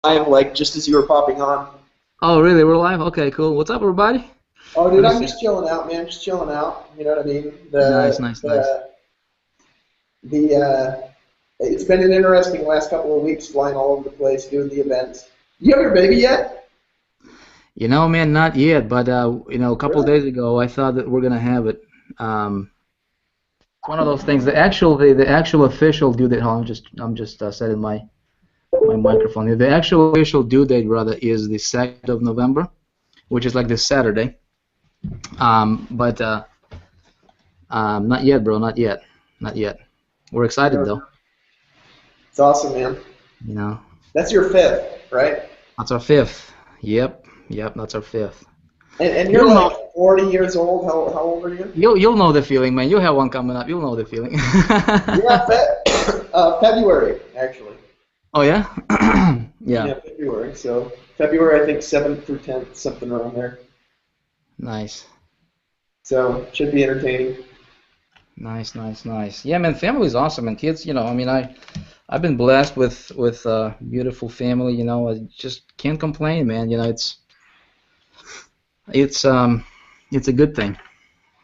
live, like just as you were popping on. Oh, really? We're live? Okay, cool. What's up, everybody? Oh, Let dude, me I'm see. just chilling out, man. Just chilling out. You know what I mean? Nice, nice, nice. It's been an interesting last couple of weeks, flying all over the place, doing the events. You have your baby yet? Man, not yet, but a couple Really? days ago, I thought that we're gonna have it. It's one of those things. The actual official due date. Hold on, I'm just setting my microphone here. The actual official due date, brother, is the 2nd of November, which is like this Saturday. But not yet, bro. Not yet. Not yet. We're excited though. It's awesome, man. You know, That's your fifth, right? that's our fifth. Yep, yep. That's our fifth. And you're You'll like know. 40 years old. How old are you? You'll know the feeling, man. You'll have one coming up. You'll know the feeling. Yeah, February, actually. Oh yeah, yeah. Yeah, February. So February, I think 7th through 10th, something around there. Nice, So should be entertaining. nice, nice, nice. Yeah, man. Family's awesome, and kids. I mean, I've been blessed with beautiful family. I just can't complain, man. It's it's a good thing.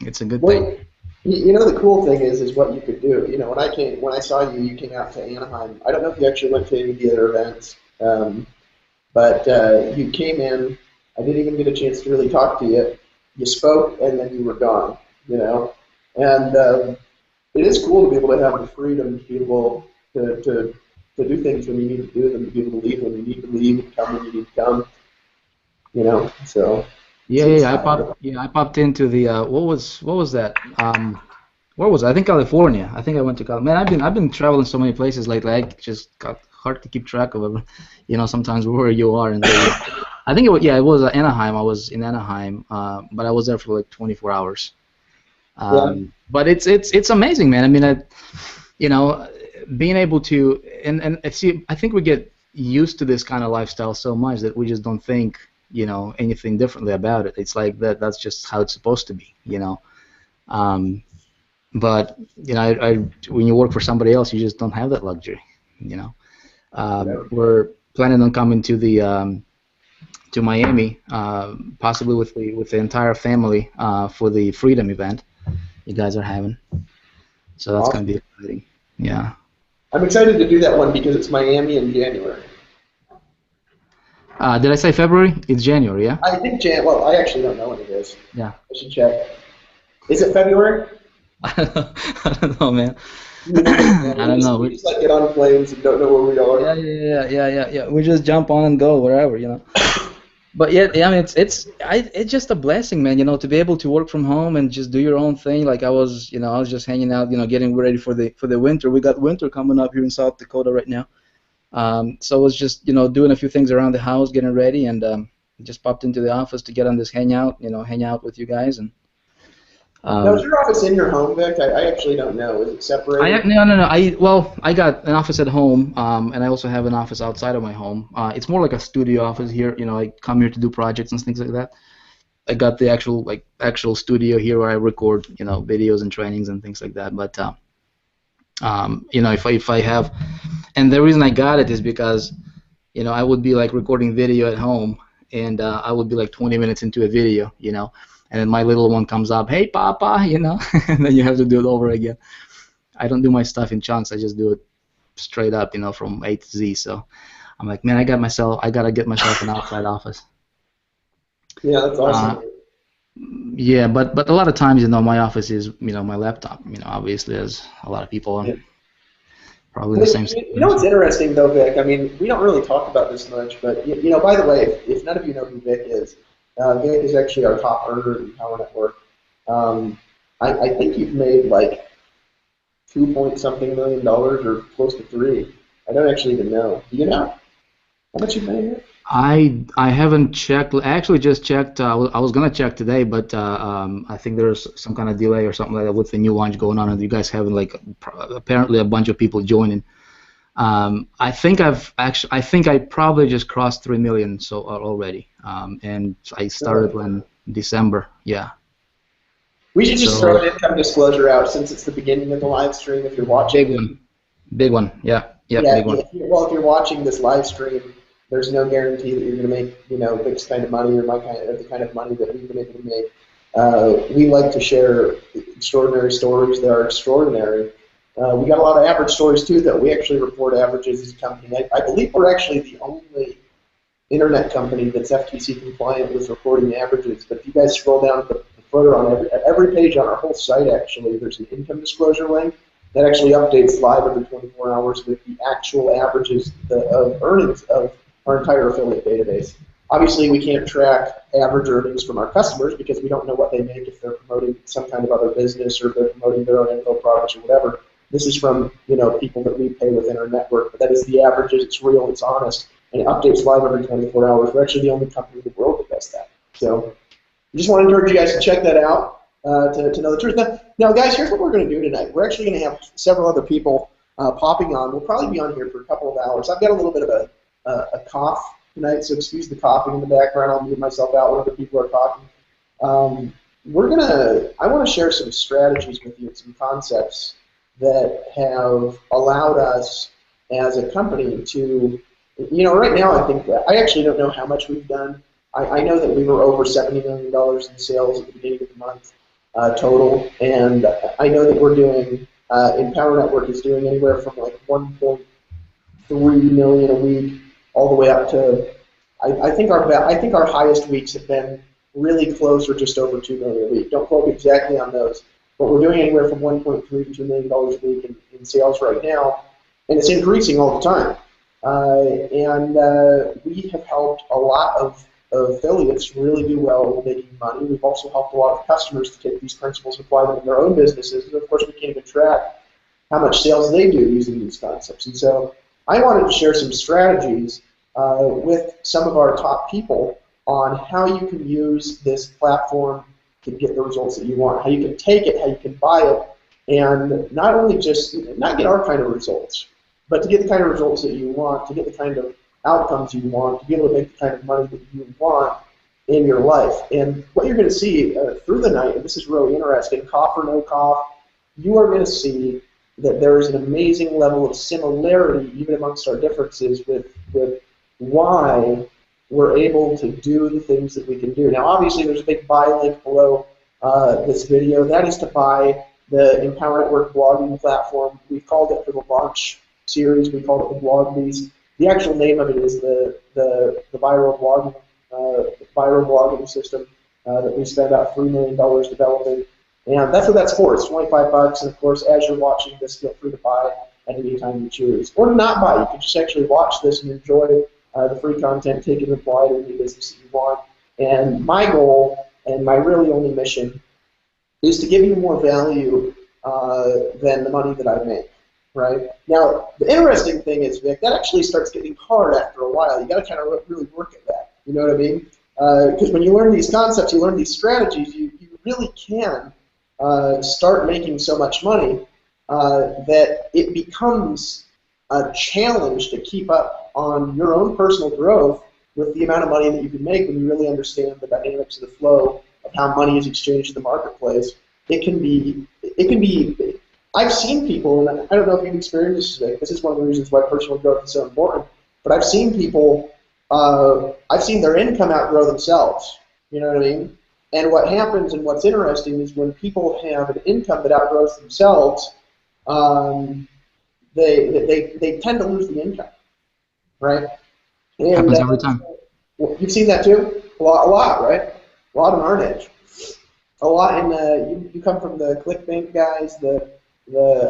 It's a good Well, thing. you know the cool thing is what you could do. You know, when I saw you, you came out to Anaheim. I don't know if you actually went to any of the other events, but you came in. I didn't even get a chance to really talk to you. You spoke, and then you were gone. You know, and it is cool to be able to have the freedom to be able to do things when you need to do them, to be able to leave when you need to leave, and come when you need to come. You know, so Yeah, yeah. it's Yeah, I popped. Yeah, I popped into the. What was that? Where was I? I think California. I think I went to California. Man, I've been traveling so many places lately. I just got hard to keep track of them. Sometimes where you are and where you. I think it was Anaheim. I was in Anaheim, but I was there for like 24 hours. yeah. But it's amazing, man. I mean, you know, being able to and see, I think we get used to this kind of lifestyle so much that we just don't think, anything differently about it. It's like that's just how it's supposed to be. Um, but when you work for somebody else, you just don't have that luxury. You know, we're planning on coming to Miami, possibly with the entire family for the Freedom event you guys are having. So that's gonna Awesome. be exciting. Yeah. I'm excited to do that one because it's Miami in January. Did I say February? It's January, yeah? I think Well, I actually don't know when it is. Yeah. I should check. Is it February? I don't know, man. Me neither, man. I don't know. We just like get on planes and don't know where we Yeah, are. yeah, yeah, yeah, yeah, yeah. We just jump on and go wherever. But yeah, I mean, it's just a blessing, man. To be able to work from home and just do your own thing. Like I was just hanging out, getting ready for the winter. We got winter coming up here in South Dakota right now. So I was just, doing a few things around the house, getting ready, and just popped into the office to get on this hangout, hang out with you guys. And Now, is um, your office in your home, Vic? I actually don't know. Is it separated? no, no, no. I got an office at home, and I also have an office outside of my home. It's more like a studio office here. I come here to do projects and things like that. I got the actual studio here where I record, videos and trainings and things like that. But if I have, and the reason I got it is because I would be like recording video at home, and I would be like 20 minutes into a video, and then my little one comes up, hey, Papa, and then you have to do it over again. I don't do my stuff in chunks. I just do it straight up, from A to Z. So I'm like, man, I gotta get myself an outside office. Yeah, that's awesome. Uh, yeah, but a lot of times, my office is, my laptop. Obviously, as a lot of people are Yeah. probably in the Well, same you know what's situation. interesting though, Vic? I mean, we don't really talk about this much, but by the way, if none of you know who Vic is, Vic is actually our top earner in Power Network. Um, I think you've made like 2 point something million dollars or close to three. I don't actually even know. Do you know how much you've made? I haven't checked. I actually just checked. I was gonna check today, but I think there's some kind of delay or something like that with the new launch going on, and you guys having like apparently a bunch of people joining. I think I probably just crossed 3 million already, and I started Really? in December. Yeah. We should just throw So an income disclosure out since it's the beginning of the live stream. If you're watching big this, one, big one. Yeah, yeah, yeah, big one. if you're watching this live stream, There's no guarantee that you're going to make, this kind of money or or the kind of money that we've been able to make. We like to share extraordinary stories that are extraordinary. We got a lot of average stories too, though. We actually report averages as a company. I believe we're actually the only internet company that's FTC compliant with reporting averages. But if you guys scroll down at the footer on every page on our whole site, actually, there's an income disclosure link that actually updates live every 24 hours with the actual averages of earnings of our entire affiliate database. Obviously, we can't track average earnings from our customers because we don't know what they make if they're promoting some kind of other business or if they're promoting their own info products or whatever. This is from people that we pay within our network, but that is the averages. It's real, it's honest, and it updates live every 24 hours. We're actually the only company in the world that does that. So I just want to encourage you guys to check that out to know the truth. Now, guys, here's what we're going to do tonight. We're actually going to have several other people popping on. We'll probably be on here for a couple of hours. I've got a little bit of a cough tonight, so excuse the coughing in the background. I'll mute myself out when other people are talking. I want to share some strategies with you, some concepts that have allowed us as a company to, right now I think that I actually don't know how much we've done. I know that we were over $70 million in sales at the beginning of the month total, and I know that we're doing, Empower Network is doing anywhere from like 1.3 million a week all the way up to, I think our highest weeks have been really close or just over 2 million a week. Don't quote me exactly on those, but we're doing anywhere from 1.3 to $2 million a week in sales right now, and it's increasing all the time. We have helped a lot of affiliates really do well making money. We've also helped a lot of customers to take these principles and apply them in their own businesses, and of course we can't even track how much sales they do using these concepts. And so I wanted to share some strategies with some of our top people on how you can use this platform to get the results that you want, how you can take it, how you can buy it, and not only just not get our kind of results, but to get the kind of results that you want, to get the kind of outcomes you want, to be able to make the kind of money that you want in your life. And what you're going to see through the night, and this is really interesting, cough or no cough, you are going to see that there is an amazing level of similarity even amongst our differences with why we're able to do the things that we can do. Now, obviously, there's a big buy link below this video. That is to buy the Empower Network blogging platform. We've called it for the launch series. We called it the Blog Bees. The actual name of it is the viral blogging system that we spent about $3 million developing. And that's what that's for. It's $25, and of course, as you're watching this, feel free to buy at any time you choose, or to not buy. You can just actually watch this and enjoy the free content, take it and apply it in any business that you want. And my goal and my really only mission is to give you more value than the money that I make. Right? Now, the interesting thing is, Vic, that actually starts getting hard after a while. You got to kind of really work at that. You know what I mean? Because when you learn these concepts, you learn these strategies, you really can start making so much money that it becomes a challenge to keep up on your own personal growth with the amount of money that you can make when you really understand the dynamics of the flow of how money is exchanged in the marketplace. It can be. I've seen people, and I don't know if you've experienced this today. This is one of the reasons why personal growth is so important. But I've seen people. I've seen their income outgrow themselves. You know what I mean? And what happens, and what's interesting, is when people have an income that outgrows themselves, they tend to lose the income, right? And Happens every time. You've seen that too? A lot, right? A lot in our niche. A lot in you come from the ClickBank guys, the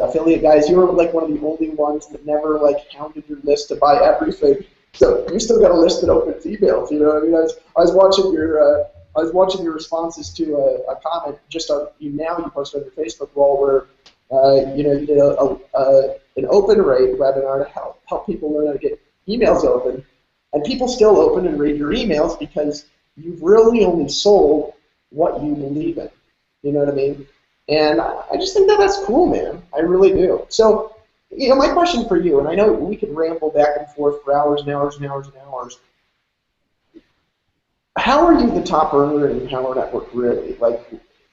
affiliate guys. You were like one of the only ones that never like hounded your list to buy everything. So you still got a list that opens emails. You know what I mean? I was watching your responses to a comment just on now you posted on your Facebook wall where you did an open rate webinar to help people learn how to get emails open, and people still open and read your emails because you've really only sold what you believe in. You know what I mean? And I just think that that's cool, man. I really do. So, my question for you, and I know we could ramble back and forth for hours and hours and hours and hours. How are you the top earner in Empower Network, really? Like,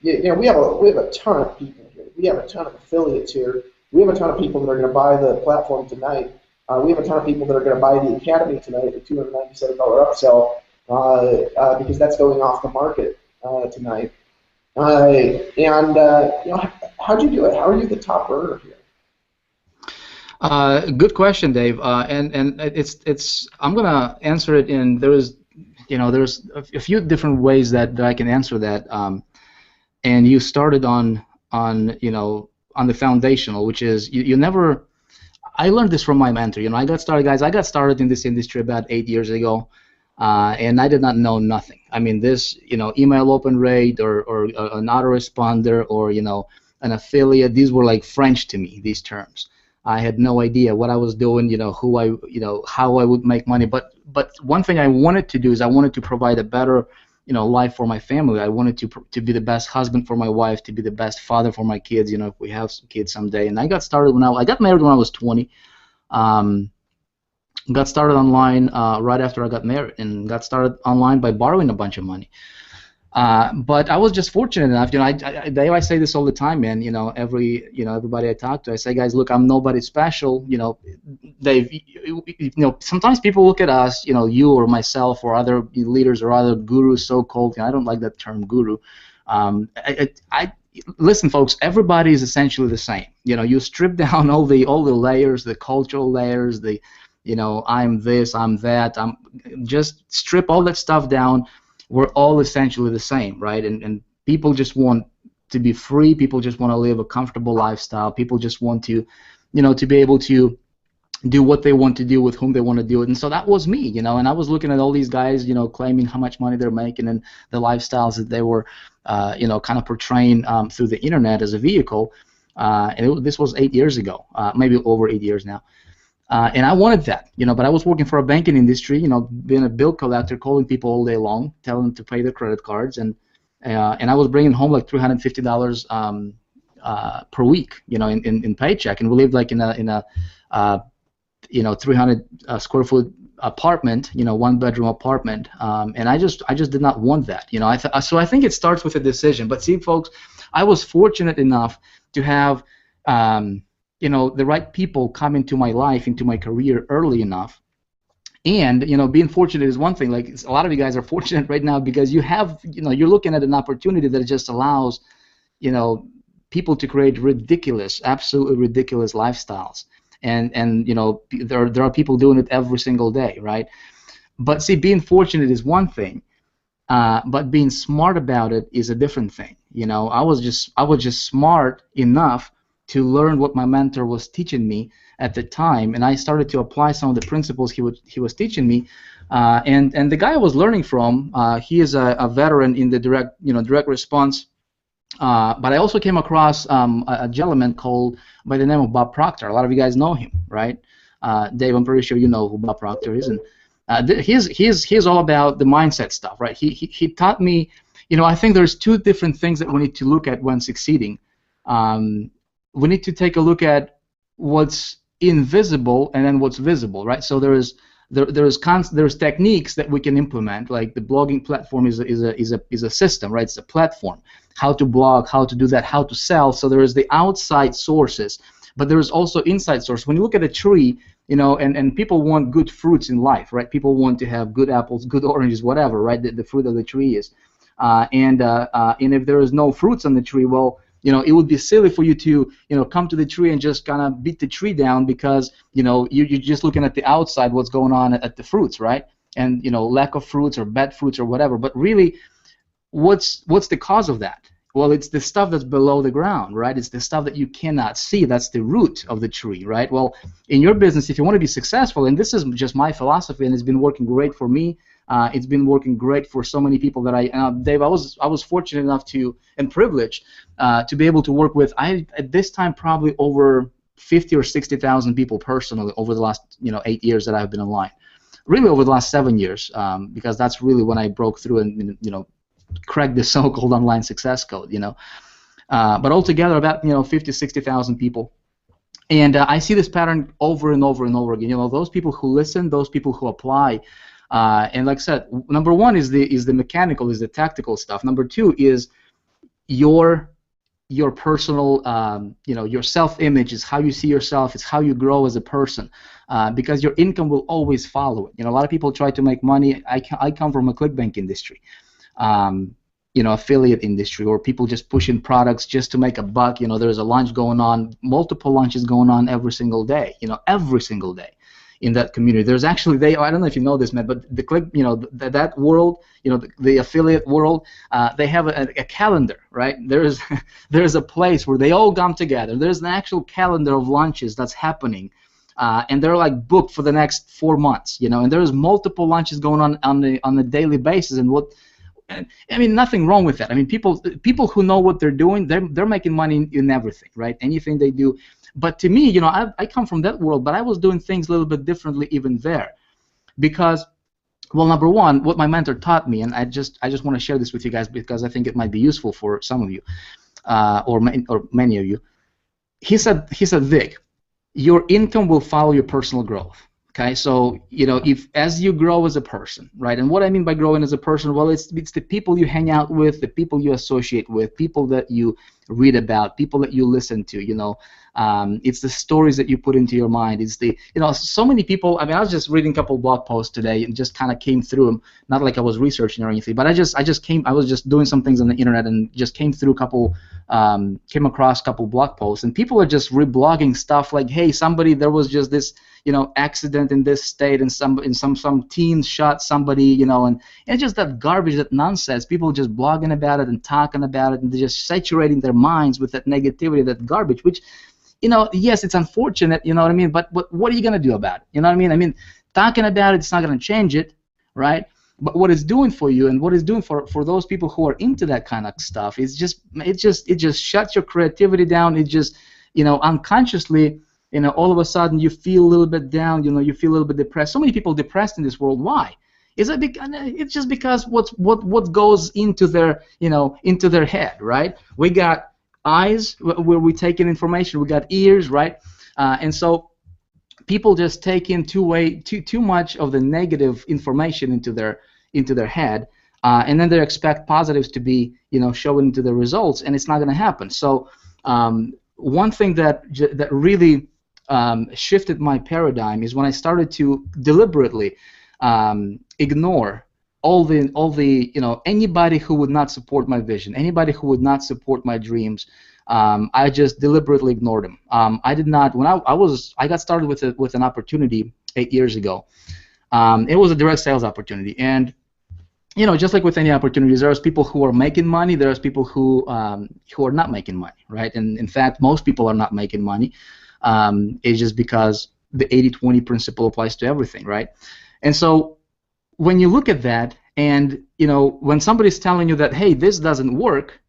we have a ton of people here. We have a ton of affiliates here. We have a ton of people that are going to buy the platform tonight. We have a ton of people that are going to buy the Academy tonight at $297 upsell because that's going off the market tonight. How'd you do it? How are you the top earner here? Good question, Dave. And it's I'm gonna answer it in there's a few different ways that I can answer that. And you started on the foundational, which is you never. I learned this from my mentor. I got started, guys. I got started in this industry about 8 years ago, and I did not know nothing. I mean, this, email open rate or an autoresponder or an affiliate. These were like French to me. These terms. I had no idea what I was doing. Who I, how I would make money. But one thing I wanted to do is I wanted to provide a better life for my family. I wanted to be the best husband for my wife, to be the best father for my kids, if we have some kids someday. And I got started when I got married when I was 20. Got started online right after I got married, and got started online by borrowing a bunch of money. But I was just fortunate enough, I say this all the time, man. Everybody I talk to, I say, guys, look, I'm nobody special. Dave, sometimes people look at us, you or myself or other leaders or other gurus, so-called. I don't like that term, guru. Listen, folks. Everybody is essentially the same. You strip down all the layers, the cultural layers, I'm this, I'm that. Just strip all that stuff down. We're all essentially the same, right? And people just want to be free. People just want to live a comfortable lifestyle. People just want to, to be able to do what they want to do with whom they want to do it. And so that was me, and I was looking at all these guys, claiming how much money they're making and the lifestyles that they were, kind of portraying through the internet as a vehicle. This was 8 years ago, maybe over 8 years now. And I wanted that, but I was working for a banking industry, being a bill collector, calling people all day long, telling them to pay their credit cards, and I was bringing home like $350 per week, in paycheck, and we lived like in a 300 square foot apartment, one bedroom apartment, and I just did not want that, so I think it starts with a decision. But see, folks, I was fortunate enough to have the right people come into my life, into my career early enough. And being fortunate is one thing. Like, a lot of you guys are fortunate right now because you have, you're looking at an opportunity that just allows, people to create ridiculous, absolutely ridiculous lifestyles. And there are people doing it every single day, right? But see, being fortunate is one thing, but being smart about it is a different thing. I was just smart enough to learn what my mentor was teaching me at the time, and I started to apply some of the principles he was teaching me. And the guy I was learning from, he is a veteran in the direct response. But I also came across a gentleman called by the name of Bob Proctor. A lot of you guys know him, right? Dave, I'm pretty sure you know who Bob Proctor is, and he's all about the mindset stuff, right? He taught me, I think there's two different things that we need to look at when succeeding. We need to take a look at what's invisible and then what's visible, right? So there's techniques that we can implement, like the blogging platform is a system, right? It's a platform. How to blog, how to do that, how to sell. So there is the outside sources, but there is also inside source. When you look at a tree, and people want good fruits in life, right? People want to have good apples, good oranges, whatever, right? The fruit of the tree is, and if there is no fruits on the tree, well, it would be silly for you to, come to the tree and just kind of beat the tree down because, you're just looking at the outside, what's going on at the fruits, right? And, lack of fruits or bad fruits or whatever. But really, what's the cause of that? Well, it's the stuff that's below the ground, right? It's the stuff that you cannot see. That's the root of the tree, right? Well, in your business, if you want to be successful, and this is just my philosophy, and it's been working great for me. It's been working great for so many people that Dave, I was fortunate enough and privileged to be able to work with. At this time probably over 50 or 60,000 people personally over the last 8 years that I've been online. Really over the last 7 years, because that's really when I broke through and cracked the so-called online success code. But altogether about 50, 60,000 people. And I see this pattern over and over and over again. Those people who listen, those people who apply. And like I said, number one is the mechanical, is the tactical stuff. Number two is your your personal, your self-image. Is how you see yourself. It's how you grow as a person, because your income will always follow it. A lot of people try to make money. I come from a clickbank industry, um, affiliate industry, or people just pushing products just to make a buck. There's a lunch going on, multiple lunches going on every single day. Every single day in that community. There's actually I don't know if you know this, man, but the click, that world, the affiliate world, they have a calendar, right? There's there's a place where they all come together. There's an actual calendar of lunches that's happening. And they're like booked for the next 4 months, and there's multiple lunches going on a daily basis. And I mean, nothing wrong with that. I mean, people who know what they're doing, they're making money in everything, right? Anything they do. But to me, I come from that world, but I was doing things a little bit differently even there, because, well, number one, what my mentor taught me, and I just want to share this with you guys because I think it might be useful for some of you, or many of you. He said, Vic, your income will follow your personal growth. Okay, so if as you grow as a person, right? And what I mean by growing as a person, well, it's the people you hang out with, the people you associate with, people that you read about, people that you listen to. It's the stories that you put into your mind. It's the so many people. I mean, I was just reading a couple blog posts today and just kind of came through them. Not like I was researching or anything, but I was just doing some things on the internet and just came through came across a couple blog posts, and people are just reblogging stuff like, hey, there was just this accident in this state, and some teens shot somebody, and it's just that garbage, that nonsense. People just blogging about it and talking about it, and they're just saturating their minds with that negativity, that garbage, which, yes, it's unfortunate, you know what I mean, but what are you going to do about it? You know what I mean? I mean, talking about it's not going to change it, right? But what it's doing for you, and what it's doing for those people who are into that kind of stuff, is it just shuts your creativity down. It just, unconsciously, all of a sudden you feel a little bit down. You feel a little bit depressed. So many people depressed in this world. Why? Is it because it's just because what goes into their into their head, right? We got eyes where we take in information. We got ears, right? And so people just take in too much of the negative information into their head, and then they expect positives to be shown into the results, and it's not going to happen. So one thing that really shifted my paradigm is when I started to deliberately ignore all the anybody who would not support my vision, anybody who would not support my dreams. I just deliberately ignored them. I did not. When I got started with an opportunity 8 years ago. It was a direct sales opportunity, and just like with any opportunities, there's people who are making money. There's people who are not making money, right? And in fact, most people are not making money. It's just because the 80-20 principle applies to everything, right? And so when you look at that, and when somebody's telling you that, hey, this doesn't work,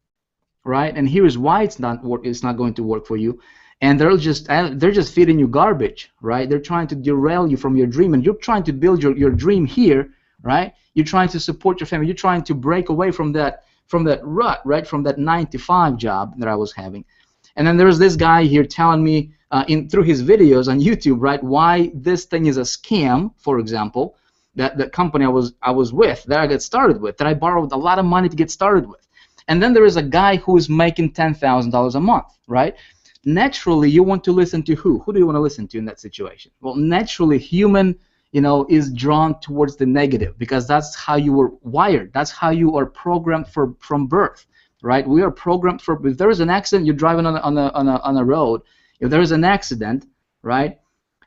right? And here is why it's not going to work for you, and they're just feeding you garbage, right? They're trying to derail you from your dream, and you're trying to build your dream here, right? You're trying to support your family. You're trying to break away from that rut, right? From that 9-to-5 job that I was having. And then there's this guy here telling me through his videos on YouTube, right, why this thing is a scam, for example, that the company I was with, that I got started with, that I borrowed a lot of money to get started with. And then there is a guy who is making $10,000 a month, right? Naturally, you want to listen to who? Who do you want to listen to in that situation? Well, naturally, human, is drawn towards the negative, because that's how you were wired. That's how you are programmed from birth, right? We are programmed for. If there is an accident, you're driving on a road. If there is an accident, right,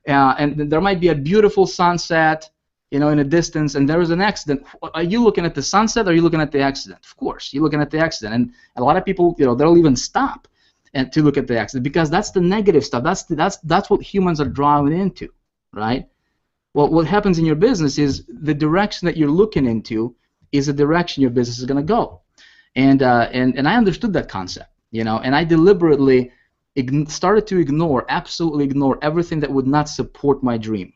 and there might be a beautiful sunset, in a distance, and there is an accident. Are you looking at the sunset, or are you looking at the accident? Of course, you're looking at the accident, and a lot of people, they'll even stop and to look at the accident, because that's the negative stuff. That's what humans are drawn into, right? Well, what happens in your business is the direction that you're looking into is the direction your business is going to go, and I understood that concept, and I deliberately started to absolutely ignore everything that would not support my dream.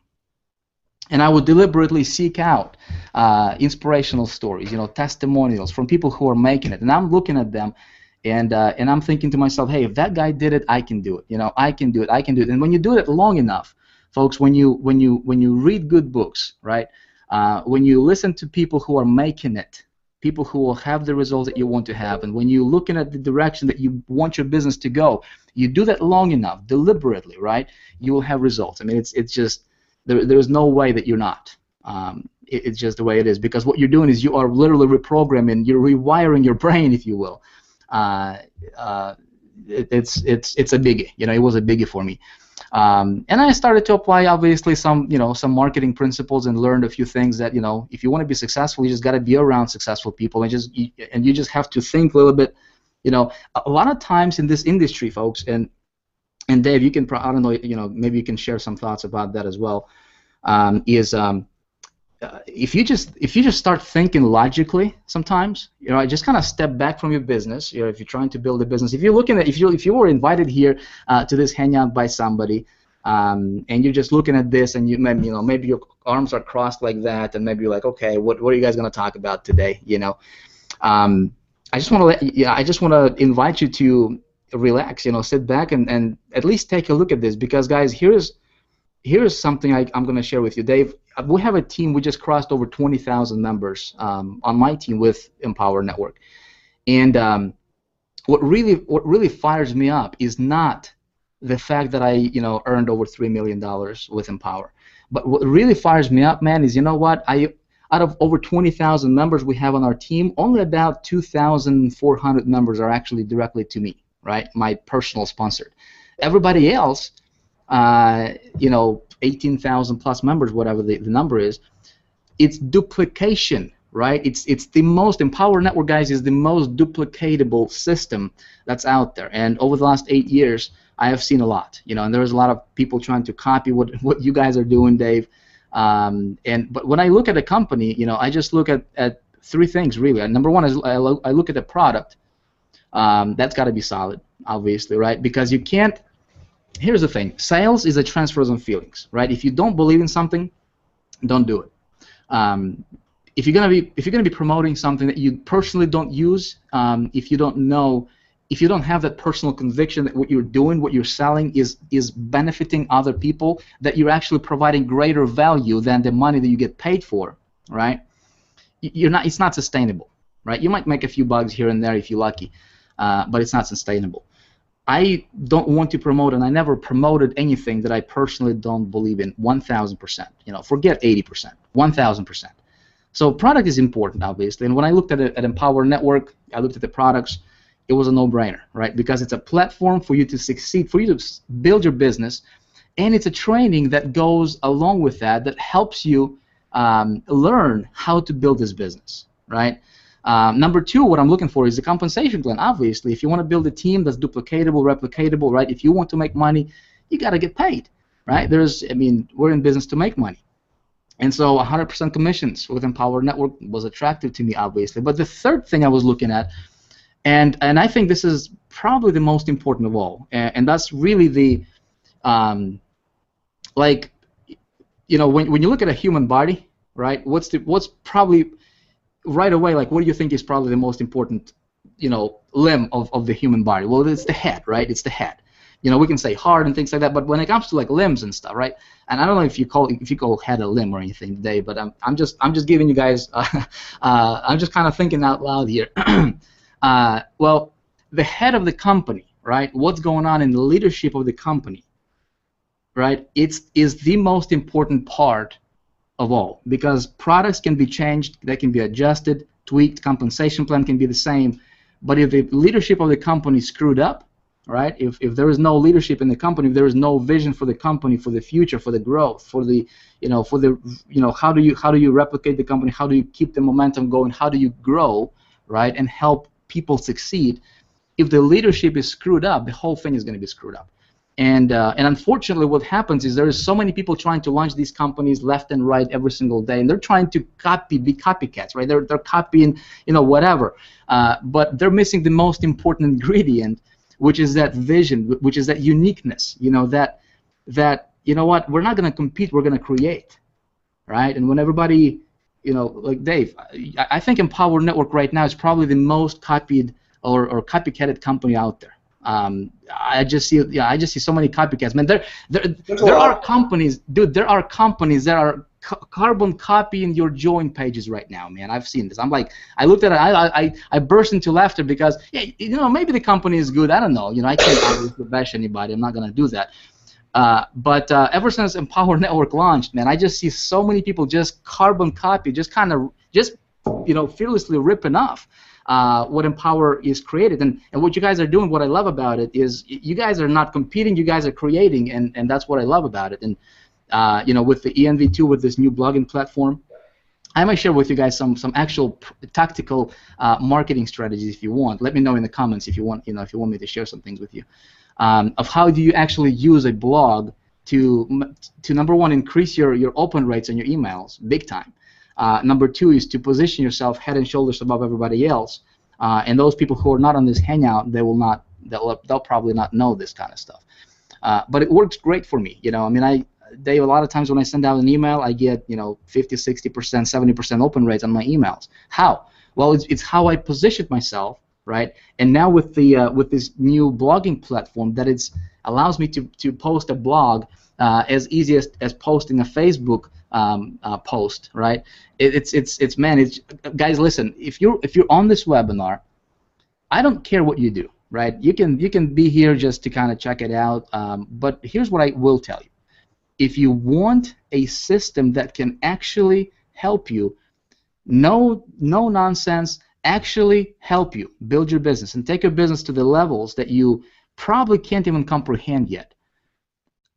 And I would deliberately seek out inspirational stories, testimonials from people who are making it. And I'm looking at them, and I'm thinking to myself, hey, if that guy did it, I can do it. I can do it. I can do it. And when you do it long enough, folks, when you read good books, right? When you listen to people who are making it, people who will have the results that you want to have. And when you're looking at the direction that you want your business to go, you do that long enough, deliberately, right? You will have results. I mean, it's just there's no way that you're not. It's just the way it is, because what you're doing is you are literally reprogramming, you're rewiring your brain, if you will. Uh, uh, it's a biggie. You know, it was a biggie for me. And I started to apply, obviously, some marketing principles, and learned a few things that, if you want to be successful, you just got to be around successful people, and you just have to think a little bit. A lot of times in this industry, folks, and Dave, you can, I don't know, maybe you can share some thoughts about that as well. If you just start thinking logically, sometimes, just kind of step back from your business. If you're trying to build a business, if you were invited here to this hangout by somebody, and you're just looking at this, and maybe your arms are crossed like that, and maybe you're like, okay, what are you guys going to talk about today? I just want to invite you to relax. Sit back and at least take a look at this, because guys, here's something I'm going to share with you, Dave. We have a team. We just crossed over 20,000 members on my team with Empower Network, and what really fires me up is not the fact that I earned over $3 million with Empower, but what really fires me up, man, is out of over 20,000 members we have on our team, only about 2,400 members are actually directly to me, right? My personal sponsored. Everybody else, 18,000 plus members, whatever the number is, it's duplication, right? It's the most, Empower Network, guys, is the most duplicatable system that's out there. And over the last 8 years, I have seen a lot, and there's a lot of people trying to copy what you guys are doing, Dave. But when I look at a company, I just look at three things really. And number one is I look at the product. That's got to be solid, obviously, right? Because you can't. Here's the thing: sales is a transfer of feelings, right? If you don't believe in something, don't do it. If you're gonna be promoting something that you personally don't use, if you don't have that personal conviction that what you're doing, what you're selling is benefiting other people, that you're actually providing greater value than the money that you get paid for, right? It's not sustainable, right? You might make a few bucks here and there if you're lucky, but it's not sustainable. I don't want to promote, and I never promoted anything that I personally don't believe in 1,000%. Forget 80%, 1,000%. So product is important, obviously. And when I looked at Empower Network, I looked at the products. It was a no-brainer, right? Because it's a platform for you to succeed, for you to build your business, and it's a training that goes along with that helps you learn how to build this business, right? Number two, what I'm looking for is the compensation plan. Obviously, if you want to build a team that's duplicatable, replicatable, right? If you want to make money, you got to get paid, right? We're in business to make money. And so 100% commissions with Empower Network was attractive to me, obviously. But the third thing I was looking at, and I think this is probably the most important of all, and that's really the, when you look at a human body, right? What's probably right away, like, what do you think is probably the most important, limb of the human body? Well, it's the head, right? It's the head. We can say heart and things like that, but when it comes to like limbs and stuff, right? And I don't know if you call head a limb or anything today, but I'm just giving you guys, I'm just kind of thinking out loud here. Well, the head of the company, right? What's going on in the leadership of the company, right? Is the most important part of all, because products can be changed, they can be adjusted, tweaked, compensation plan can be the same, but if the leadership of the company is screwed up, right? If there is no leadership in the company, if there is no vision for the company, for the future, for the growth, for the how do you replicate the company? How do you keep the momentum going? How do you grow, right? And help people succeed. If the leadership is screwed up, the whole thing is going to be screwed up. And unfortunately, what happens is there is so many people trying to launch these companies left and right every single day, and they're trying to be copycats, right? They're copying, whatever, but they're missing the most important ingredient, which is that vision, which is that uniqueness. That we're not going to compete, we're going to create, right? And when everybody, like Dave, I think Empower Network right now is probably the most copied or copycatted company out there. I just see so many copycats, man. There's a There are lot. companies, dude. There are companies that are carbon copying your join pages right now, man. I've seen this. I'm like, I looked at it, I burst into laughter because, yeah, maybe the company is good. I don't know. I can't obviously bash anybody. I'm not gonna do that. But ever since Empower Network launched, man, I just see so many people just carbon copy, just kind of, fearlessly ripping off what Empower is created. And what you guys are doing, what I love about it is you guys are not competing, you guys are creating, and that's what I love about it. And with the ENV2, with this new blogging platform, I might share with you guys some actual tactical marketing strategies if you want. Let me know in the comments if you want, if you want me to share some things with you. Of how do you actually use a blog to number one, increase your open rates on your emails big time. Number two is to position yourself head and shoulders above everybody else. And those people who are not on this hangout, they'll probably not know this kind of stuff. But it works great for me. Dave, a lot of times when I send out an email, I get 50, 60%, 70% open rates on my emails. How? Well, it's how I position myself. Right, and now with this new blogging platform, that allows me to post a blog as easy as posting a Facebook post. Right, guys, listen. If you're on this webinar, I don't care what you do. Right, you can be here just to kind of check it out. But here's what I will tell you: if you want a system that can actually help you, no nonsense, actually help you build your business and take your business to the levels that you probably can't even comprehend yet,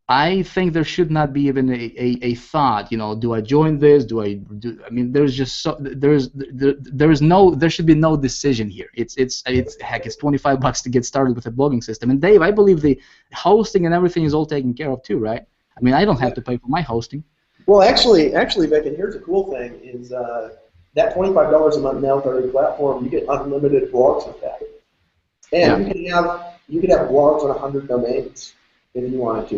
I think there should not be even a thought, do I join this, there's just there should be no decision here. It's heck, it's $25 to get started with a blogging system. And Dave, I believe the hosting and everything is all taken care of too, right? I don't have to pay for my hosting. Well, actually, Vic, and here's the cool thing is that $25 a month Now 30 platform, you get unlimited blogs with that, and you could have blogs on 100 domains if you wanted to.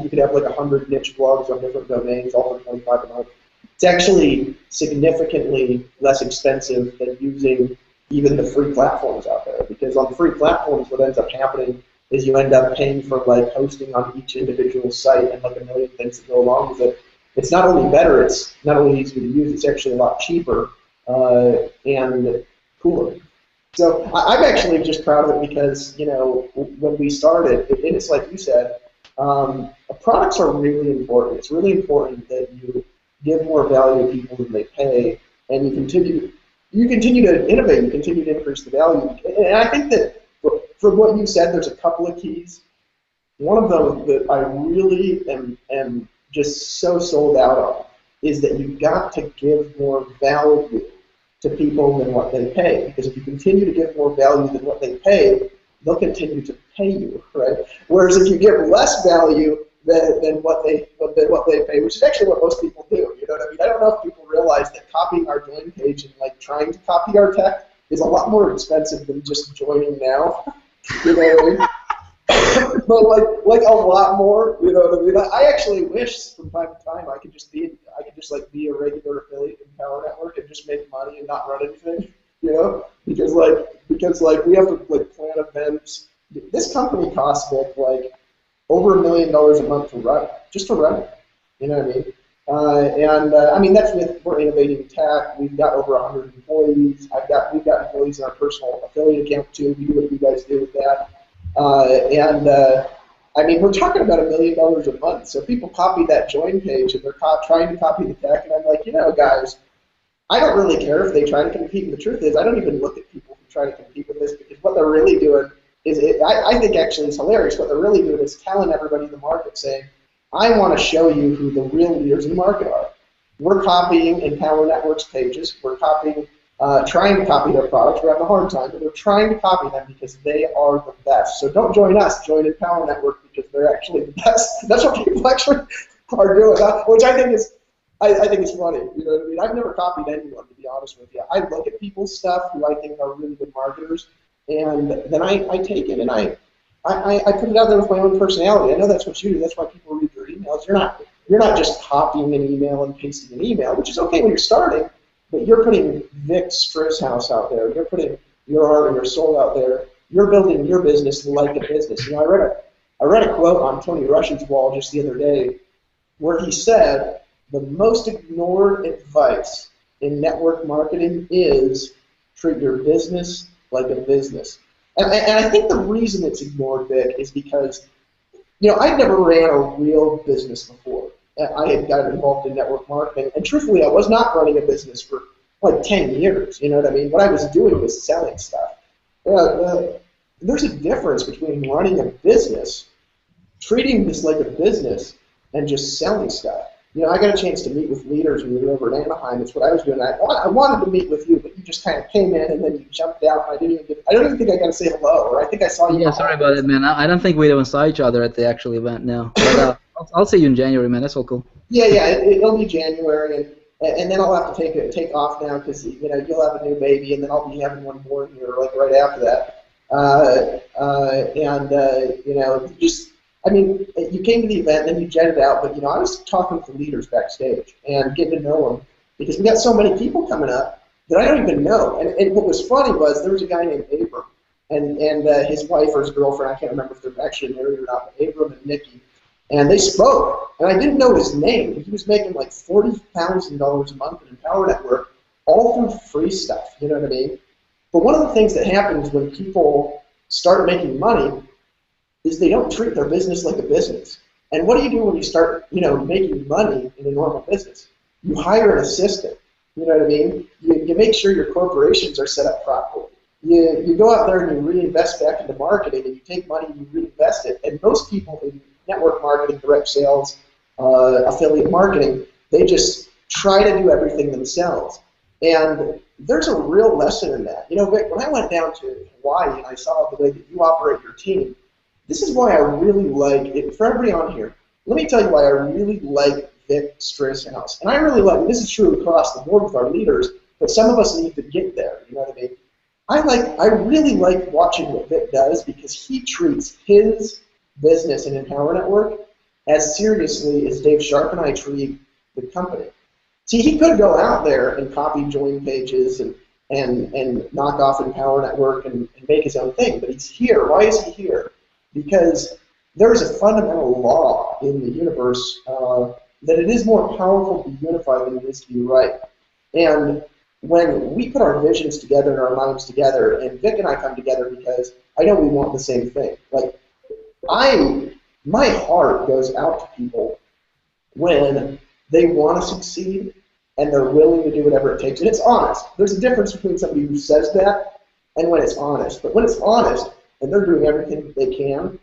You could have like 100 niche blogs on different domains, all for $25 a month. It's actually significantly less expensive than using even the free platforms out there, because on the free platforms, what ends up happening is you end up paying for like hosting on each individual site and like a million things that go along with it. It's not only better, it's not only easier to use, it's actually a lot cheaper and cooler. So I'm actually just proud of it because, when we started, and it's like you said, products are really important. It's really important that you give more value to people than they pay, and you continue to innovate, you continue to increase the value. And I think that from what you said, there's a couple of keys. One of them that I really am just so sold out on is that you've got to give more value to people than what they pay. Because if you continue to give more value than what they pay, they'll continue to pay you, right? Whereas if you give less value than what they pay, which is actually what most people do, you know what I mean? I don't know if people realize that copying our join page and like trying to copy our tech is a lot more expensive than just joining now. You know what I mean? But like a lot more, you know what I mean? I actually wish from time to time I could just be a regular affiliate in Power Network and just make money and not run anything, because we have to like plan events. This company costs like over $1 million a month to run, just to run it. You know what I mean? That's we're innovating tech. We've got over 100 employees. We've got employees in our personal affiliate account too. We do what you guys do with that. We're talking about $1 million a month. So people copy that join page and they're trying to copy the tech, and I'm like, guys, I don't really care if they try to compete. And the truth is, I don't even look at people who try to compete with this, because what they're really doing is, I think actually it's hilarious. What they're really doing is telling everybody in the market, saying, I want to show you who the real leaders in the market are. We're copying Empower Network's pages. We're trying to copy their products. We're having a hard time, but we're trying to copy them because they are the best. So don't join us. Join Empower Network because they're actually the best. That's what people actually are doing, which I think is funny. You know what I mean? I've never copied anyone, to be honest with you. I look at people's stuff who I think are really good marketers, and then I take it and I put it out there with my own personality. I know that's what you do. That's why people read your emails. You're not just copying an email and pasting an email, which is okay when you're starting, but you're putting Vic Strisshouse out there. You're putting your heart and your soul out there, you're building your business like a business. I read a quote on Tony Rush's wall just the other day where he said the most ignored advice in network marketing is treat your business like a business. And I think the reason it's ignored, Vic, is because I'd never ran a real business before. I had gotten involved in network marketing, and truthfully, I was not running a business for like 10 years. You know what I mean? What I was doing was selling stuff. There's a difference between running a business, treating this like a business, and just selling stuff. I got a chance to meet with leaders when we were over in Anaheim. That's what I was doing. I wanted to meet with you, but you just kind of came in and then you jumped out. And I don't even think I got to say hello, or I think I saw you. Yeah, sorry about it, man. I don't think we even saw each other at the actual event now. But I'll see you in January, man. That's all cool. Yeah, it'll be January, and then I'll have to take off now because you'll have a new baby, and then I'll be having one born here like right after that. Just you came to the event, then you jetted out, but I was talking with the leaders backstage and getting to know them because we got so many people coming up that I don't even know. And what was funny was there was a guy named Abram and his wife or his girlfriend, I can't remember if they're actually married or not, but Abram and Nikki. And they spoke, and I didn't know his name. He was making like $40,000 a month in Empower Network, all through free stuff. You know what I mean? But one of the things that happens when people start making money is they don't treat their business like a business. And what do you do when you start, making money in a normal business? You hire an assistant. You know what I mean? You make sure your corporations are set up properly. You go out there and you reinvest back into marketing, and you take money and you reinvest it. And most people in network marketing, direct sales, affiliate marketing, they just try to do everything themselves. And there's a real lesson in that. Vic, when I went down to Hawaii and I saw the way that you operate your team, this is why I really like it. For everybody on here, let me tell you why I really like Vic Strasshouse. And I really like, this is true across the board with our leaders, but some of us need to get there, you know what I mean? I really like watching what Vic does because he treats his business and Empower Network as seriously as Dave Sharp and I treat the company. See, he could go out there and copy join pages and knock off Empower Network and make his own thing, but he's here. Why is he here? Because there is a fundamental law in the universe that it is more powerful to be unified than it is to be right. And when we put our visions together and our minds together, and Vic and I come together because I know we want the same thing. Like, my heart goes out to people when they want to succeed and they're willing to do whatever it takes. And it's honest. There's a difference between somebody who says that and when it's honest. But when it's honest and they're doing everything they can,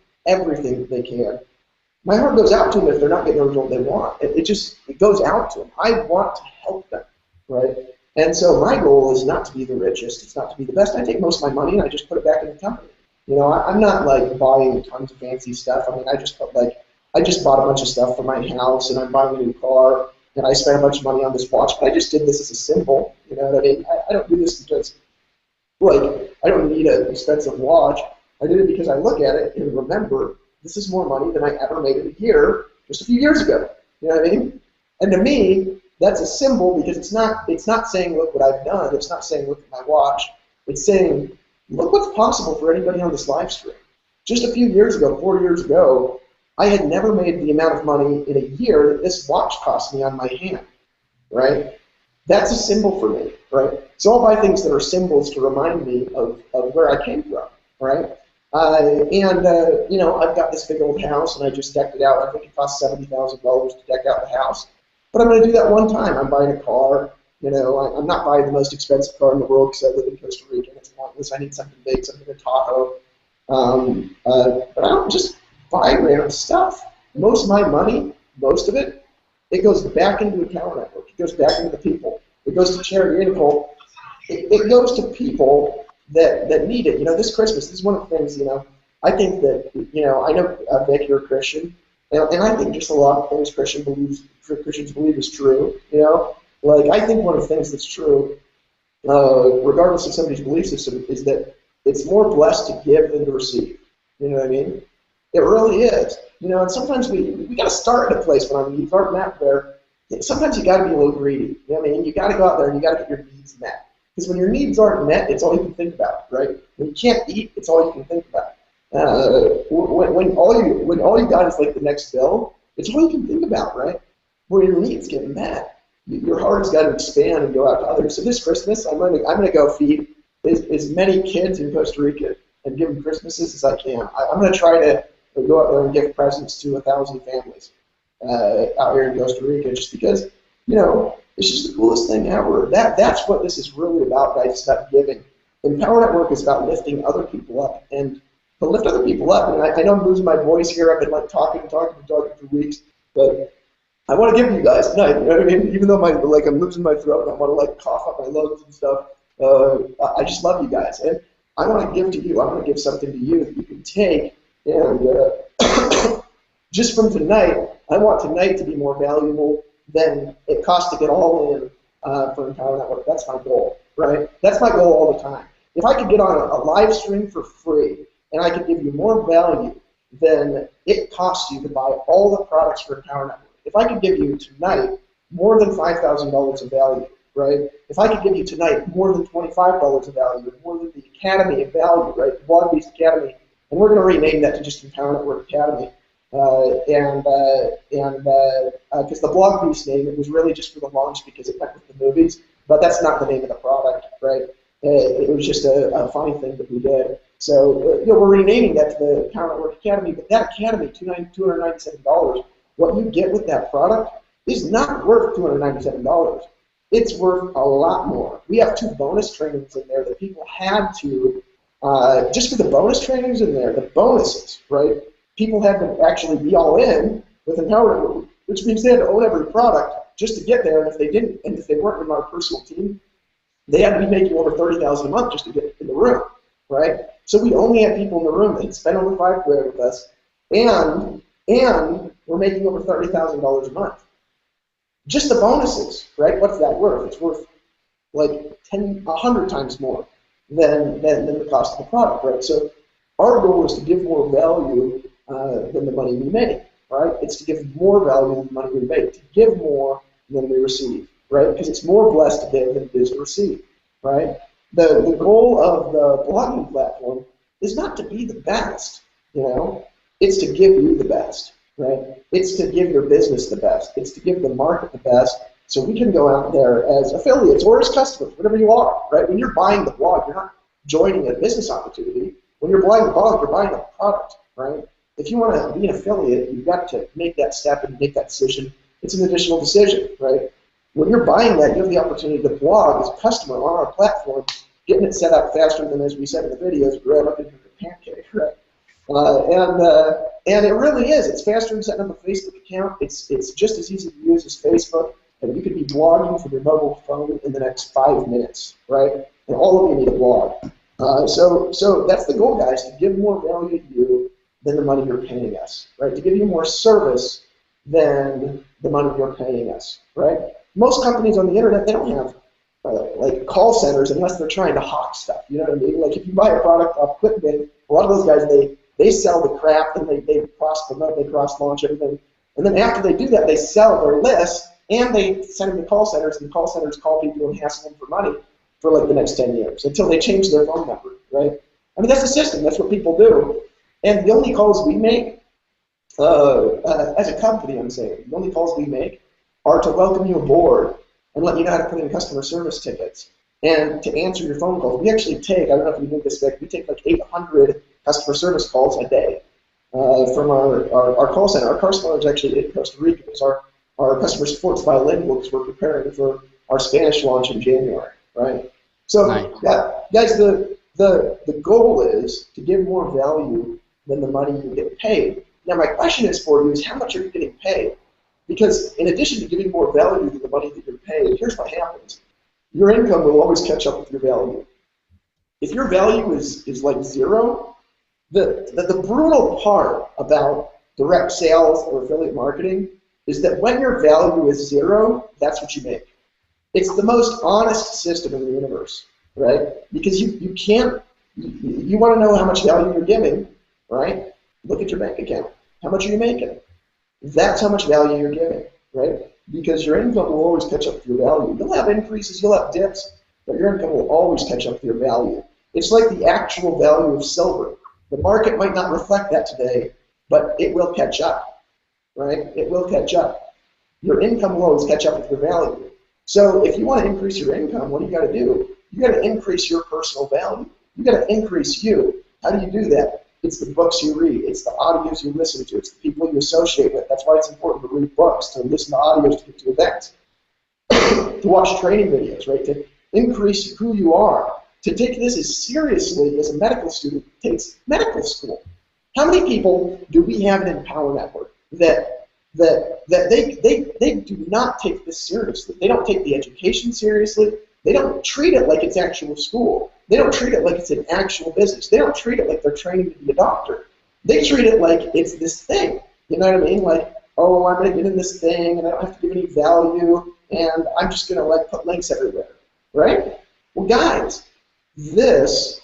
my heart goes out to them if they're not getting the result they want. It goes out to them. I want to help them, right? And so my goal is not to be the richest. It's not to be the best. I take most of my money and I just put it back in the company. I'm not like buying tons of fancy stuff. I just bought a bunch of stuff for my house, and I'm buying a new car, and I spent a bunch of money on this watch. But I just did this as a symbol. You know what I mean? I don't do this because, I don't need an expensive watch. I did it because I look at it and remember this is more money than I ever made in a year just a few years ago. You know what I mean? And to me, that's a symbol because it's not saying look what I've done. It's not saying look at my watch. It's saying look what's possible for anybody on this live stream. Just a few years ago, 4 years ago, I had never made the amount of money in a year that this watch cost me on my hand, right? That's a symbol for me, right? So I'll buy things that are symbols to remind me of where I came from, right? I've got this big old house, and I just decked it out. I think it cost $70,000 to deck out the house. But I'm going to do that one time. I'm buying a car. I'm not buying the most expensive car in the world because I live in Costa Rica and it's pointless. I need something big, something in Tahoe. But I don't just buy random stuff. Most of my money, most of it, it goes back into Empower Network. It goes back into the people. It goes to charity. It goes to people that need it. This Christmas, this is one of the things, I think that, I know, Vic, you're a Christian, and I think just a lot of things Christians believe is true, I think one of the things that's true, regardless of somebody's belief system, is that it's more blessed to give than to receive. You know what I mean? It really is. And sometimes we got to start at a place when you start out there. Sometimes you got to be a little greedy. You know what I mean? You got to go out there and you got to get your needs met. Because when your needs aren't met, it's all you can think about, right? When you can't eat, it's all you can think about. When all you got is like the next bill, it's all you can think about, right? Where your needs get met, your heart's got to expand and go out to others. So this Christmas, I'm gonna go feed as many kids in Costa Rica and give them Christmases as I can. I'm gonna try to go out there and give presents to 1,000 families out here in Costa Rica, just because, it's just the coolest thing ever. That's what this is really about, guys. It's about giving. Empower Network is about lifting other people up, and to lift other people up. And I know I'm losing my voice here. I've been like talking for weeks, but I want to give you guys tonight. You know what I mean? Even though I'm losing my throat and I want to like cough up my lungs and stuff. I just love you guys, and I want to give to you. I want to give something to you that you can take, and just from tonight, I want tonight to be more valuable than it costs to get all in for Empower Network. That's my goal, right? That's my goal all the time. If I could get on a live stream for free and I could give you more value than it costs you to buy all the products for Empower Network, if I could give you tonight more than $5,000 of value, right? If I could give you tonight more than $25 of value, more than the Academy of value, right? Blog Beast Academy, and we're going to rename that to just Empower Network Academy. Because the Blog Beast name, it was really just for the launch because it went with the movies, but that's not the name of the product, right? It was just a funny thing that we did. So we're renaming that to the Empower Network Academy, but that Academy, $297, what you get with that product is not worth $297. It's worth a lot more. We have 2 bonus trainings in there that people had to, just for the bonus trainings in there, the bonuses, right? People had to actually be all in with Empower Network, which means they had to own every product just to get there, and if they didn't, and if they weren't in our personal team, they had to be making over $30,000 a month just to get in the room, right? So we only had people in the room that had spent over $5,000 with us, and we're making over $30,000 a month. Just the bonuses, right? What's that worth? It's worth like 100 times more than the cost of the product, right? So our goal is to give more value than the money we make, right? It's to give more value than the money we make, to give more than we receive, right? Because it's more blessed to give than it is to receive, right? The goal of the blogging platform is not to be the best, It's to give you the best, right? It's to give your business the best. It's to give the market the best, so we can go out there as affiliates or as customers, whatever you are, right? When you're buying the blog, you're not joining a business opportunity. When you're buying the blog, you're buying a product, right? If you want to be an affiliate, you've got to make that step and make that decision. It's an additional decision, right? When you're buying that, you have the opportunity to blog as a customer on our platform, getting it set up faster than, as we said in the videos, right up into the pancake, right? And it really is. It's faster than setting up a Facebook account. It's just as easy to use as Facebook, and you could be blogging from your mobile phone in the next 5 minutes, right? And all of you need a blog. So that's the goal, guys, to give more value to you than the money you're paying us, right? To give you more service than the money you're paying us, right? Most companies on the internet, they don't have like call centers unless they're trying to hawk stuff. You know what I mean? Like if you buy a product off ClickBank, a lot of those guys they sell the crap and they cross promote, they cross launch everything, and then after they do that, they sell their list and they send them to call centers, and the call centers call people and hassle them for money for like the next 10 years until they change their phone number, right? I mean, that's the system. That's what people do. And the only calls we make, as a company, I'm saying, the only calls we make are to welcome you aboard and let you know how to put in customer service tickets and to answer your phone calls. We actually take, I don't know if you knew this, but we take like 800 customer service calls a day from our call center. Our call center is actually in Costa Rica because our customer support's bilingual because we're preparing for our Spanish launch in January, right? So, Nice. guys, the goal is to give more value than the money you get paid. Now, my question is for you is how much are you getting paid? Because in addition to giving more value than the money that you're paid, here's what happens. Your income will always catch up with your value. If your value is like zero, the brutal part about direct sales or affiliate marketing is that when your value is zero, that's what you make. It's the most honest system in the universe, right? Because you can't, you want to know how much value you're giving, right? Look at your bank account. How much are you making? That's how much value you're giving, right? Because your income will always catch up with your value. You'll have increases, you'll have dips, but your income will always catch up with your value. It's like the actual value of silver. The market might not reflect that today, but it will catch up, right? It will catch up. Your income will always catch up with your value. So if you want to increase your income, what do you got to do? You got to increase your personal value. You got to increase you. How do you do that? It's the books you read. It's the audios you listen to. It's the people you associate with. That's why it's important to read books, to listen to audios, to get to events, to watch training videos, right? To increase who you are. To take this as seriously as a medical student takes medical school. How many people do we have in Empower Network that they do not take this seriously? They don't take the education seriously. They don't treat it like it's actual school. They don't treat it like it's an actual business. They don't treat it like they're training to be a doctor. They treat it like it's this thing. You know what I mean? Like, oh, I'm going to get in this thing, and I don't have to give any value, and I'm just going to like put links everywhere, right? Well, guys, this,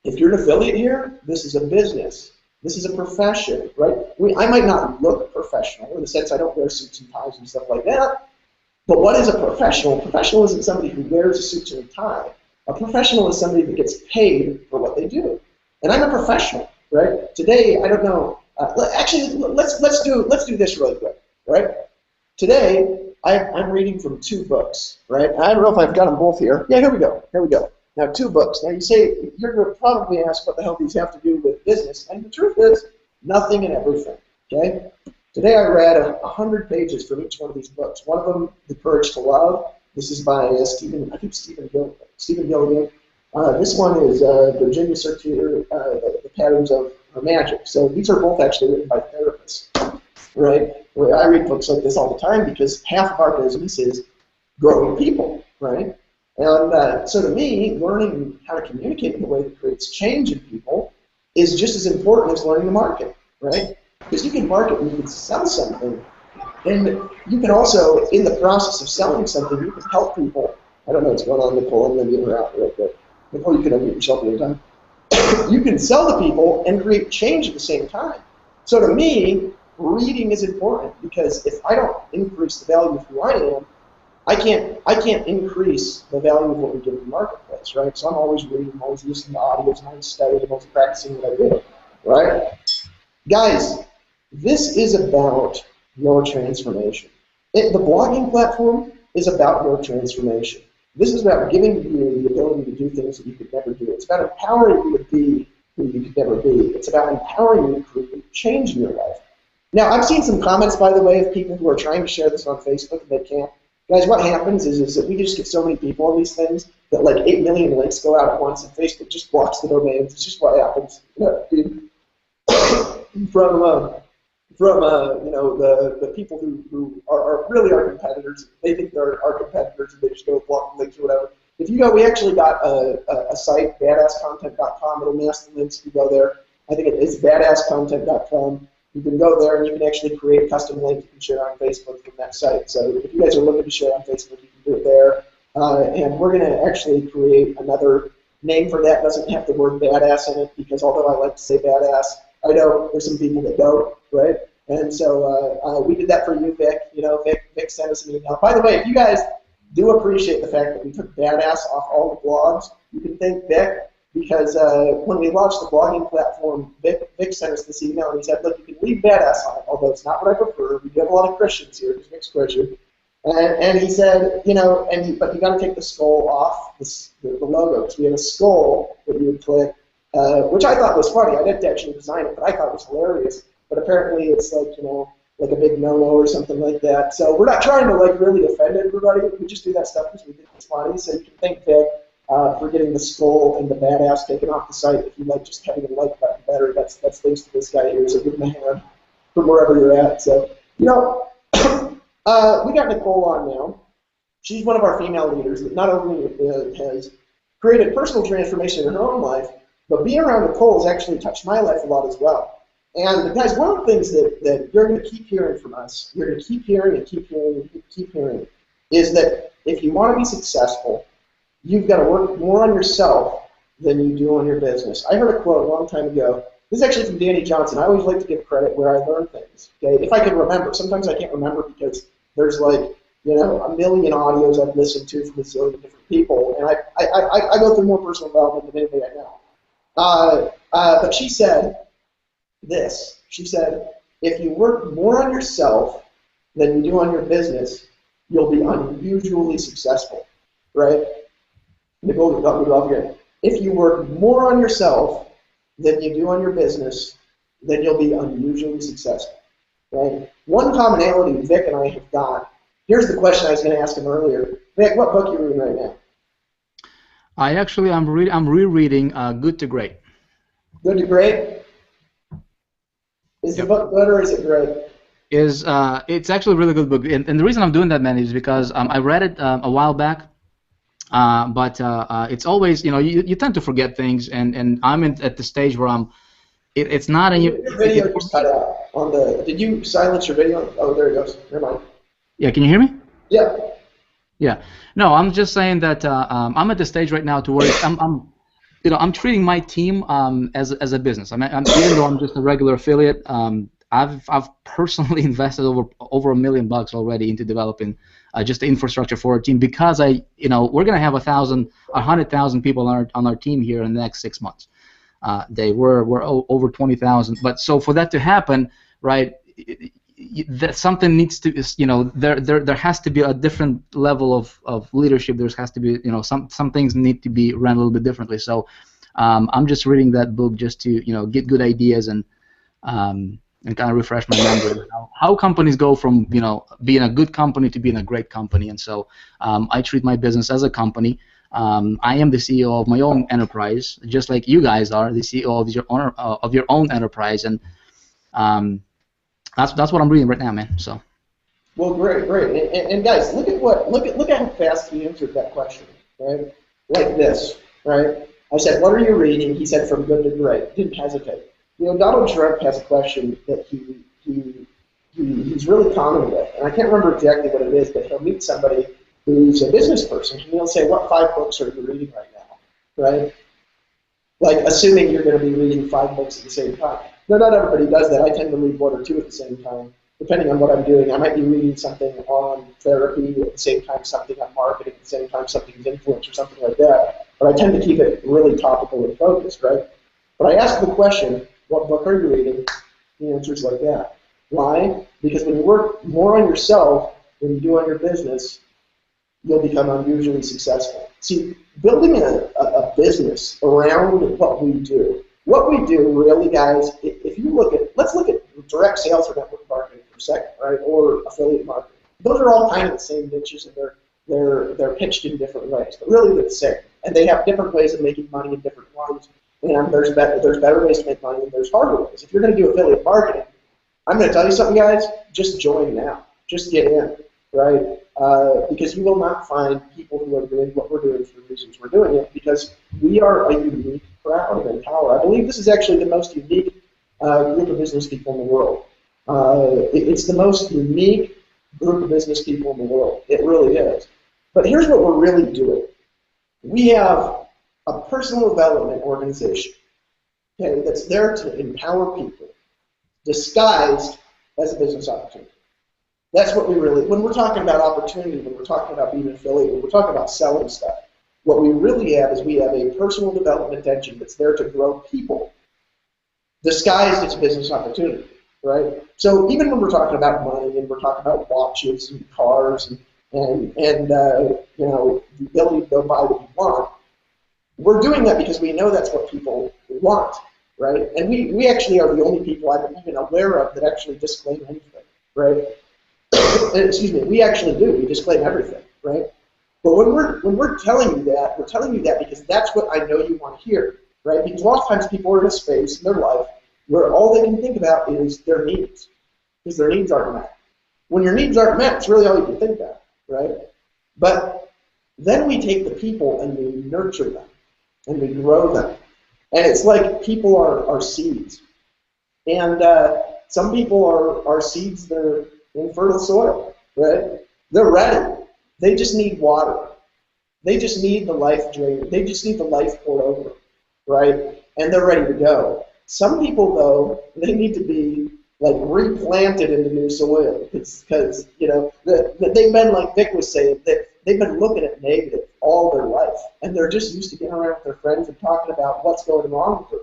if you're an affiliate here, this is a business. This is a profession, right? I might not look professional in the sense I don't wear suits and ties and stuff like that. But what is a professional? A professional isn't somebody who wears a suit and a tie. A professional is somebody that gets paid for what they do. And I'm a professional, right? Today, I don't know. Actually, let's do this really quick, right? Today, I'm reading from 2 books, right? I don't know if I've got them both here. Yeah, here we go. Here we go. Now, 2 books. Now, you say, you're going to probably ask what the hell these have to do with business. And the truth is, nothing and everything, okay? Today, I read 100 pages from each one of these books. One of them, The Courage to Love. This is by Stephen Gilligan. This one is Virginia Satir, The Patterns of Magic. So these are both actually written by therapists, right? I read books like this all the time because half of our business is growing people, right? And so to me, learning how to communicate in a way that creates change in people is just as important as learning the market, right? Because you can market and you can sell something, and you can also, in the process of selling something, you can help people. I don't know what's going on, Nicole. I'm going to get her out real quick. Nicole, you can unmute yourself anytime. You can sell to people and create change at the same time. So to me, reading is important because if I don't increase the value of who I am, I can't increase the value of what we give in the marketplace, right? So I'm always reading, I'm always listening to audios, I'm always studying, I'm always practicing what I do, right? Guys, this is about your transformation. The blogging platform is about your transformation. This is about giving you the ability to do things that you could never do. It's about empowering you to be who you could never be. It's about empowering you to create change in your life. Now, I've seen some comments, by the way, of people who are trying to share this on Facebook and they can't. Guys, what happens is that we just get so many people on these things that like 8 million links go out at once and Facebook just blocks the domains. It's just what happens. From you know, the people who are really our competitors. They think they're our competitors and they just go block links or whatever. If you go, we actually got a site, badasscontent.com. It'll mask the links if you go there. I think it's badasscontent.com. You can go there and you can actually create a custom link you can share on Facebook from that site. So if you guys are looking to share on Facebook, you can do it there. And we're going to actually create another name for that. It doesn't have the word badass in it because although I like to say badass, I know there's some people that don't, right? And so we did that for you, Vic. You know, Vic sent us an email. By the way, if you guys do appreciate the fact that we took badass off all the blogs, you can thank Vic. Because when we launched the blogging platform, Vic sent us this email and he said, look, you can leave badass on it, although it's not what I prefer. We do have a lot of Christians here, because Vic's Christian. And he said, you know, but you got to take the skull off the logo. Because we have a skull that you would click, which I thought was funny. I didn't actually design it, but I thought it was hilarious. But apparently it's like, you know, like a big no-no or something like that. So we're not trying to like really offend everybody. We just do that stuff because we think it's funny. So you can thank Vic for getting the skull and the badass taken off the site. If you like just having a like button better, that's thanks to this guy here. So give him a hand from wherever you're at. So, you know, we got Nicole on now. She's one of our female leaders that not only has created personal transformation in her own life, but being around Nicole has actually touched my life a lot as well. And guys, one of the things that you're going to keep hearing from us, you're going to keep hearing and keep hearing and keep hearing, is that if you want to be successful, you've got to work more on yourself than you do on your business. I heard a quote a long time ago. This is actually from Danny Johnson. I always like to give credit where I learn things. Okay, if I can remember. Sometimes I can't remember because there's like a million audios I've listened to from a zillion different people, and I go through more personal development than anybody I know. But she said this. She said, if you work more on yourself than you do on your business, you'll be unusually successful, right? Again. If you work more on yourself than you do on your business, then you'll be unusually successful, right? One commonality Vic and I have got. Here's the question I was going to ask him earlier. Vic, what book are you reading right now? I'm rereading Good to Great. Good to Great? Is the book good or is it great? It's actually a really good book, and the reason I'm doing that, man, is because I read it a while back, but it's always, you tend to forget things, and I'm at the stage where it's not a. Your video just cut out on the. Did you silence your video? Oh, there it goes. Never mind. Yeah, can you hear me? Yeah. Yeah. No, I'm just saying that I'm at the stage right now to where I'm treating my team as a business. Even though I'm just a regular affiliate, I've personally invested over $1 million already into developing just the infrastructure for our team, because we're gonna have 100,000 people on our team here in the next 6 months. We're over 20,000, but so for that to happen, right? That something needs to, there has to be a different level of leadership. There has to be, some things need to be run a little bit differently. So I'm just reading that book just to, get good ideas and kind of refresh my memory. How companies go from, being a good company to being a great company. And so I treat my business as a company. I am the CEO of my own enterprise, just like you guys are the CEO of your own enterprise, and that's what I'm reading right now, man. So. Well, great. And guys, look at how fast he answered that question, right? Like this, right? I said, what are you reading? He said, from good to great. Didn't hesitate. Donald Trump has a question that he's really common with, and I can't remember exactly what it is, but he'll meet somebody who's a business person, and he'll say, what 5 books are you reading right now, right? Like, assuming you're going to be reading 5 books at the same time. No, not everybody does that. I tend to read 1 or 2 at the same time, depending on what I'm doing. I might be reading something on therapy at the same time, something on marketing at the same time, something's influence or something like that. But I tend to keep it really topical and focused, right? But I ask the question, what book are you reading? The answer is like that. Why? Because when you work more on yourself than you do on your business, you'll become unusually successful. See, building a business around what we do really, guys, if you let's look at direct sales or network marketing for a second, right, or affiliate marketing. Those are all kind of the same niches, and they're pitched in different ways, but really they're the same. And they have different ways of making money in different ones, and there's better ways to make money, and there's harder ways. If you're going to do affiliate marketing, I'm going to tell you something, guys, just join now. Just get in, right? Because you will not find people who are doing what we're doing for the reasons we're doing it, because we are a unique crowd of Empower. I believe this is actually the most unique group of business people in the world. It's the most unique group of business people in the world. It really is. But here's what we're really doing. We have a personal development organization, okay, that's there to empower people, disguised as a business opportunity. That's what we really, when we're talking about opportunity, when we're talking about being an affiliate, when we're talking about selling stuff, what we really have is we have a personal development engine that's there to grow people, disguised as a business opportunity, right? So even when we're talking about money and we're talking about watches and cars and the ability to go buy what you want, we're doing that because we know that's what people want, right? And we actually are the only people I'm even aware of that actually disclaim anything, right? Excuse me, we actually do. We disclaim everything, right? But when we're telling you that, we're telling you that because that's what I know you want to hear, right? Because a lot of times people are in a space in their life where all they can think about is their needs, because their needs aren't met. When your needs aren't met, it's really all you can think about, right? But then we take the people and we nurture them and we grow them. And it's like people are seeds. And some people are seeds that are in fertile soil, right? They're ready. They just need water. They just need the life drain. They just need the life poured over, right? And they're ready to go. Some people, though, they need to be like replanted into new soil. It's because they've been, like Vic was saying, that they've been looking at negative all their life, and they're just used to getting around with their friends and talking about what's going wrong with them,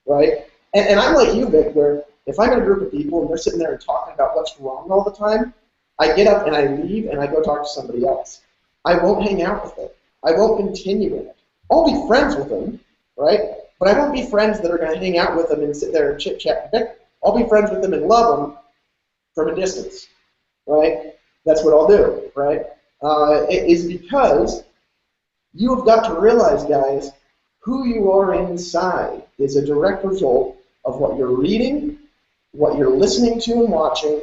right? And I'm like you, Vic, where if I'm in a group of people and they're sitting there and talking about what's wrong all the time, I get up and I leave and I go talk to somebody else. I won't hang out with them. I won't continue in it. I'll be friends with them, right? But I won't be friends that are going to hang out with them and sit there and chit chat and bicker. I'll be friends with them and love them from a distance, right? That's what I'll do, right? It is because you have got to realize, guys, who you are inside is a direct result of what you're reading, what you're listening to and watching,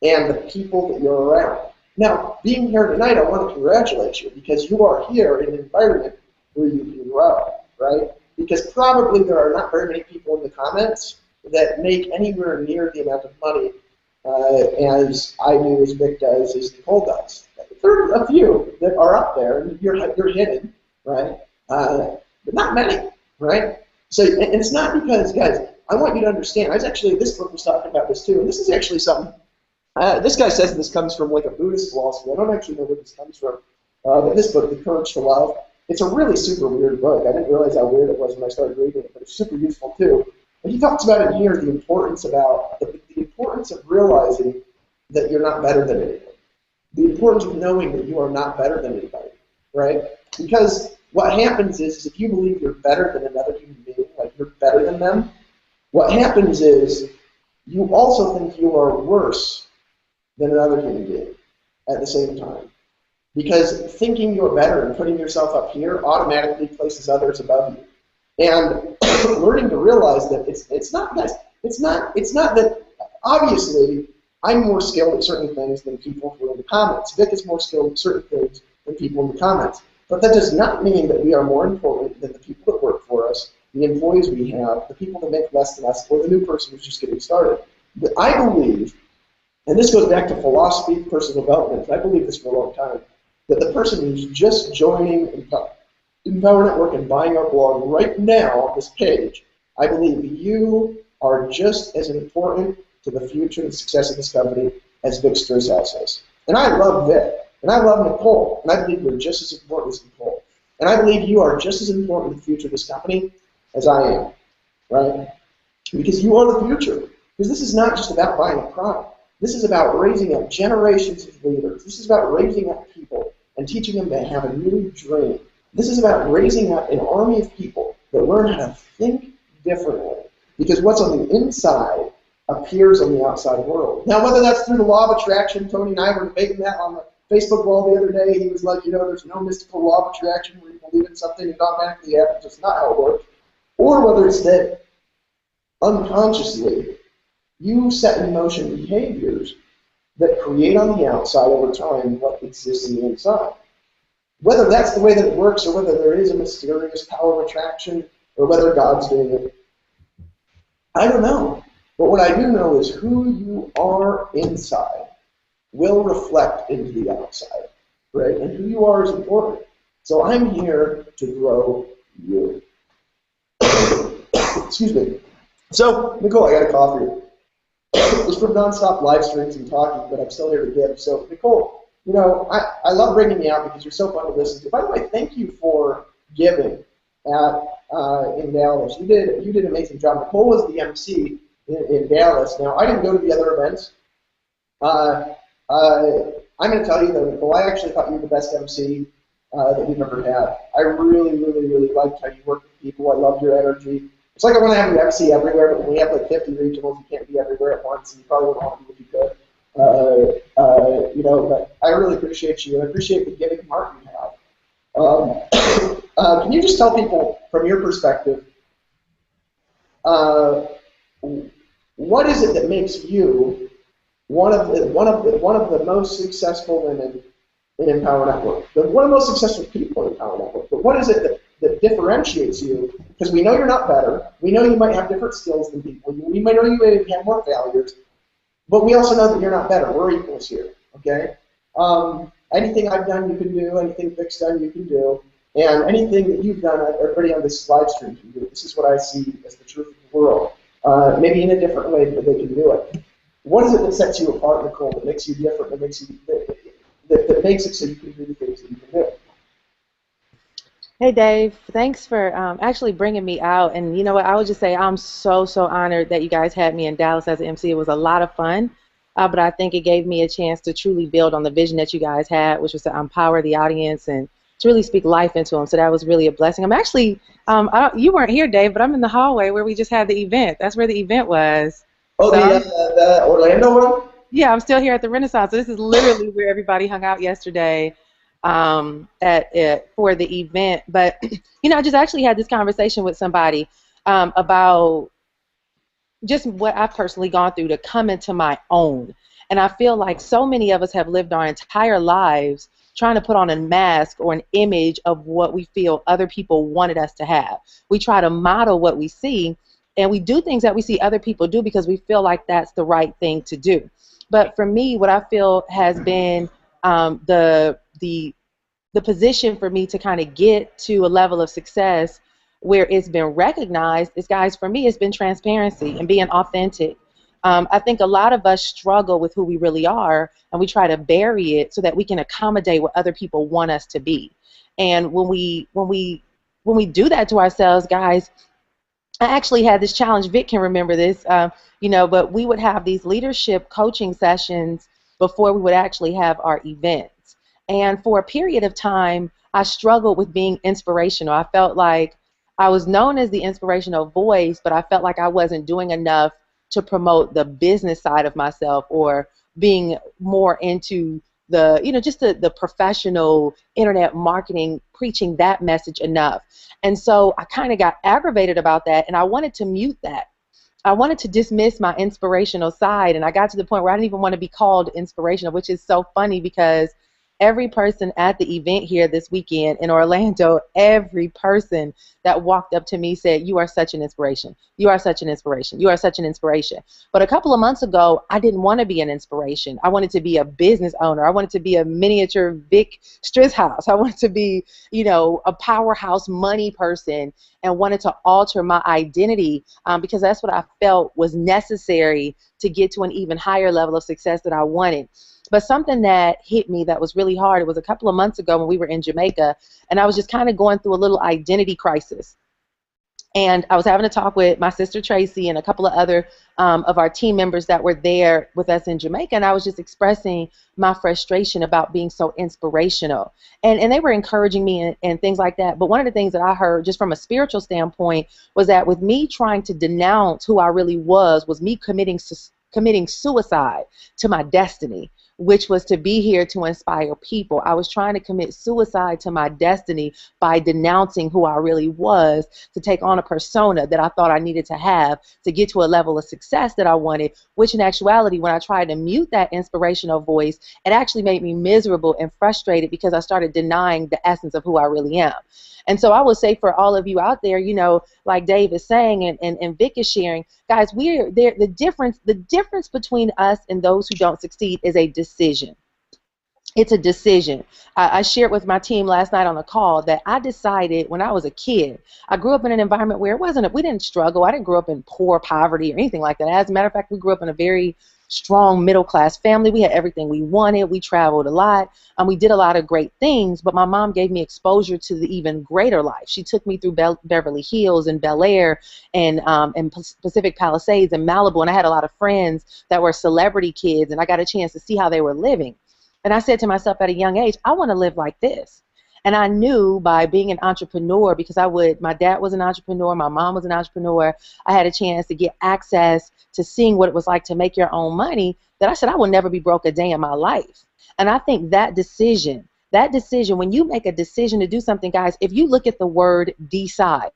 and the people that you're around. Now, being here tonight, I want to congratulate you because you are here in an environment where you can grow, right? Because probably there are not very many people in the comments that make anywhere near the amount of money as I do, as Vic does, as Nicole does. There are a few that are up there, and you're hidden, right? But not many, right? So, and it's not because, guys, I want you to understand. This book was talking about this too, and this is actually something. This guy says this comes from like a Buddhist philosophy. I don't actually know where this comes from. But this book, The Courage to Love, it's a really super weird book. I didn't realize how weird it was when I started reading it, but it's super useful too. And he talks about in here the importance of realizing that you're not better than anybody. The importance of knowing that you are not better than anybody, right? Because what happens is if you believe you're better than another human being, like you're better than them, what happens is you also think you are worse than another human being at the same time. Because thinking you're better and putting yourself up here automatically places others above you. And learning to realize that it's not that obviously I'm more skilled at certain things than people who are in the comments. Vic is more skilled at certain things than people in the comments. But that does not mean that we are more important than the people that work for us, the employees we have, the people that make less than us, or the new person who's just getting started. But I believe, and this goes back to philosophy, personal development, I believe this for a long time, that the person who's just joining Empower Network and buying our blog right now on this page, I believe you are just as important to the future and success of this company as Vic Sturzow is. And I love Vic, and I love Nicole, and I believe we're just as important as Nicole. And I believe you are just as important to the future of this company as I am, right? Because you are the future. Because this is not just about buying a product. This is about raising up generations of leaders. This is about raising up people and teaching them to have a new dream. This is about raising up an army of people that learn how to think differently. Because what's on the inside appears on the outside world. Now, whether that's through the law of attraction, Tony and I were debating that on the Facebook wall the other day. He was like, there's no mystical law of attraction where you believe in something and automatically happens. It's not how it works. Or whether it's that unconsciously you set in motion behaviors that create on the outside over time what exists in the inside. Whether that's the way that it works or whether there is a mysterious power of attraction or whether God's doing it, I don't know. But what I do know is who you are inside will reflect into the outside, right? And who you are is important. So I'm here to grow you. Excuse me. So, Nicole, I got a cough here. It's from nonstop live streams and talking, but I'm still here to give. So, Nicole, I love bringing you out because you're so fun to listen to. By the way, thank you for giving in Dallas. You did an amazing job. Nicole was the MC in Dallas. Now, I didn't go to the other events. I'm going to tell you though, Nicole, I actually thought you were the best MC that we've ever had. I really, really, really liked how you worked with people. I loved your energy. It's like I want to have you MC everywhere, but when we have like 50 regionals, you can't be everywhere at once, and you probably wouldn't want to if you could. But I really appreciate you, and I appreciate the giving heart you have. Can you just tell people, from your perspective, what is it that makes you one of the most successful women in Empower Network, one of the most successful people in Empower Network? But what is it that differentiates you? Because we know you're not better. We know you might have different skills than people. We might know you may have more failures. But we also know that you're not better. We're equals here, okay? Anything I've done, you can do. Anything Vic's done, you can do. And anything that you've done, everybody on this live stream can do. This is what I see as the truth of the world. maybe in a different way, but they can do it. What is it that sets you apart, Nicole, that makes you different, that makes you that makes it so you can do the things that you can do? Hey Dave, thanks for actually bringing me out. And you know what? I would just say I'm so honored that you guys had me in Dallas as an MC. It was a lot of fun, but I think it gave me a chance to truly build on the vision that you guys had, which was to empower the audience and to really speak life into them. So that was really a blessing. I'm actually, you weren't here, Dave, but I'm in the hallway where we just had the event. That's where the event was. Oh, So the Orlando one? yeah, I'm still here at the Renaissance. So this is literally where everybody hung out yesterday at it for the event. But I just actually had this conversation with somebody about just what I've personally gone through to come into my own. And I feel like so many of us have lived our entire lives trying to put on a mask or an image of what we feel other people wanted us to have. We try to model what we see, and we do things that we see other people do because we feel like that's the right thing to do. But for me, what I feel has been the position for me to kind of get to a level of success where it's been recognized is, guys, for me, it's been transparency and being authentic. I think a lot of us struggle with who we really are, and we try to bury it so that we can accommodate what other people want us to be. And when we do that to ourselves, guys, I actually had this challenge. Vic can remember this, but we would have these leadership coaching sessions before we would actually have our events. And for a period of time, I struggled with being inspirational. I felt like I was known as the inspirational voice, but I felt like I wasn't doing enough to promote the business side of myself or being more into just the professional internet marketing, preaching that message enough. And so I kind of got aggravated about that, and I wanted to mute that. I wanted to dismiss my inspirational side, and I got to the point where I didn't even want to be called inspirational, which is so funny because every person at the event here this weekend in Orlando, every person that walked up to me said, "You are such an inspiration. You are such an inspiration. You are such an inspiration." But a couple of months ago, I didn't want to be an inspiration. I wanted to be a business owner. I wanted to be a miniature Vic Strizhouse. I wanted to be, a powerhouse money person, and wanted to alter my identity because that's what I felt was necessary to get to an even higher level of success that I wanted. But something that hit me that was really hard, it was a couple of months ago when we were in Jamaica, and I was just kind of going through a little identity crisis. And I was having a talk with my sister Tracy and a couple of other of our team members that were there with us in Jamaica, and I was just expressing my frustration about being so inspirational. And they were encouraging me and things like that. But one of the things that I heard just from a spiritual standpoint was that with me trying to denounce who I really was me committing suicide to my destiny, which was to be here to inspire people. I was trying to commit suicide to my destiny by denouncing who I really was, to take on a persona that I thought I needed to have to get to a level of success that I wanted, which in actuality, when I tried to mute that inspirational voice, it actually made me miserable and frustrated because I started denying the essence of who I really am. And so I would say for all of you out there, like Dave is saying and Vic is sharing, guys, we're there. The difference between us and those who don't succeed is a decision. It's a decision. I shared with my team last night on a call that I decided when I was a kid. I grew up in an environment where we didn't struggle. I didn't grow up in poor poverty or anything like that. As a matter of fact, we grew up in a very strong middle class family. We had everything we wanted. We traveled a lot. We did a lot of great things, but my mom gave me exposure to the even greater life. She took me through Beverly Hills and Bel Air and Pacific Palisades and Malibu, and I had a lot of friends that were celebrity kids, and I got a chance to see how they were living. And I said to myself at a young age, I want to live like this. And I knew by being an entrepreneur, because my dad was an entrepreneur, my mom was an entrepreneur, I had a chance to get access to seeing what it was like to make your own money, that I said I will never be broke a day in my life. And I think that decision, when you make a decision to do something, guys, if you look at the word decide,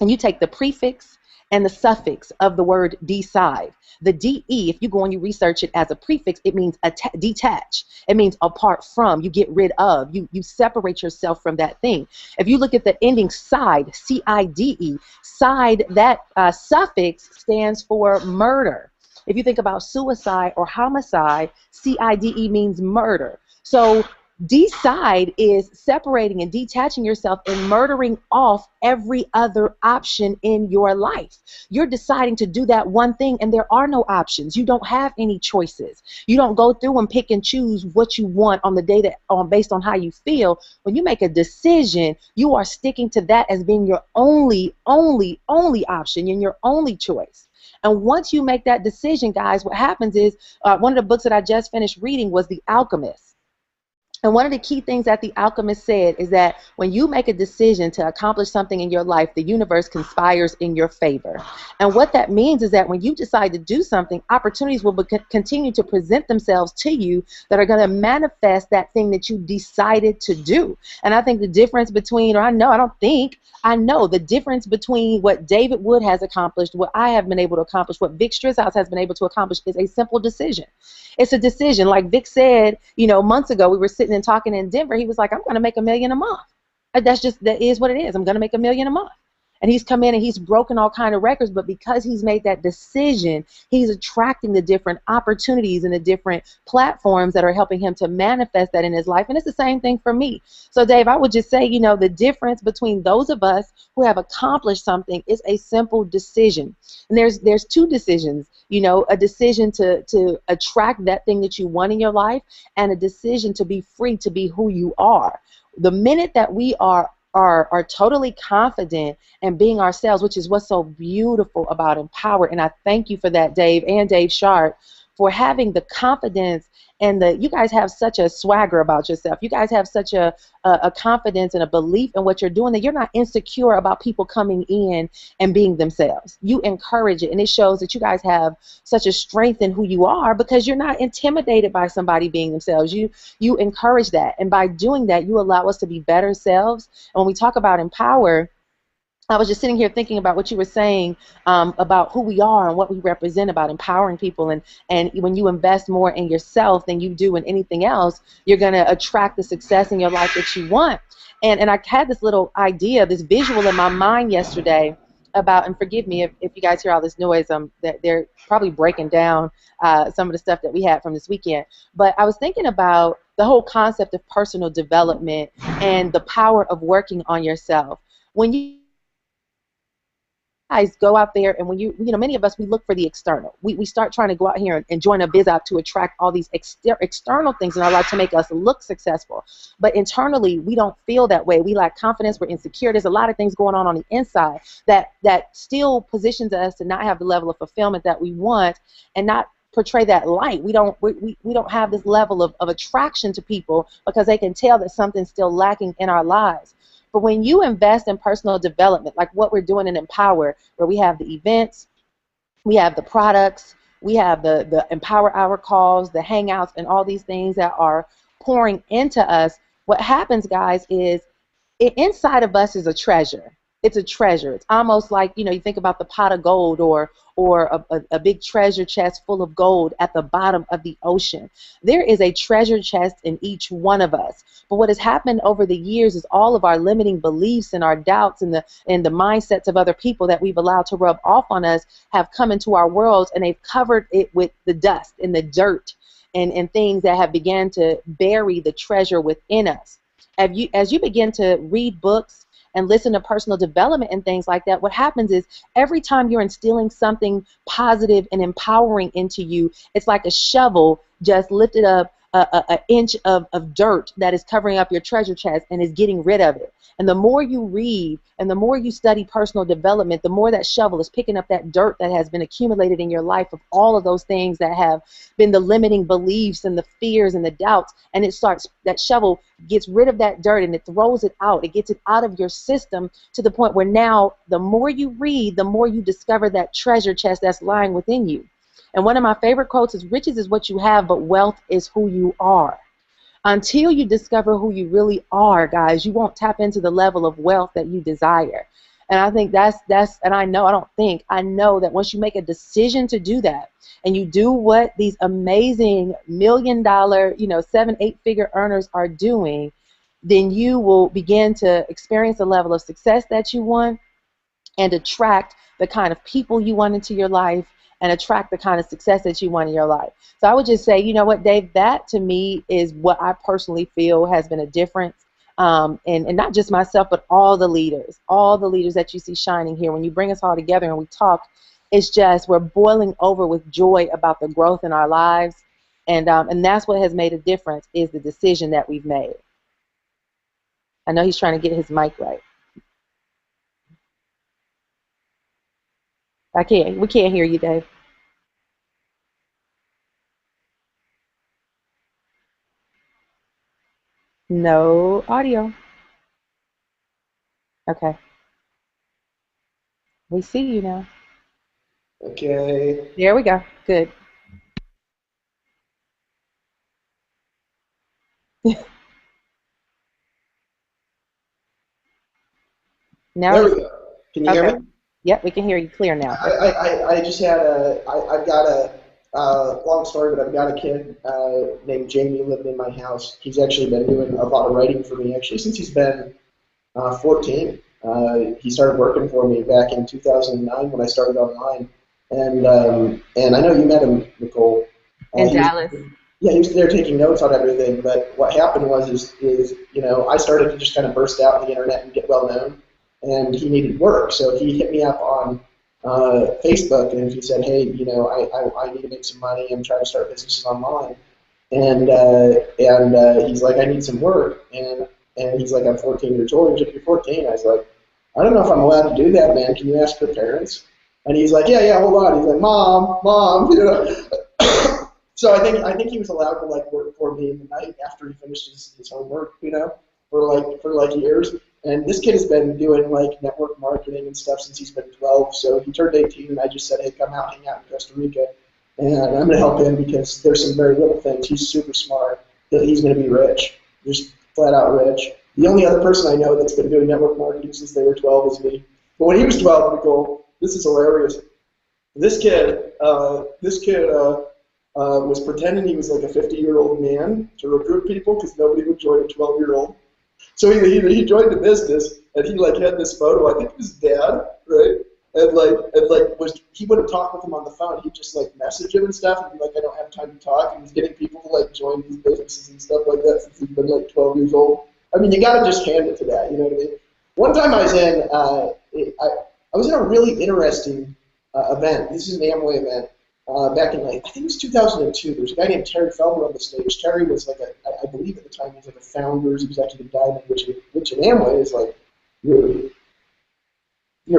and you take the prefix and the suffix of the word decide. The DE, if you go and you research it as a prefix, it means detach. It means apart from, you get rid of, you separate yourself from that thing. If you look at the ending side, C-I-D-E, side, that suffix stands for murder. If you think about suicide or homicide, C-I-D-E means murder. So Decide is separating and detaching yourself and murdering off every other option in your life. You're deciding to do that one thing, and there are no options. You don't have any choices. You don't go through and pick and choose what you want on the day that based on how you feel. When you make a decision, you are sticking to that as being your only option and your only choice. And once you make that decision, guys, what happens is one of the books that I just finished reading was The Alchemist. And one of the key things that The Alchemist said is that when you make a decision to accomplish something in your life, the universe conspires in your favor. And what that means is that when you decide to do something, opportunities will continue to present themselves to you that are going to manifest that thing that you decided to do. And I think the difference between, I know the difference between what David Wood has accomplished, what I have been able to accomplish, what Vic Strizhouse has been able to accomplish is a simple decision. It's a decision. Like Vic said, months ago, we were sitting and talking in Denver. He was like, I'm going to make $1 million a month. That is what it is. I'm going to make $1 million a month. And he's come in and he's broken all kind of records, but because he's made that decision, he's attracting the different opportunities and the different platforms that are helping him to manifest that in his life. And it's the same thing for me. So Dave, I would just say, the difference between those of us who have accomplished something is a simple decision. And there's two decisions, a decision to attract that thing that you want in your life, and a decision to be free to be who you are. The minute that we are totally confident in being ourselves, which is what's so beautiful about Empower. And I thank you for that, Dave and Dave Sharp, for having the confidence and you guys have such a swagger about yourself. You guys have such a confidence and a belief in what you're doing that you're not insecure about people coming in and being themselves. You encourage it, and it shows that you guys have such a strength in who you are because you're not intimidated by somebody being themselves. You encourage that, and by doing that, you allow us to be better selves. And when we talk about Empower, I was just sitting here thinking about what you were saying about who we are and what we represent, about empowering people. And when you invest more in yourself than you do in anything else, you're going to attract the success in your life that you want. And I had this little idea, this visual in my mind yesterday about, and forgive me if you guys hear all this noise, that they're probably breaking down some of the stuff that we had from this weekend. But I was thinking about the whole concept of personal development and the power of working on yourself. When you guys go out there, and when many of us, we look for the external. We start trying to go out here and join a biz app to attract all these external things in our life to make us look successful. But internally, we don't feel that way. We lack confidence. We're insecure. There's a lot of things going on the inside that still positions us to not have the level of fulfillment that we want and not portray that light. We don't have this level of attraction to people because they can tell that something's still lacking in our lives. But when you invest in personal development, like what we're doing in Empower, where we have the events, we have the products, we have the Empower Hour calls, the hangouts, and all these things that are pouring into us, what happens, guys, is inside of us is a treasure. It's a treasure. It's almost like, you think about the pot of gold or a big treasure chest full of gold at the bottom of the ocean. There is a treasure chest in each one of us. But what has happened over the years is all of our limiting beliefs and our doubts and the mindsets of other people that we've allowed to rub off on us have come into our worlds, and they've covered it with the dust and the dirt and things that have begun to bury the treasure within us. As you begin to read books and listen to personal development and things like that, what happens is every time you're instilling something positive and empowering into you, it's like a shovel just lifted up an inch of dirt that is covering up your treasure chest and is getting rid of it. And the more you read and the more you study personal development, the more that shovel is picking up that dirt that has been accumulated in your life of all of those things that have been the limiting beliefs and the fears and the doubts. And that shovel gets rid of that dirt and it throws it out. It gets it out of your system to the point where now the more you read, the more you discover that treasure chest that's lying within you. And one of my favorite quotes is, riches is what you have, but wealth is who you are. Until you discover who you really are, guys, you won't tap into the level of wealth that you desire. And I think and I know that once you make a decision to do that, and you do what these amazing $1 million, 7-8 figure earners are doing, then you will begin to experience the level of success that you want and attract the kind of people you want into your life and attract the kind of success that you want in your life. So I would just say, you know what, Dave, that to me is what I personally feel has been a difference. And not just myself, but all the leaders that you see shining here. When you bring us all together and we talk, it's just we're boiling over with joy about the growth in our lives. And that's what has made a difference is the decision that we've made. I know he's trying to get his mic right. We can't hear you, Dave. No audio. Okay. We see you now. Okay. There we go. Good. Now There we it's go. Can you okay. hear me? Yep, we can hear you clear now. I just had I've got long story, but I've got a kid named Jamie living in my house. He's actually been doing a lot of writing for me, actually, since he's been 14. He started working for me back in 2009 when I started online. And I know you met him, Nicole. In He was, Dallas. yeah, he was there taking notes on everything. But what happened is I started to just kind of burst out on the internet and get well known, and he needed work, so he hit me up on Facebook and he said, hey, I need to make some money. I'm trying to start businesses online, and he's like, I need some work, and he's like, I'm 14 years old. He's like, you're 14. I was like, I don't know if I'm allowed to do that, man. Can you ask your parents? And he's like, yeah, hold on. He's like, mom, So I think he was allowed to like work for me in the night after he finished his homework, for years. And this kid has been doing like network marketing and stuff since he's been 12. So he turned 18, and I just said, hey, come out, hang out in Costa Rica, and I'm going to help him because there's some very little things. He's super smart. He's going to be rich, just flat out rich. The only other person I know that's been doing network marketing since they were 12 is me. But when he was 12, Nicole, this is hilarious. This kid was pretending he was like a 50-year-old man to recruit people because nobody would join a 12-year-old. So he joined the business, and he like had this photo. I think it was his dad, right? And he wouldn't talk with him on the phone. He'd just like message him and stuff, and be like, I don't have time to talk. And he's getting people to like join these businesses and stuff like that since he's been like 12 years old. I mean, you got to just hand it to that. You know what I mean? One time I was I was in a really interesting event. This is an Amway event. Back in like, I think it was 2002. There was a guy named Terry Felber on the stage. Terry was like I believe at the time he was like a founders executive diamond, which in Amway is like your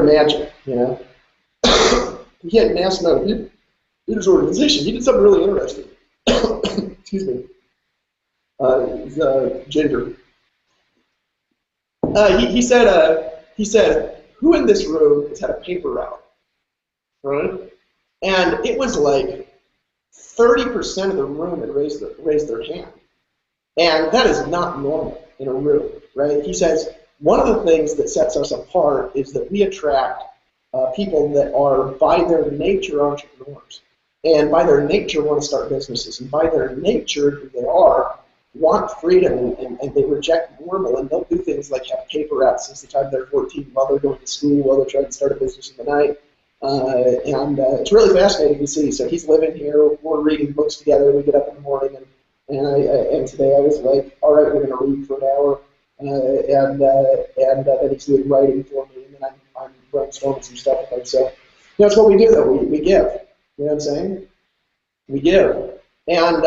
magic, you know. He had an mass amount of people in his organization. He did something really interesting. Excuse me. He's Ginger. He said, who in this room has had a paper route, right? And it was like 30% of the room had raised their hand. And that is not normal in a room, right? He says, one of the things that sets us apart is that we attract people that are, by their nature, entrepreneurs. And by their nature, want to start businesses. And by their nature, who they are, want freedom, and they reject normal. And they'll do things like have paper routes since the time they're 14 while they're going to school, while they're trying to start a business in the night. It's really fascinating to see. So he's living here. We're reading books together. We get up in the morning, and today I was like, all right, we're going to read for an hour, and then he's doing writing for me, and then I'm brainstorming some stuff with him. So that's what we do, though. We give. You know what I'm saying? We give. And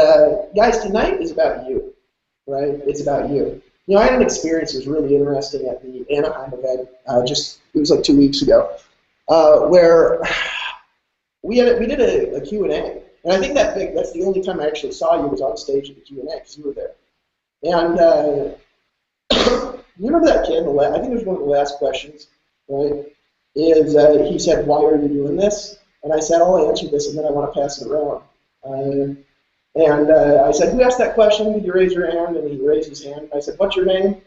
guys, tonight is about you, right? It's about you. You know, I had an experience that was really interesting at the Anaheim event. It was like 2 weeks ago. Where we did a Q&A. And I think that's the only time I actually saw you was on stage at the Q&A because you were there. And you remember that kid? I think it was one of the last questions, right? He said, "Why are you doing this?" And I said, "I'll answer this, and then I want to pass it around." I said, "Who asked that question? Did you raise your hand?" And he raised his hand. I said, "What's your name?"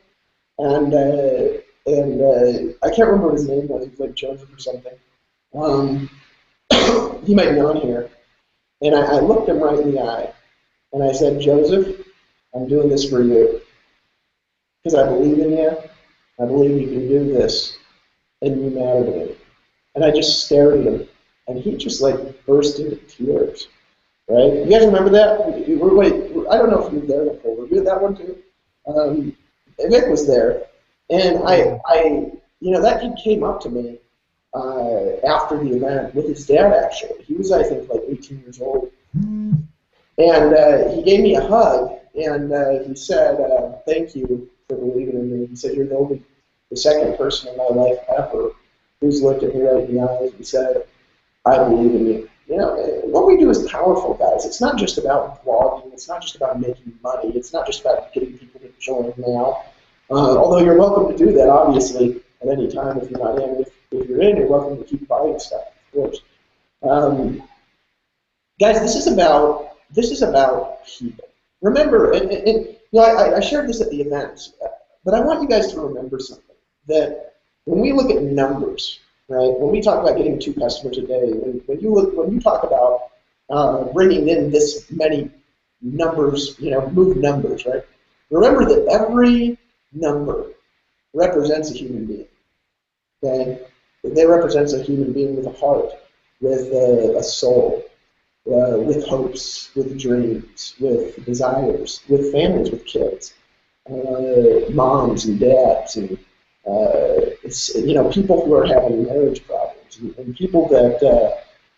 And I can't remember what his name was. He was like Joseph or something. He might be on here. And I looked him right in the eye, and I said, "Joseph, I'm doing this for you because I believe in you. I believe you can do this, and you matter to me." And I just stared at him, and he just like burst into tears. Right? You guys remember that? Wait, I don't know if you were there, Nicole. Were you at that one too? Vic was there, and that kid came up to me after the event with his dad. Actually, he was, I think, like 18 years old, and he gave me a hug, and he said, "Thank you for believing in me." He said, "You're the second person in my life ever who's looked at me right in the eyes and said, 'I believe in you.'" What we do is powerful, guys. It's not just about blogging. It's not just about making money. It's not just about getting people to join now. Although you're welcome to do that, obviously, at any time if you're not in. If you're in, you're welcome to keep buying stuff, of course. Guys, this is about people. Remember, I shared this at the event, but I want you guys to remember something. That when we look at numbers, right? When we talk about getting 2 customers a day, when you talk about bringing in this many numbers, move numbers, right? Remember that every number represents a human being. Okay, they represents a human being with a heart, with a soul, with hopes, with dreams, with desires, with families, with kids, moms and dads, and people who are having marriage problems, and people that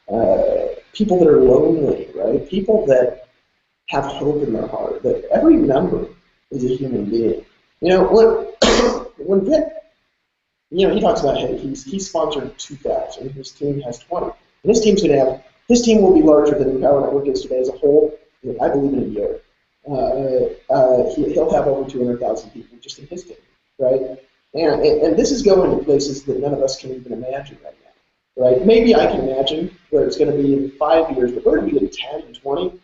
are lonely, right? People that have hope in their heart. That every number is a human being. When Vic, he talks about, hey, he's sponsored 2,000. His team has 20, and his team will be larger than Power Network is today as a whole. I believe in a year. He'll have over 200,000 people just in his team, right? And this is going to places that none of us can even imagine right now, right? Maybe I can imagine where it's going to be in 5 years, but where to be in 10 and 20,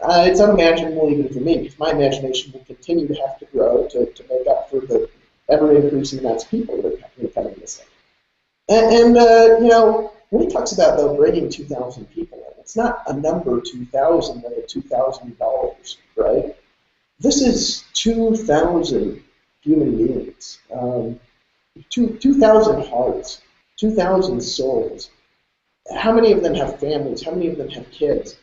it's unimaginable even for me, because my imagination will continue to have to grow to make up for the ever-increasing amounts of people that are coming to this thing. And when he talks about, though, bringing 2,000 people in, it's not a number 2,000 like a $2,000, right? This is 2,000 human beings, 2,000 hearts, 2,000 souls. How many of them have families? How many of them have kids?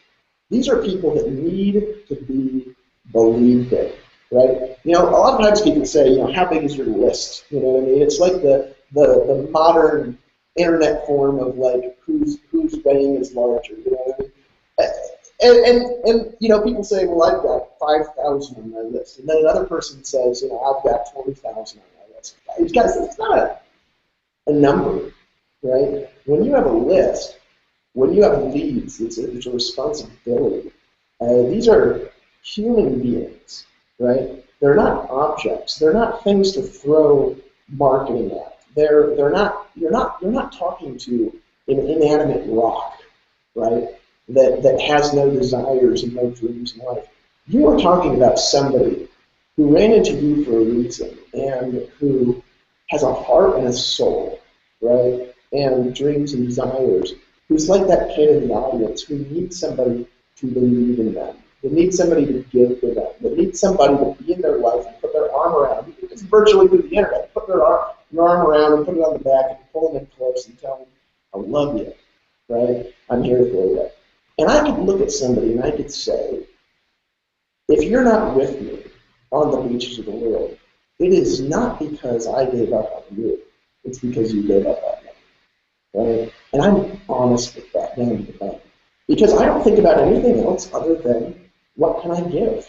These are people that need to be believed in, right? A lot of times people say, how big is your list? You know what I mean? It's like the modern internet form of like whose weighing is larger. You know what I mean? And people say, well, I've got 5,000 on my list, and then another person says, I've got 20,000 on my list. Guys, it's not a number, right? When you have a list, when you have leads, it's a responsibility. These are human beings, right? They're not objects. They're not things to throw marketing at. You're not talking to an inanimate rock, right? That has no desires and no dreams in life. You are talking about somebody who ran into you for a reason and who has a heart and a soul, right? And dreams and desires. Who's like that kid in the audience who needs somebody to believe in them. They need somebody to give to them. They need somebody to be in their life and put their arm around them. It's virtually through the internet. Put your arm around them, put it on the back, and pull them in close and tell them, I love you, right? I'm here for you. And I could look at somebody and I could say, if you're not with me on the beaches of the world, it is not because I gave up on you. It's because you gave up on me. Right? And I'm honest with that down to the bank. Because I don't think about anything else other than what can I give?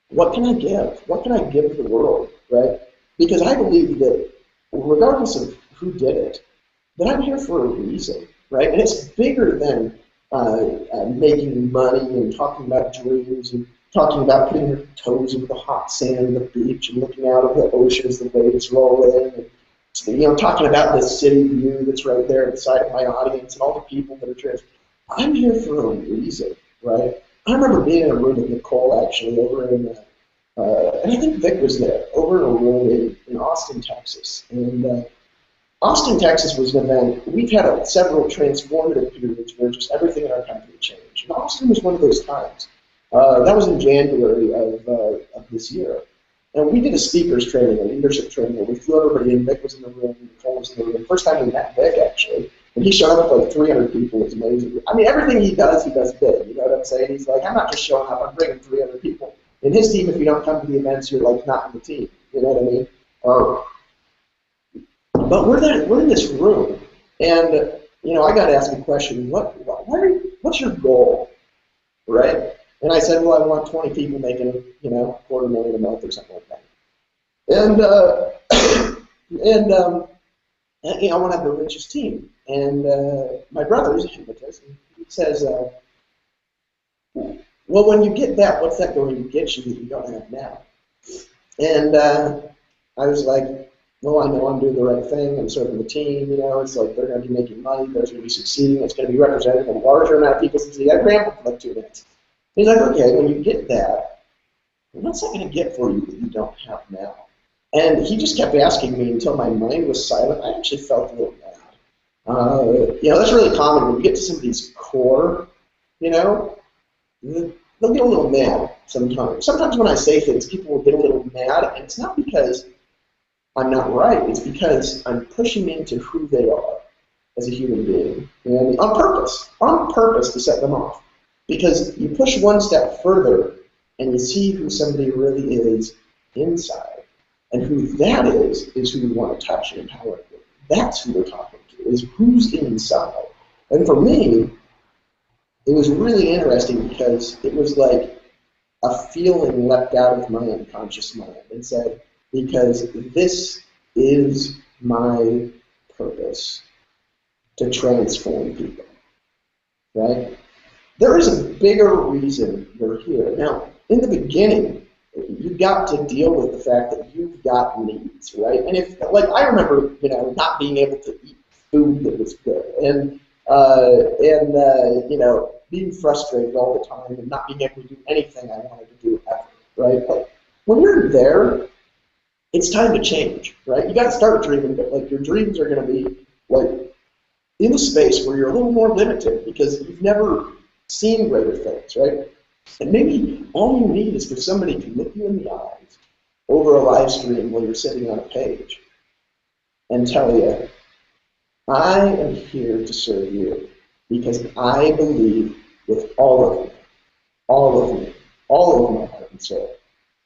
What can I give? What can I give to the world? Right? Because I believe that regardless of who did it, that I'm here for a reason. Right? And it's bigger than making money and talking about dreams and talking about putting your toes into the hot sand of the beach and looking out of the ocean as the waves roll in. And, talking about this city view that's right there at the side of my audience and all the people that are trans. I'm here for a reason, right? I remember being in a room with Nicole actually over in, and I think Vic was there, over in a room in Austin, Texas. And Austin, Texas was an event. We've had several transformative periods where just everything in our country changed. And Austin was one of those times. That was in January of this year. And we did a speakers training, a leadership training, where we flew everybody in. Vic was in the room, Nicole was in the room. First time we met Vic, actually. And he showed up with like 300 people. It was amazing. I mean, everything he does big. You know what I'm saying? He's like, I'm not just showing up. I'm bringing 300 people. In his team, if you don't come to the events, you're like not in the team. You know what I mean? But we're in this room, and you know, I got asked a question. What's your goal, right? And I said, well, I want 20 people making, you know, $250,000 a month or something like that. And and you know, I want to have the richest team. And my brother's a hypnotist, and he says, well, when you get that, what's that going to get you that you don't have now? And I was like, well, I know I'm doing the right thing. I'm serving the team. You know, it's like they're going to be making money. They're going to be succeeding. It's going to be represented in a larger amount of people. So I rambled for like 2 minutes. He's like, okay, when you get that, what's that going to get for you that you don't have now? And he just kept asking me until my mind was silent. I actually felt a little mad. You know, that's really common when you get to somebody's core, you know, they'll get a little mad sometimes. Sometimes when I say things, people will get a little mad, and it's not because I'm not right. It's because I'm pushing into who they are as a human being, and on purpose to set them off. Because you push one step further, and you see who somebody really is inside, and who that is who we want to touch and empower. That's who we're talking to, is who's inside. And for me, it was really interesting because it was like a feeling leapt out of my unconscious mind and said, because this is my purpose, to transform people, right? There is a bigger reason we're here. Now, in the beginning, you got to deal with the fact that you've got needs, right? And if, like, I remember, you know, not being able to eat food that was good, and you know, being frustrated all the time and not being able to do anything I wanted to do ever, right? But when you're there, it's time to change, right? You got to start dreaming, but like your dreams are going to be like in a space where you're a little more limited because you've never seen greater things, right? And maybe all you need is for somebody to look you in the eyes over a live stream while you're sitting on a page and tell you, I am here to serve you because I believe with all of me, all of my heart and soul,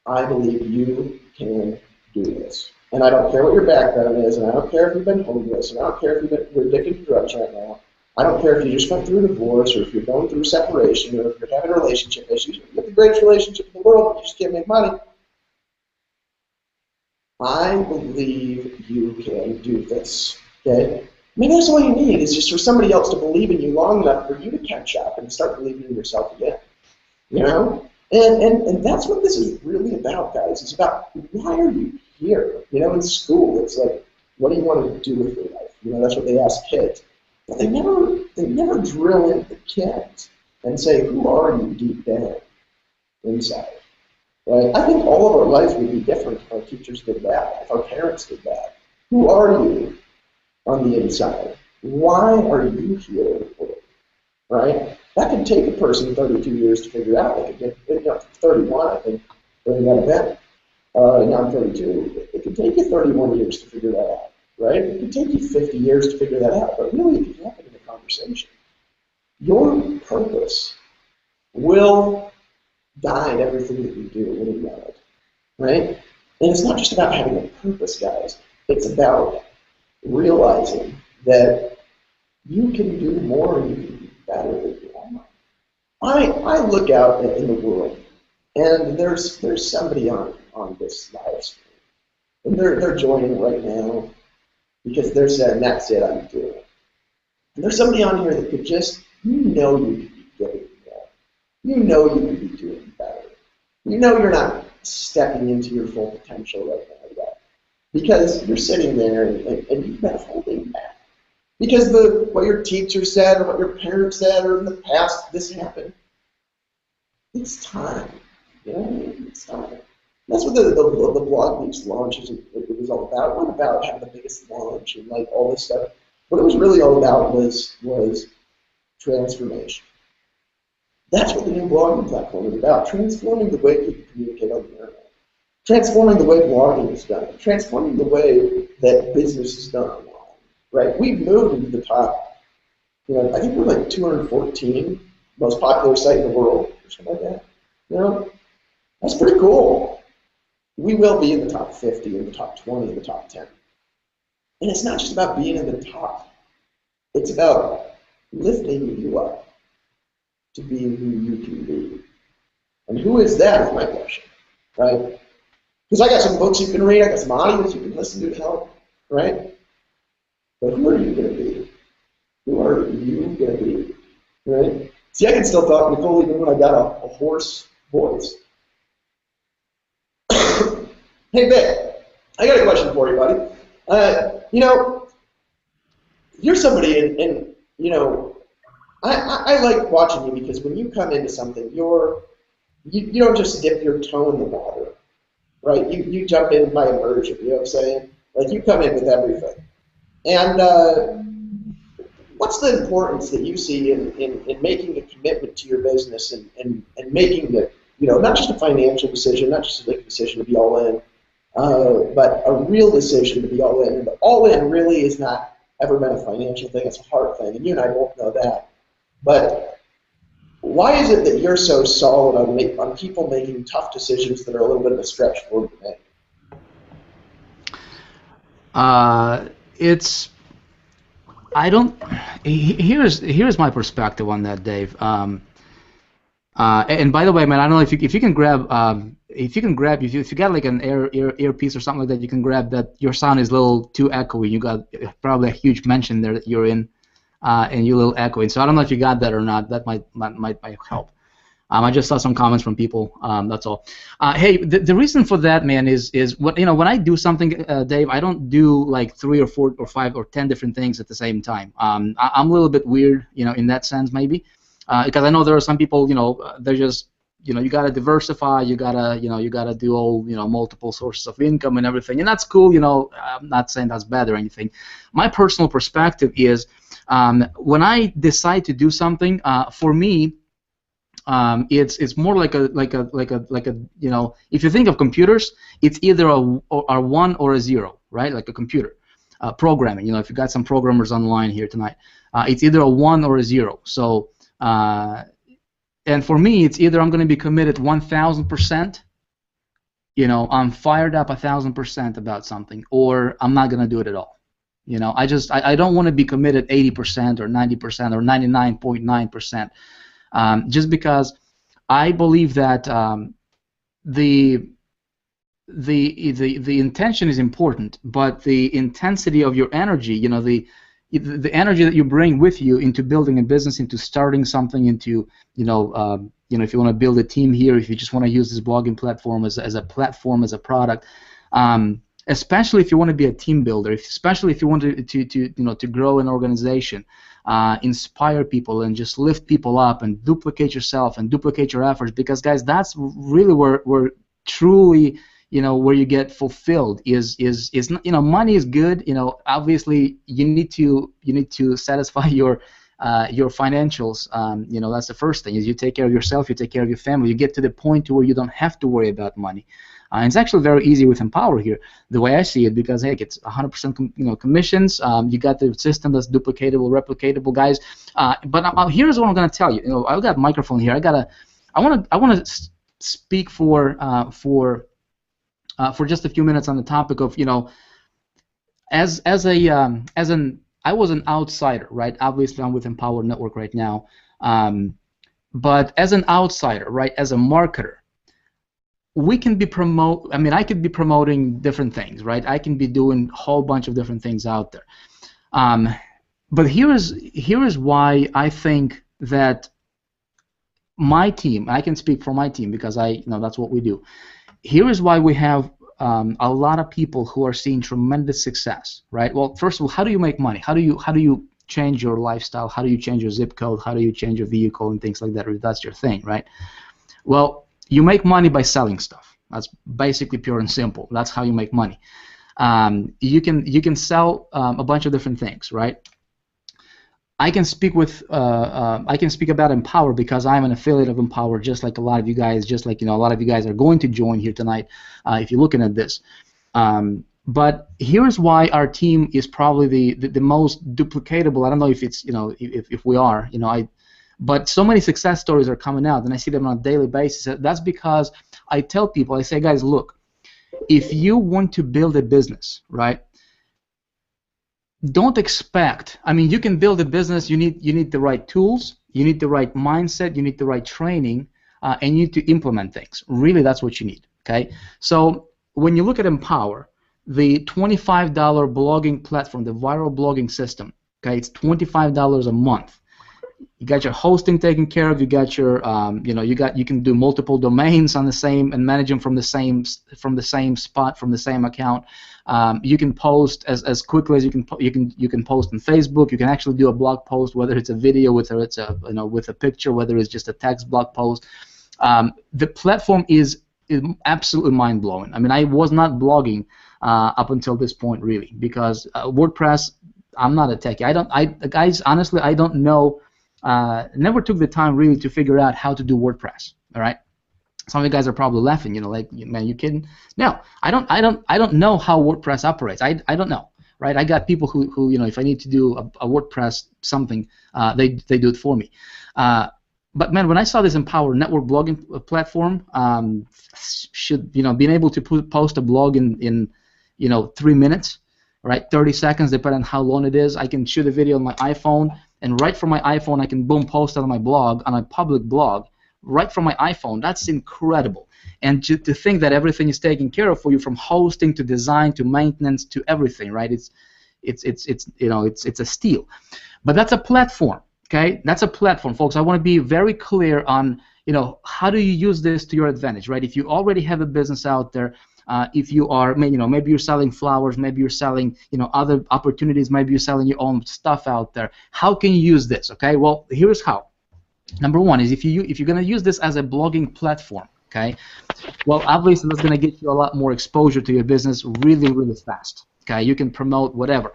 I believe you can do this. And I don't care what your background is, and I don't care if you've been homeless, and I don't care if you're addicted to drugs right now. I don't care if you just went through a divorce, or if you're going through a separation, or if you're having relationship issues. You have the greatest relationship in the world, but you just can't make money. I believe you can do this. Okay? I mean, that's all you need is just for somebody else to believe in you long enough for you to catch up and start believing in yourself again. You know? And that's what this is really about, guys. It's about, why are you here? You know, in school, it's like, what do you want to do with your life? You know, that's what they ask kids. But they never drill into the kids and say, who are you deep down inside? Right? I think all of our lives would be different if our teachers did that, if our parents did that. Who are you on the inside? Why are you here in the world? Right? That could take a person 32 years to figure out. It could get, you know, 31, I think, during that event. Now I'm 32. It could take you 31 years to figure that out, right? It could take you 50 years to figure that out, but really it can happen in a conversation. Your purpose will guide everything that you do when you know it, right? And it's not just about having a purpose, guys. It's about realizing that you can do more and you can be better than you are. I look out in the world, and there's somebody on this live stream, and they're joining right now because they're saying, that's it, I'm doing it. And there's somebody on here that could just, you know, you could be getting more. You know you could be doing better. You know you're not stepping into your full potential right now yet because you're sitting there and you've been holding back. Because what your teacher said or what your parents said or in the past, this happened. It's time. You know what I mean? It's time. That's what the Blog Leaks launch it was all about. It wasn't about having the biggest launch and like all this stuff. What it was really all about was transformation. That's what the new blogging platform is about, transforming the way people communicate on the internet, transforming the way blogging is done, transforming the way that business is done online, right? We've moved into the top I think we're like 214 most popular site in the world or something like that. That's pretty cool. We will be in the top 50, in the top 20, in the top 10. And it's not just about being in the top. It's about lifting you up to being who you can be. And who is that is my question, right? Because I got some books you can read, I got some audios you can listen to help, right? But who are you going to be? Who are you going to be, right? See, I can still talk Nicole even when I got a hoarse voice. Hey, Vic, I got a question for you, buddy. You're somebody, and I like watching you because when you come into something, you don't just dip your toe in the water, right? You jump in by immersion. You know what I'm saying? Like you come in with everything. And what's the importance that you see in making a commitment to your business and making it, not just a financial decision, not just a decision to be all in, but a real decision to be all in. And the all in really is not ever been a financial thing, it's a heart thing, and you and I both know that. But why is it that you're so solid on people making tough decisions that are a little bit of a stretch for you to make? It's I don't. Here's my perspective on that, Dave. And by the way, man, I don't know if you can grab if you got like an earpiece or something like that, you can grab that. Your sound is a little too echoey. You got probably a huge mention there that you're in, and you're a little echoey. So I don't know if you got that or not. That might help. I just saw some comments from people. That's all. Hey, the reason for that, man, is when I do something, Dave, I don't do like 3 or 4 or 5 or 10 different things at the same time. I'm a little bit weird, in that sense, maybe, because I know there are some people, they're just, you gotta diversify, you gotta do all, multiple sources of income and everything, and that's cool. I'm not saying that's bad or anything. My personal perspective is, when I decide to do something, for me. It's more like a if you think of computers, it's either a 1 or a 0, right? Like a computer programming. If you got some programmers online here tonight, it's either a 1 or a 0. So and for me, it's either I'm going to be committed 1,000%. I'm fired up 1,000% about something, or I'm not going to do it at all. I don't want to be committed 80% or 90% or 99.9%. Just because I believe that the intention is important, but the intensity of your energy, the energy that you bring with you into building a business, into starting something, into if you want to build a team here, if you just want to use this blogging platform as a platform, as a product. Especially if you want to be a team builder, especially if you want to grow an organization, inspire people and just lift people up and duplicate yourself and duplicate your efforts, because guys, that's really where truly where you get fulfilled is money is good. Obviously you need to satisfy your financials. That's the first thing, is you take care of yourself, you take care of your family, you get to the point to where you don't have to worry about money. It's actually very easy with Empower here, the way I see it, because heck, it's 100% commissions. You got the system that's duplicatable, replicatable, guys. But here's what I'm gonna tell you. I've got a microphone here. I want to speak for just a few minutes on the topic of I was an outsider, right? Obviously, I'm with Empower Network right now, but as an outsider, right, as a marketer. I could be promoting different things, right? I can be doing a whole bunch of different things out there. But here is why I think that my team, I can speak for my team because that's what we do. Here is why we have a lot of people who are seeing tremendous success, right? Well, first of all, how do you make money? How do you change your lifestyle? How do you change your zip code? How do you change your vehicle and things like that, if that's your thing, right? Well, you make money by selling stuff. That's basically pure and simple. That's how you make money. You can sell a bunch of different things, right? I can speak about Empower because I'm an affiliate of Empower, just like a lot of you guys, just like a lot of you guys are going to join here tonight if you're looking at this. But here's why our team is probably the most duplicatable. I don't know if it's, if we are, but so many success stories are coming out, and I see them on a daily basis. That's because I tell people, I say, guys, look, if you want to build a business, right? Don't expect. I mean, you can build a business. You need the right tools. You need the right mindset. You need the right training, and you need to implement things. Really, that's what you need. Okay. So when you look at Empower, the $25 blogging platform, the viral blogging system, okay, it's $25 a month. You got your hosting taken care of. You got your, you can do multiple domains on the same and manage them from the same spot, from the same account. You can post as quickly as you can post on Facebook. You can actually do a blog post, whether it's a video, whether it's a with a picture, whether it's just a text blog post. The platform is absolutely mind blowing. I mean, I was not blogging up until this point really, because WordPress. I'm not a techie. Guys, honestly, I don't know. Never took the time really to figure out how to do WordPress. All right. Some of you guys are probably laughing, like, man, you kidding? No, I don't know how WordPress operates. I don't know, right? I got people who if I need to do a WordPress something, they do it for me. But man, when I saw this Empower network blogging platform, being able to post a blog in 3 minutes, right? 30 seconds, depending on how long it is. I can shoot a video on my iPhone, and right from my iPhone, I can boom post it on my blog, on a public blog. Right from my iPhone. That's incredible. And to think that everything is taken care of for you, from hosting to design to maintenance to everything, right? It's a steal. But that's a platform, okay? That's a platform, folks. I want to be very clear on, how do you use this to your advantage, right? If you already have a business out there, if you are, maybe you're selling flowers, maybe you're selling, other opportunities, maybe you're selling your own stuff out there. How can you use this? Okay, well, here's how. Number one is if you're going to use this as a blogging platform, okay, well, obviously that's going to get you a lot more exposure to your business really, really fast. Okay, you can promote whatever.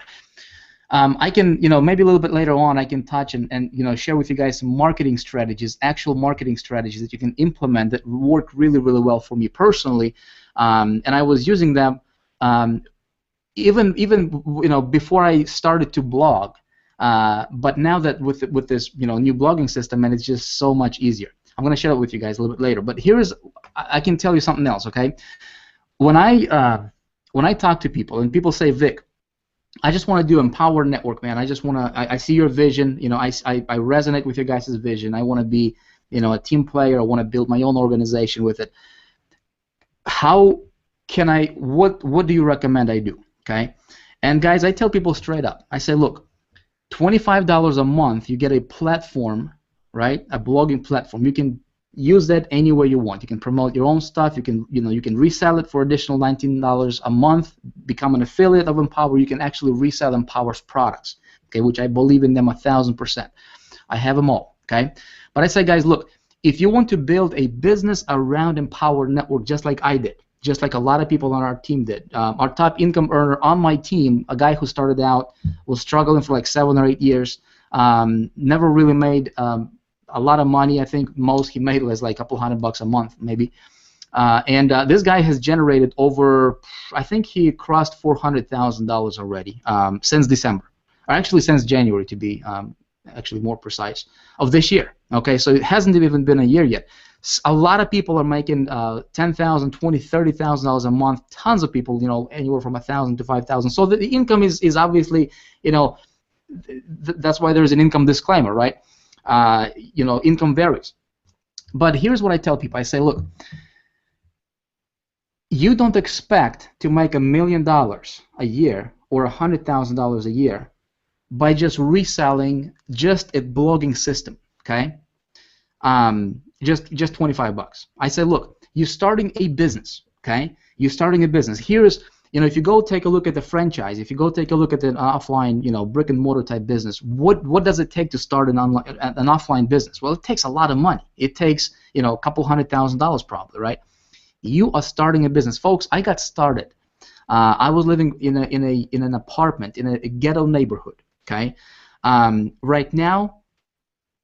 I can, maybe a little bit later on, I can touch and share with you guys some marketing strategies, actual marketing strategies that you can implement that work really, really well for me personally. And I was using them even before I started to blog. But now that with this new blogging system, and it's just so much easier. I'm going to share it with you guys a little bit later. But I can tell you something else, okay? When I talk to people and people say, Vic, I just want to do Empower Network, man. I just want to. I see your vision. I resonate with your guys' vision. I want to be a team player. I want to build my own organization with it. How can I? What do you recommend I do? Okay, and guys, I tell people straight up. I say, look. $25 a month, you get a platform, right? A blogging platform. You can use that anywhere you want. You can promote your own stuff. You can, you can resell it for additional $19 a month. Become an affiliate of Empower. You can actually resell Empower's products, okay? Which I believe in them 1,000%. I have them all, okay? But I say, guys, look, if you want to build a business around Empower Network, just like I did, just like a lot of people on our team did. Our top income earner on my team, a guy who started out, was struggling for like 7 or 8 years, never really made a lot of money. I think most he made was like a couple $100 a month, maybe. And this guy has generated over, I think he crossed $400,000 already since December, or actually since January to be actually more precise, of this year. Okay, so it hasn't even been a year yet. A lot of people are making $10,000, $20,000, $30,000 a month. Tons of people, anywhere from $1,000 to $5,000. So the income is obviously, that's why there's an income disclaimer, right? Income varies. But here's what I tell people. I say, look, you don't expect to make $1 million a year or $100,000 a year by just reselling just a blogging system, okay? Just $25. I say, look, you're starting a business, okay? You're starting a business. Here's, if you go take a look at the franchise, if you go take a look at an offline, brick and mortar type business, what does it take to start an offline business? Well, it takes a lot of money. It takes, a couple $100,000 probably, right? You are starting a business, folks. I got started. I was living in an apartment in a ghetto neighborhood, okay? Right now.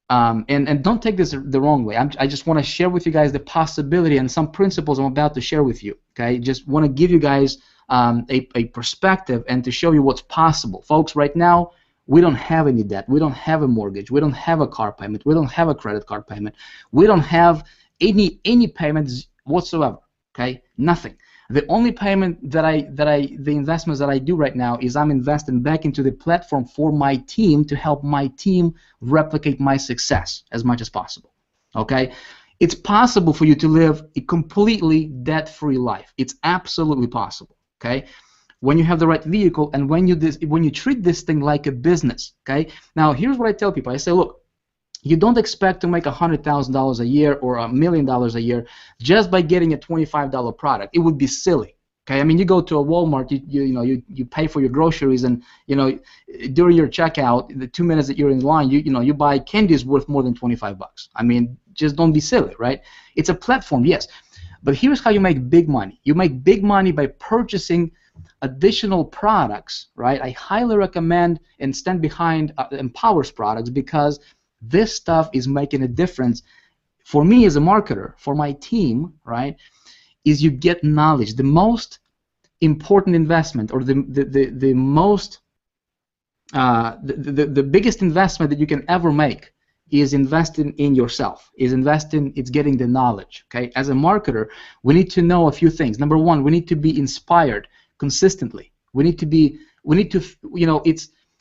And don't take this the wrong way. I just want to share with you guys the possibility and some principles I'm about to share with you. Okay, just want to give you guys a perspective and to show you what's possible. Folks, right now, we don't have any debt. We don't have a mortgage. We don't have a car payment. We don't have a credit card payment. We don't have any payments whatsoever. Okay, nothing. The only payment the investments that I do right now is I'm investing back into the platform for my team to help my team replicate my success as much as possible. Okay, it's possible for you to live a completely debt-free life. It's absolutely possible. Okay, when you have the right vehicle and when you treat this thing like a business. Okay, now here's what I tell people. I say, look, you don't expect to make $100,000 a year or $1 million a year just by getting a $25 product. It would be silly. Okay, I mean, you go to a Walmart, you pay for your groceries, and during your checkout, the 2 minutes that you're in line, you buy candies worth more than $25. I mean, just don't be silly, right? It's a platform, yes, but here's how you make big money. You make big money by purchasing additional products, right? I highly recommend and stand behind Empower's products because this stuff is making a difference for me as a marketer, for my team, right? Is you get knowledge. The most important investment, or the most the biggest investment that you can ever make is investing in yourself. It's getting the knowledge. Okay, as a marketer, we need to know a few things. Number one, we need to be inspired consistently.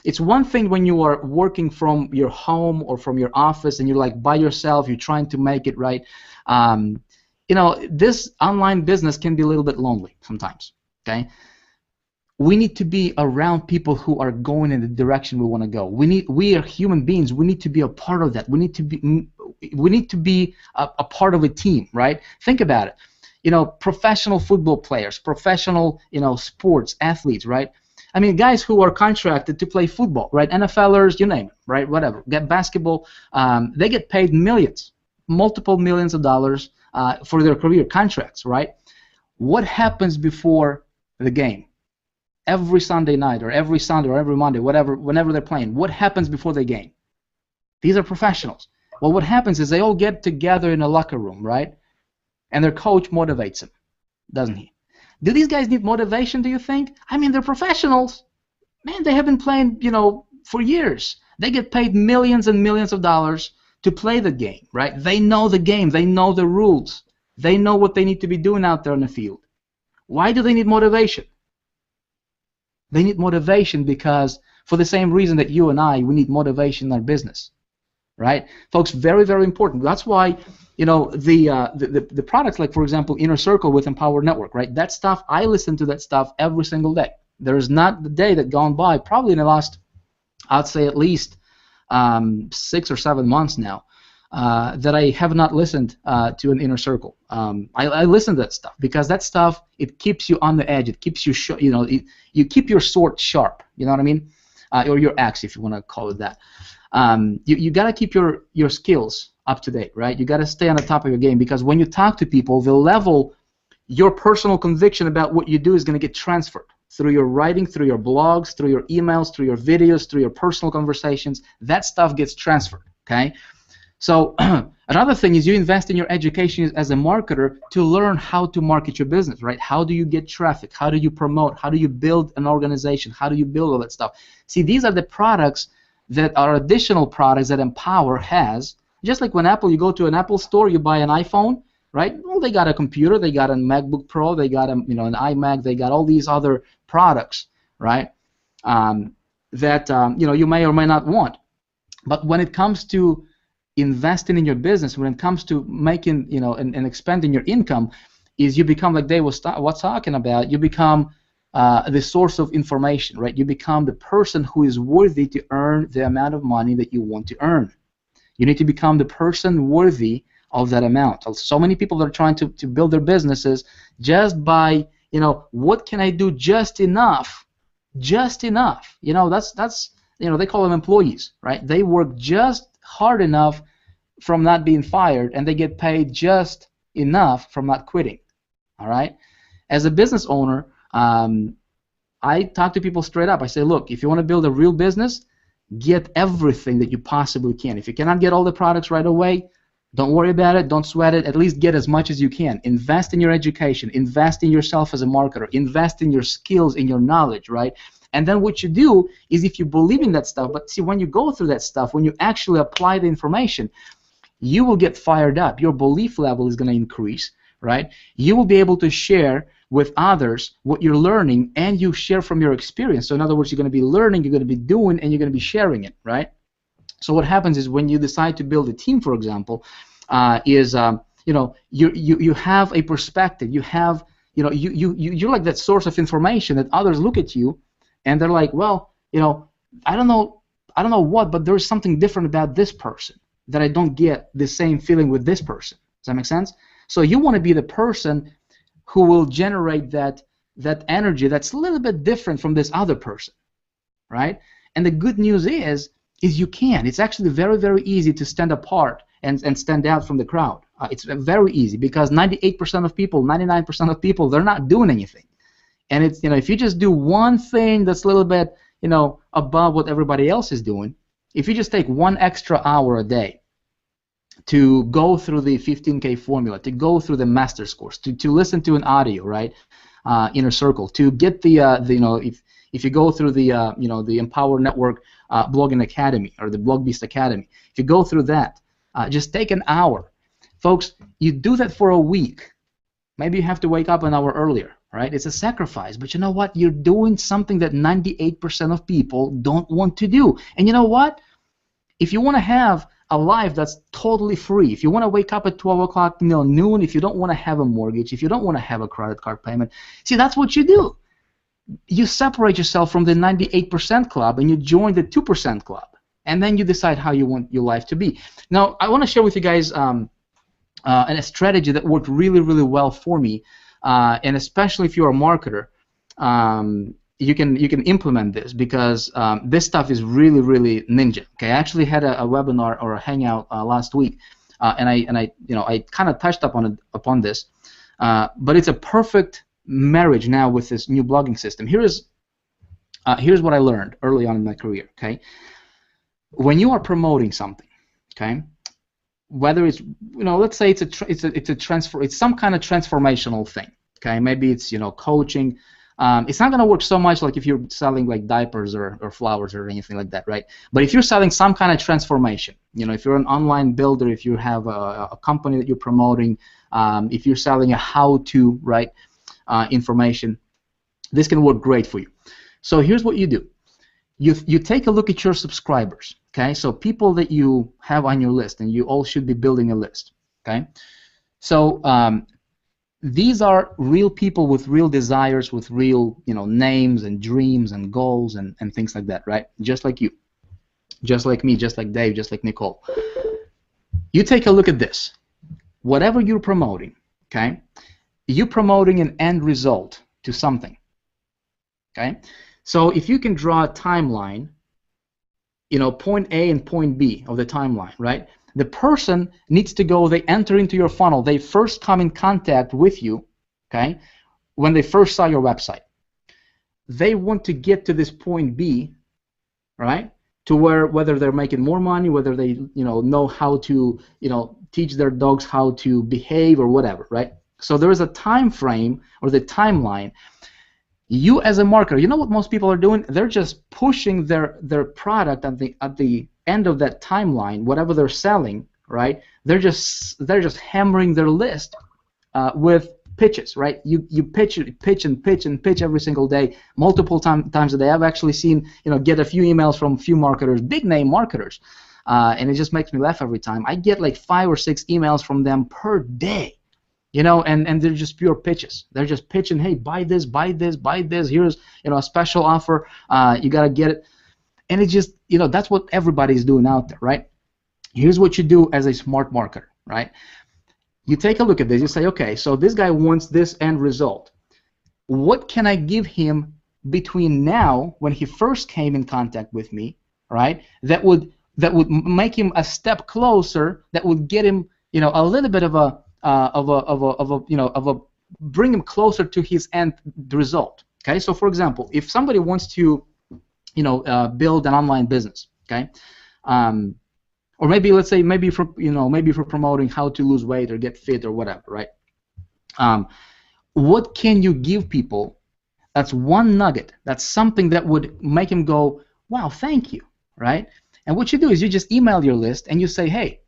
It's one thing when you are working from your home or from your office and you're like by yourself, you're trying to make it right. This online business can be a little bit lonely sometimes. Okay, we need to be around people who are going in the direction we want to go. We are human beings. We need to be a part of that. We need to be a part of a team, right? Think about it. Professional football players, professional sports athletes, right? I mean, guys who are contracted to play football, right? NFLers, you name it, right? Whatever. Get basketball, they get paid millions, multiple millions of dollars for their career contracts, right? What happens before the game? Every Sunday night, or every Sunday, or every Monday, whenever they're playing, what happens before the game? These are professionals. Well, what happens is they all get together in a locker room, right? And their coach motivates them, doesn't he? Do these guys need motivation, do you think? I mean, they're professionals. Man, they have been playing, for years. They get paid millions and millions of dollars to play the game, right? They know the game. They know the rules. They know what they need to be doing out there on the field. Why do they need motivation? They need motivation because for the same reason that you and we need motivation in our business, right? Folks, very, very important. That's why the products like, for example, Inner Circle with Empower Network, right? That stuff, I listen to that stuff every single day. There is not the day that gone by, probably in the last, I'd say at least 6 or 7 months now, that I have not listened to an Inner Circle. I listen to that stuff because that stuff, it keeps you on the edge. It keeps you, you keep your sword sharp. You know what I mean? Or your axe, if you want to call it that. You got to keep your skills up to date, right? You got to stay on the top of your game because when you talk to people, the level, your personal conviction about what you do is going to get transferred through your writing, through your blogs, through your emails, through your videos, through your personal conversations. That stuff gets transferred, okay? So another thing is you invest in your education as a marketer to learn how to market your business, right? How do you get traffic? How do you promote? How do you build an organization? How do you build all that stuff? See, these are the products that are additional products that Empower has. Just like when Apple, you go to an Apple store, you buy an iPhone, right? Well, they got a computer, they got a MacBook Pro, they got an iMac, they got all these other products, right? That you may or may not want. But when it comes to investing in your business, when it comes to making, and expanding your income, is you become, like Dave was talking about, you become the source of information, right? You become the person who is worthy to earn the amount of money that you want to earn. You need to become the person worthy of that amount. So many people are trying to build their businesses just by, what can I do just enough? Just enough. That's they call them employees, right? They work just hard enough from not being fired, and they get paid just enough from not quitting. All right? As a business owner, I talk to people straight up. I say, look, if you want to build a real business, get everything that you possibly can. If you cannot get all the products right away, Don't worry about it. Don't sweat it. At least get as much as you can. Invest in your education. Invest in yourself as a marketer. Invest in your skills, in your knowledge, right? And then what you do is, if you believe in that stuff, but see, when you go through that stuff, when you actually apply the information, you will get fired up. Your belief level is going to increase, right? You will be able to share with others what you're learning, and you share from your experience. So in other words, you're going to be learning, you're going to be doing, and you're going to be sharing it, right? So what happens is, when you decide to build a team, for example, you have a perspective. You have, you're like that source of information that others look at you, and they're like, well, I don't know what, but there's something different about this person that I don't get the same feeling with this person. Does that make sense? So you want to be the person who will generate that energy that's a little bit different from this other person, right? And the good news is you can. It's actually very, very easy to stand apart and stand out from the crowd. It's very easy, because 98% of people, 99% of people, they're not doing anything. And it's, if you just do one thing that's a little bit, above what everybody else is doing, if you just take 1 extra hour a day to go through the 15K formula, to go through the master's course, to listen to an audio, right, Inner Circle, to get if you go through the the Empower Network Blogging Academy, or the Blog Beast Academy, if you go through that, just take an hour, folks. You do that for a week. Maybe you have to wake up an hour earlier, right? It's a sacrifice, but you know what? You're doing something that 98% of people don't want to do. And you know what? If you want to have a life that's totally free, if you want to wake up at 12 o'clock noon, if you don't want to have a mortgage, if you don't want to have a credit card payment, see, that's what you do. You separate yourself from the 98% club and you join the 2% club, and then you decide how you want your life to be. Now, I want to share with you guys a strategy that worked really, really well for me, and especially if you're a marketer, you can implement this, because this stuff is really, really ninja. Okay, I actually had a webinar or a hangout last week, and I kind of touched upon this, but it's a perfect marriage now with this new blogging system. Here's what I learned early on in my career. Okay, when you are promoting something, okay, whether it's let's say it's some kind of transformational thing. Okay, maybe it's coaching. It's not going to work so much like if you're selling like diapers or flowers or anything like that, right? But if you're selling some kind of transformation, if you're an online builder, if you have a company that you're promoting, if you're selling a how-to, right, information, this can work great for you. So here's what you do. You take a look at your subscribers, okay? So people that you have on your list, and you all should be building a list, okay? So these are real people with real desires, with real names and dreams and goals and things like that, right? Just like you, just like me, just like Dave, just like Nicole. You take a look at this. Whatever you're promoting, okay, you're promoting an end result to something, okay? So if you can draw a timeline, point A and point B of the timeline, right? The person needs to go, they enter into your funnel, they first come in contact with you, okay, when they first saw your website. They want to get to this point B, right, to whether they're making more money, whether they know how to teach their dogs how to behave or whatever, right? So there is a time frame, or the timeline. You as a marketer, you know what most people are doing? They're just pushing their product at the end of that timeline, whatever they're selling, right? They're just hammering their list with pitches, right? You pitch every single day, multiple times a day. I've actually seen get a few emails from a few marketers, big name marketers, and it just makes me laugh every time. I get like 5 or 6 emails from them per day. And they're just pure pitches. They're just pitching, hey, buy this, buy this, buy this. Here's a special offer. You gotta get it. And it's just that's what everybody's doing out there, right? Here's what you do as a smart marketer, right? You take a look at this. You say, okay, so this guy wants this end result. What can I give him between now, when he first came in contact with me, right? That would make him a step closer. That would get him a little bit of a bring him closer to his end result. Okay, so for example, if somebody wants to build an online business, okay, Or maybe let's say maybe for maybe for promoting how to lose weight or get fit or whatever, right? What can you give people? That's one nugget. That's something that would make him go, wow, thank you, right? And what you do is you just email your list and you say, hey,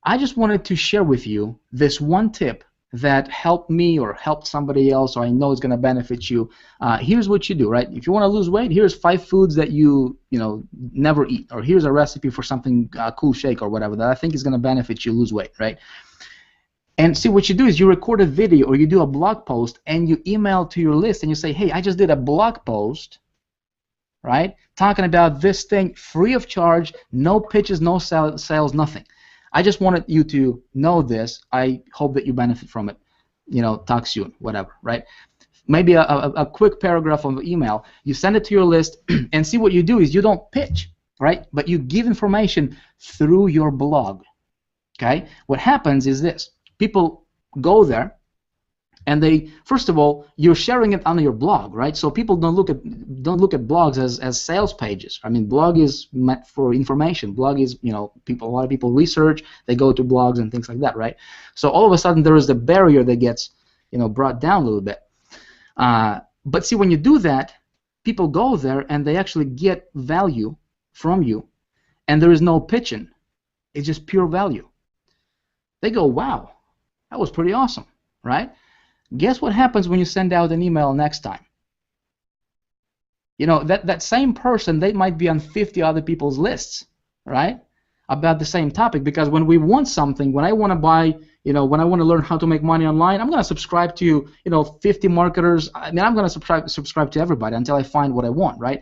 I just wanted to share with you this one tip that helped me or helped somebody else, or I know it's going to benefit you. Here's what you do, right? If you want to lose weight, here's 5 foods that you never eat, or here's a recipe for something cool shake or whatever that I think is going to benefit you lose weight, right? And see, what you do is you record a video or you do a blog post and you email to your list and you say, hey, I just did a blog post, right, talking about this thing free of charge, no pitches, no sales, nothing. I just wanted you to know this. I hope that you benefit from it. Talk soon, whatever, right? Maybe a quick paragraph of email. You send it to your list, and see, what you do is you don't pitch, right? But you give information through your blog, okay? What happens is this. People go there, and they, first of all, you're sharing it on your blog, right? So people don't look at blogs as sales pages. I mean, blog is meant for information. Blog is, a lot of people research, they go to blogs and things like that, right? So all of a sudden there is a barrier that gets, brought down a little bit. But see, when you do that, people go there and they actually get value from you, and there is no pitching. It's just pure value. They go, wow, that was pretty awesome, right? Guess what happens when you send out an email next time? That same person, they might be on 50 other people's lists, right, about the same topic. Because when we want something, when I want to buy, when I want to learn how to make money online, I'm going to subscribe to, 50 marketers. I mean, I'm going to subscribe to everybody until I find what I want, right?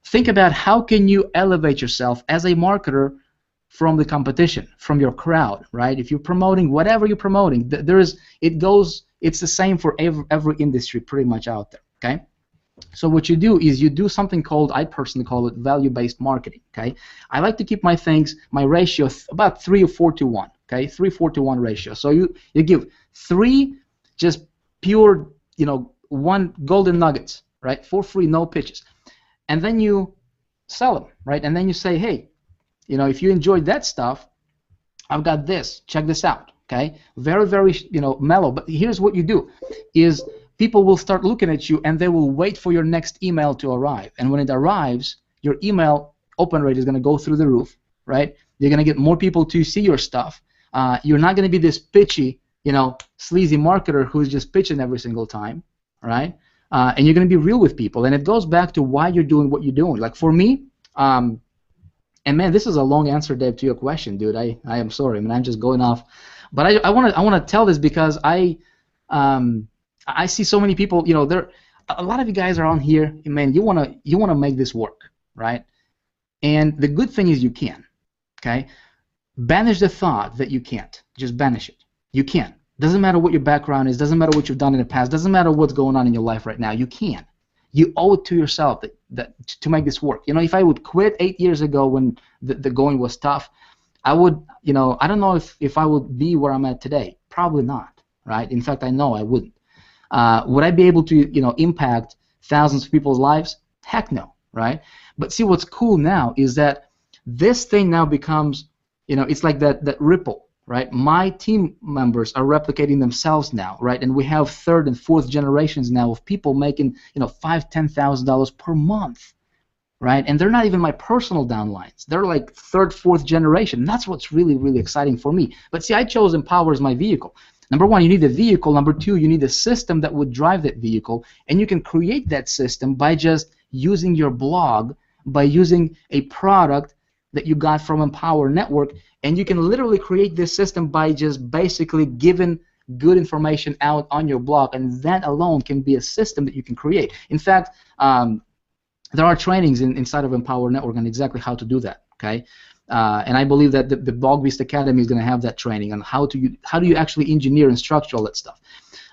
Think about how can you elevate yourself as a marketer from the competition, from your crowd, right? If you're promoting whatever you're promoting, it's the same for every industry pretty much out there, okay? So what you do is you do something called, I personally call it value-based marketing, okay? I like to keep my ratio about 3 or 4 to 1, okay? 3-4 to 1 ratio. So you give 3 just pure, 1 golden nuggets, right? For free, no pitches. And then you sell them, right? And then you say, hey, if you enjoyed that stuff, I've got this. Check this out. Okay, very, very, mellow. But here's what you do: is people will start looking at you and they will wait for your next email to arrive. And when it arrives, your email open rate is going to go through the roof, right? You're going to get more people to see your stuff. You're not going to be this pitchy, sleazy marketer who's just pitching every single time, right? And you're going to be real with people. And it goes back to why you're doing what you're doing. Like for me. And man, this is a long answer, Dave, to your question, dude. I am sorry. I mean, I'm just going off, but I want to tell this because I see so many people. There a lot of you guys are on here. Man, you wanna make this work, right? And the good thing is you can. Okay, banish the thought that you can't. Just banish it. You can. Doesn't matter what your background is. Doesn't matter what you've done in the past. Doesn't matter what's going on in your life right now. You can. You owe it to yourself that to make this work. If I would quit 8 years ago when the going was tough, I would, I don't know if I would be where I'm at today. Probably not, right? In fact, I know I wouldn't. Would I be able to, impact thousands of people's lives? Heck no, right? But see, what's cool now is that this thing now becomes, it's like that ripple. Right, my team members are replicating themselves now, right, and we have 3rd and 4th generations now of people making, $5,000-$10,000 per month, right, and they're not even my personal downlines. They're like 3rd, 4th generation. That's what's really, really exciting for me. But see, I chose Empower as my vehicle. Number 1, you need a vehicle. Number 2, you need a system that would drive that vehicle, and you can create that system by just using your blog, by using a product that you got from Empower Network. And you can literally create this system by just basically giving good information out on your blog, and that alone can be a system that you can create. In fact, there are trainings inside of Empower Network on exactly how to do that. Okay, and I believe that the Blog Beast Academy is going to have that training on how do you actually engineer and structure all that stuff.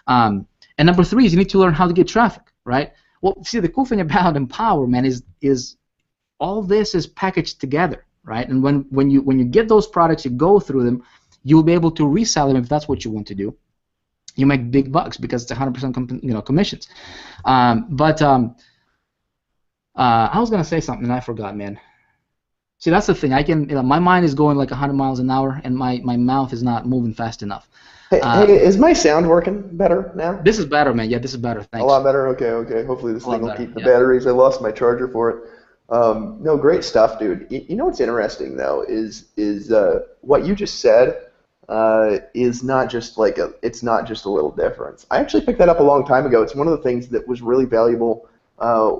And number 3 is you need to learn how to get traffic. Right. Well, see, the cool thing about Empower, man, is all this is packaged together. Right, and when you get those products, you go through them, you'll be able to resell them if that's what you want to do. You make big bucks because it's 100% commissions. I was gonna say something and I forgot, man. See, that's the thing. I can, my mind is going like 100 miles an hour, and my mouth is not moving fast enough. Hey, is my sound working better now? This is better, man. Yeah, this is better. A lot Thanks. better? Okay, okay. Hopefully this A thing lot will better. keep the Yeah. batteries. I lost my charger for it. No, great stuff, dude. You know what's interesting though is what you just said is not just like it's not just a little difference. I actually picked that up a long time ago. It's one of the things that was really valuable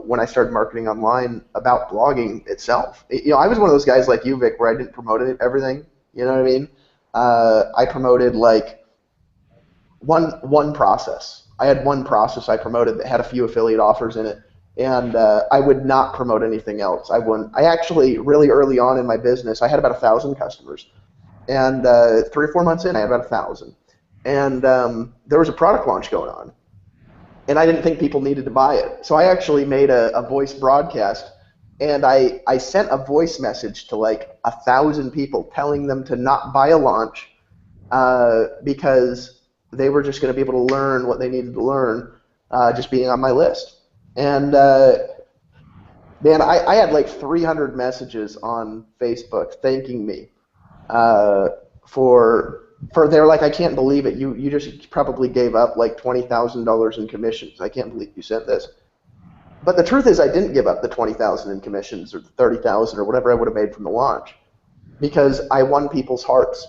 when I started marketing online about blogging itself. I was one of those guys like you, Vic, where I didn't promote everything. You know what I mean? I promoted like one process. I had one process I promoted that had a few affiliate offers in it, and I would not promote anything else. I wouldn't. I actually really early on in my business, I had about 1,000 customers, and 3 or 4 months in, I had about 1,000, and there was a product launch going on, and I didn't think people needed to buy it, so I actually made a voice broadcast, and I sent a voice message to like 1,000 people telling them to not buy a launch because they were just going to be able to learn what they needed to learn just being on my list. And man, I had like 300 messages on Facebook thanking me for they're like, I can't believe it. You just probably gave up like $20,000 in commissions. I can't believe you sent this. But the truth is, I didn't give up the 20,000 in commissions or the 30,000 or whatever I would have made from the launch because I won people's hearts.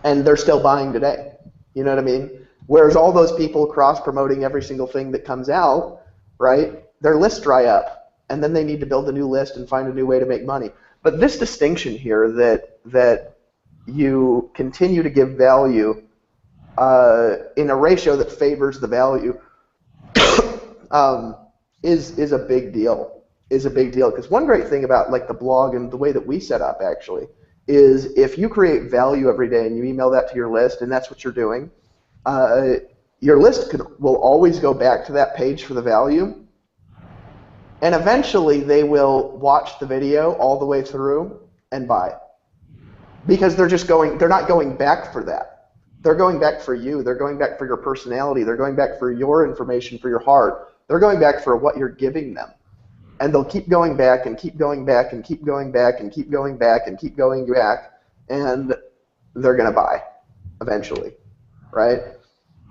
And they're still buying today. You know what I mean? Whereas all those people cross-promoting every single thing that comes out, right, their lists dry up, and then they need to build a new list and find a new way to make money. But this distinction here that you continue to give value in a ratio that favors the value is a big deal. Is a big deal because one great thing about like the blog and the way that we set up actually is if you create value every day and you email that to your list and that's what you're doing, your list will always go back to that page for the value, and eventually they will watch the video all the way through and buy because they're not going back for that. They're going back for you. They're going back for your personality. They're going back for your information, for your heart. They're going back for what you're giving them. And they'll keep going back and keep going back and keep going back and keep going back and keep going back, and they're going to buy eventually, right?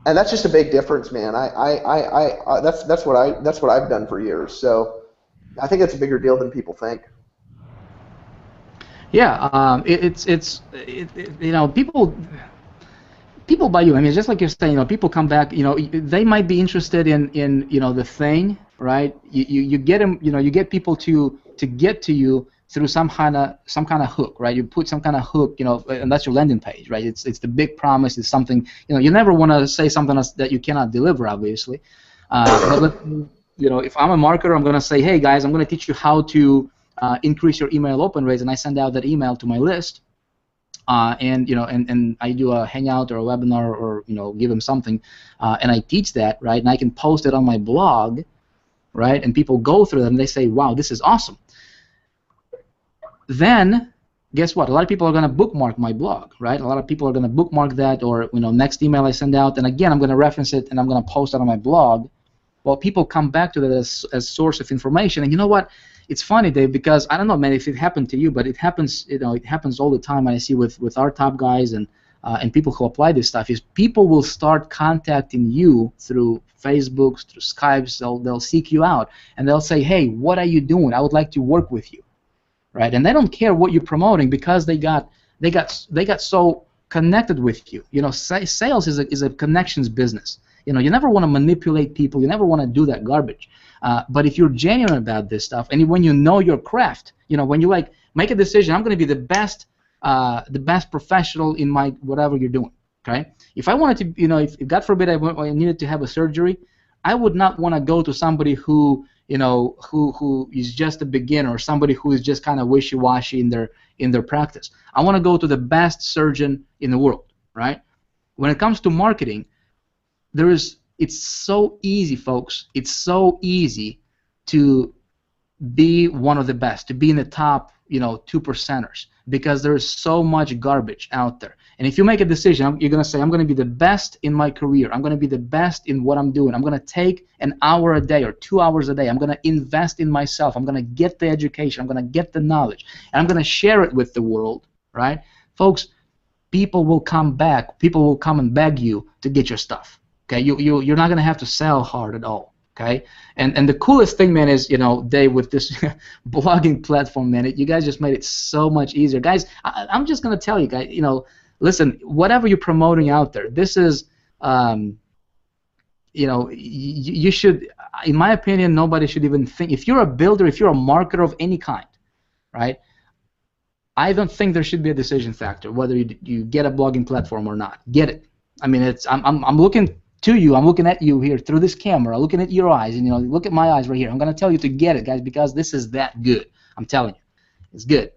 And that's just a big difference, man. That's what I've done for years. So I think it's a bigger deal than people think. Yeah, people buy you. I mean, just like you're saying, people come back. They might be interested in the thing, right? You get them. You get people to get to you through some kind of hook, right? You put some kind of hook, and that's your landing page, right? It's the big promise. It's something, you never want to say something that you cannot deliver, obviously. But if I'm a marketer, I'm going to say, hey guys, I'm going to teach you how to increase your email open rates, and I send out that email to my list. And I do a hangout or a webinar or give them something, and I teach that, right? And I can post it on my blog, right? And people go through it and they say, wow, this is awesome. Then guess what? A lot of people are going to bookmark my blog, right? A lot of people are going to bookmark that, or next email I send out, and again I'm going to reference it and I'm going to post it on my blog. Well, people come back to that as source of information, and you know what? It's funny, Dave, because I don't know, man, if it happened to you, but it happens. It happens all the time. I see with our top guys and people who apply this stuff. Is people will start contacting you through Facebook, through Skype. They'll seek you out and they'll say, hey, what are you doing? I would like to work with you, right? And they don't care what you're promoting because they got so connected with you. Sales is a connections business. You never want to manipulate people. You never want to do that garbage. But if you're genuine about this stuff, and when you know your craft, when you make a decision, I'm going to be the best professional in my whatever you're doing. Okay. If I wanted to, if God forbid I needed to have a surgery, I would not want to go to somebody who who is just a beginner, or somebody who is just kind of wishy-washy in their practice. I want to go to the best surgeon in the world. Right. When it comes to marketing, it's so easy, folks. It's so easy to be one of the best, to be in the top, two percenters, because there's so much garbage out there. And if you make a decision, you're going to say, I'm going to be the best in my career. I'm going to be the best in what I'm doing. I'm going to take an hour a day or 2 hours a day. I'm going to invest in myself. I'm going to get the education. I'm going to get the knowledge. And I'm going to share it with the world, right? Folks, people will come back. People will come and beg you to get your stuff. Okay, you're not going to have to sell hard at all. Okay, and the coolest thing, man, is Dave, with this blogging platform, man, you guys just made it so much easier, guys. I'm just gonna tell you guys, listen, whatever you're promoting out there, this is, you should, in my opinion, nobody should even think. If you're a builder, if you're a marketer of any kind, right? I don't think there should be a decision factor whether you get a blogging platform or not. Get it. I mean, I'm looking to you, I'm looking at you here through this camera, looking at your eyes, and look at my eyes right here. I'm going to tell you to get it, guys, because this is that good. I'm telling you, it's good.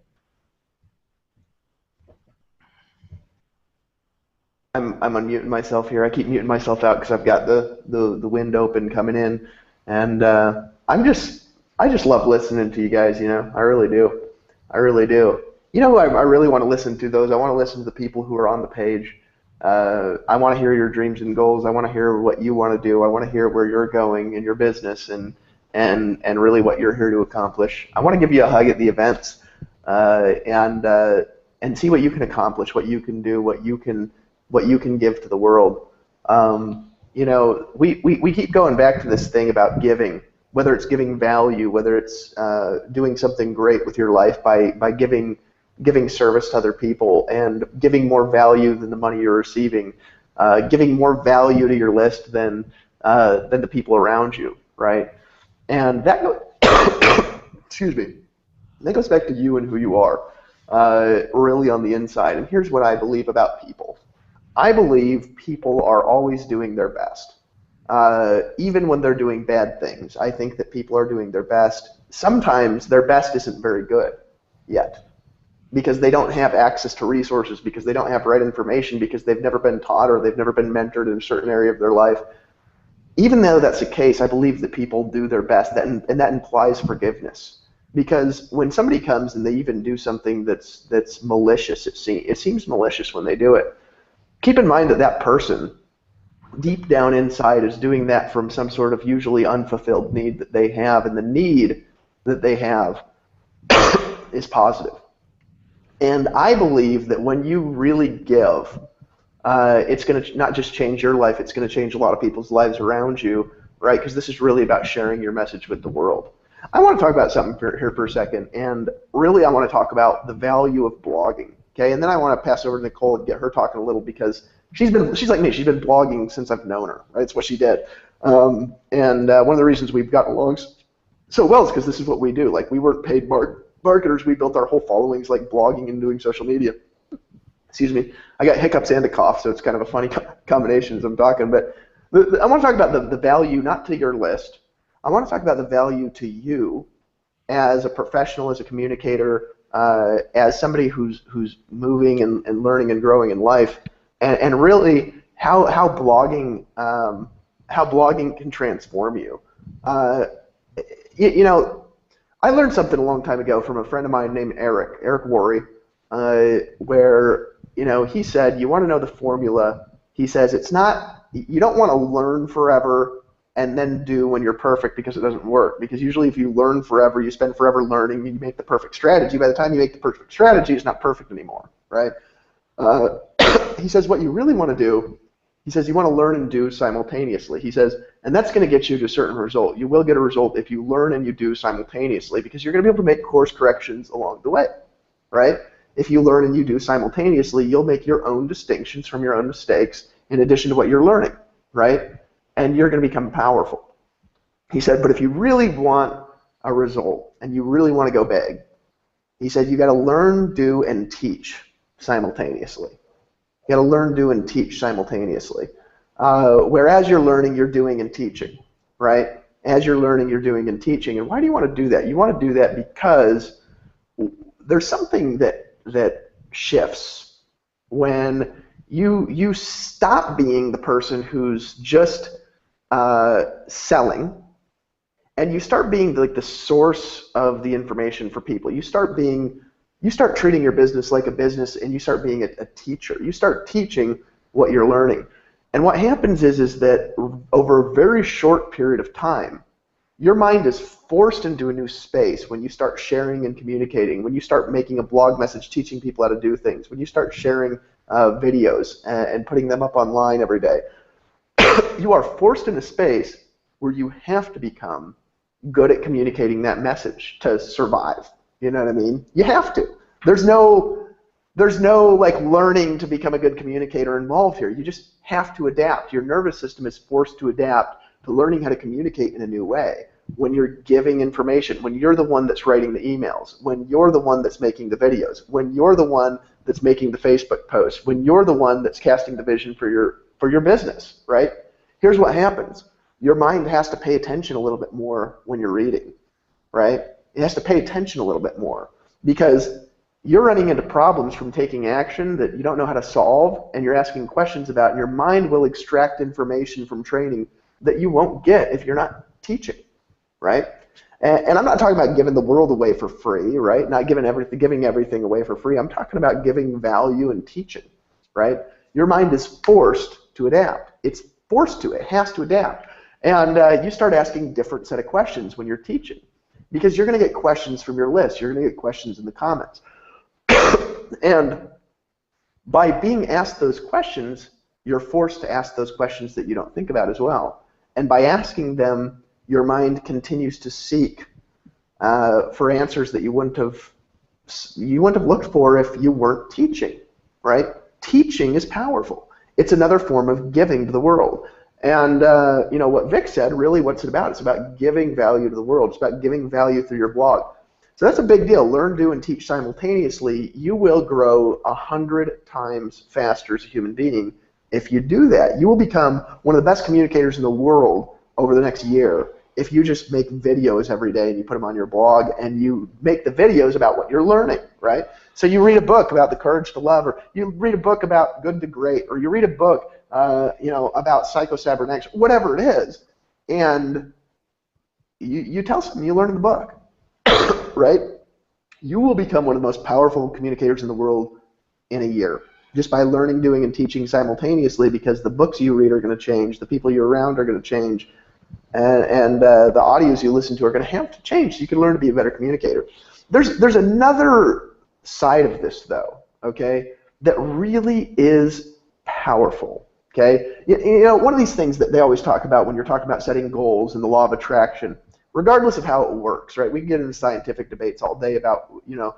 I'm unmuting myself here. I keep muting myself out because I've got the wind open coming in, and I just love listening to you guys. I really do. I really do. I really want to listen to those. I want to listen to the people who are on the page. I want to hear your dreams and goals. I want to hear what you want to do. I want to hear where you're going in your business and really what you're here to accomplish. I want to give you a hug at the events and see what you can accomplish, what you can do, what you can give to the world. We keep going back to this thing about giving, whether it's giving value, whether it's doing something great with your life by giving service to other people and giving more value than the money you're receiving, giving more value to your list than the people around you, right? And that excuse me, that goes back to you and who you are, really on the inside. And here's what I believe about people. I believe people are always doing their best, even when they're doing bad things. I think that people are doing their best. Sometimes their best isn't very good yet, because they don't have access to resources, because they don't have the right information, because they've never been taught or they've never been mentored in a certain area of their life. Even though that's the case, I believe that people do their best, and that implies forgiveness. Because when somebody comes and they even do something that's malicious, it seems malicious when they do it. Keep in mind that person, deep down inside, is doing that from some sort of usually unfulfilled need that they have, and the need that they have is positive. And I believe that when you really give, it's going to not just change your life, it's going to change a lot of people's lives around you, right? Because this is really about sharing your message with the world. I want to talk about something here for a second, and really I want to talk about the value of blogging, okay? And then I want to pass over to Nicole and get her talking a little, because she's like me, she's been blogging since I've known her, right? It's what she did. And one of the reasons we've gotten along so well is because this is what we do. Like, we weren't paid marketers. We built our whole followings like blogging and doing social media. Excuse me. I got hiccups and a cough, so it's kind of a funny combination as I'm talking. But I want to talk about the value, not to your list. I want to talk about the value to you as a professional, as a communicator, as somebody who's moving and learning and growing in life, and really how blogging can transform you. I learned something a long time ago from a friend of mine named Eric Worre, where he said, you want to know the formula. He says it's not, you don't want to learn forever and then do when you're perfect, because it doesn't work. Because usually if you learn forever, you spend forever learning, you make the perfect strategy. By the time you make the perfect strategy, it's not perfect anymore, right? He says what you really want to do, he says you want to learn and do simultaneously. He says, and that's going to get you to a certain result. You will get a result if you learn and you do simultaneously, because you're going to be able to make course corrections along the way, right? If you learn and you do simultaneously, you'll make your own distinctions from your own mistakes in addition to what you're learning, right? And you're going to become powerful. He said, but if you really want a result and you really want to go big, he said, you got to learn, do, and teach simultaneously. You got to learn, do, and teach simultaneously. Whereas you're learning, you're doing and teaching, right? As you're learning, you're doing and teaching. And why do you want to do that? You want to do that because there's something that shifts when you stop being the person who's just selling, and you start being like the source of the information for people. You start being you start treating your business like a business, and you start being a teacher. You start teaching what you're learning. And what happens is that over a very short period of time, your mind is forced into a new space when you start sharing and communicating, when you start making a blog message teaching people how to do things, when you start sharing videos and putting them up online every day. You are forced in a space where you have to become good at communicating that message to survive. You know what I mean? You have to. There's no like learning to become a good communicator involved here. You just have to adapt. Your nervous system is forced to adapt to learning how to communicate in a new way. When you're giving information, when you're the one that's writing the emails, when you're the one that's making the videos, when you're the one that's making the Facebook posts, when you're the one that's casting the vision for your business, right? Here's what happens. Your mind has to pay attention a little bit more when you're reading, right? It has to pay attention a little bit more because you're running into problems from taking action that you don't know how to solve, and you're asking questions about, and your mind will extract information from training that you won't get if you're not teaching, right? And I'm not talking about giving the world away for free, right? Not giving everything away for free. I'm talking about giving value and teaching, right? Your mind is forced to adapt. It's forced to. It has to adapt. And you start asking different set of questions when you're teaching, because you're going to get questions from your list. You're going to get questions in the comments. And by being asked those questions, you're forced to ask those questions that you don't think about as well. And by asking them, your mind continues to seek for answers that you wouldn't have looked for if you weren't teaching, right? Teaching is powerful. It's another form of giving to the world. And you know what Vic said, really what's it about? It's about giving value to the world. It's about giving value through your blog. So that's a big deal. Learn, do, and teach simultaneously. You will grow 100 times faster as a human being. If you do that, you will become one of the best communicators in the world over the next year if you just make videos every day and you put them on your blog and you make the videos about what you're learning, right? So you read a book about the courage to love, or you read a book about good to great, or you read a book about psychocybernetics, whatever it is, and you tell someone you learn in the book, right? You will become one of the most powerful communicators in the world in a year, just by learning, doing, and teaching simultaneously, because the books you read are going to change, the people you're around are going to change, and the audios you listen to are going to have to change so you can learn to be a better communicator. There's another side of this, though, okay, that really is powerful, okay? You know, one of these things that they always talk about when you're talking about setting goals and the law of attraction, regardless of how it works, right? We can get into scientific debates all day about, you know,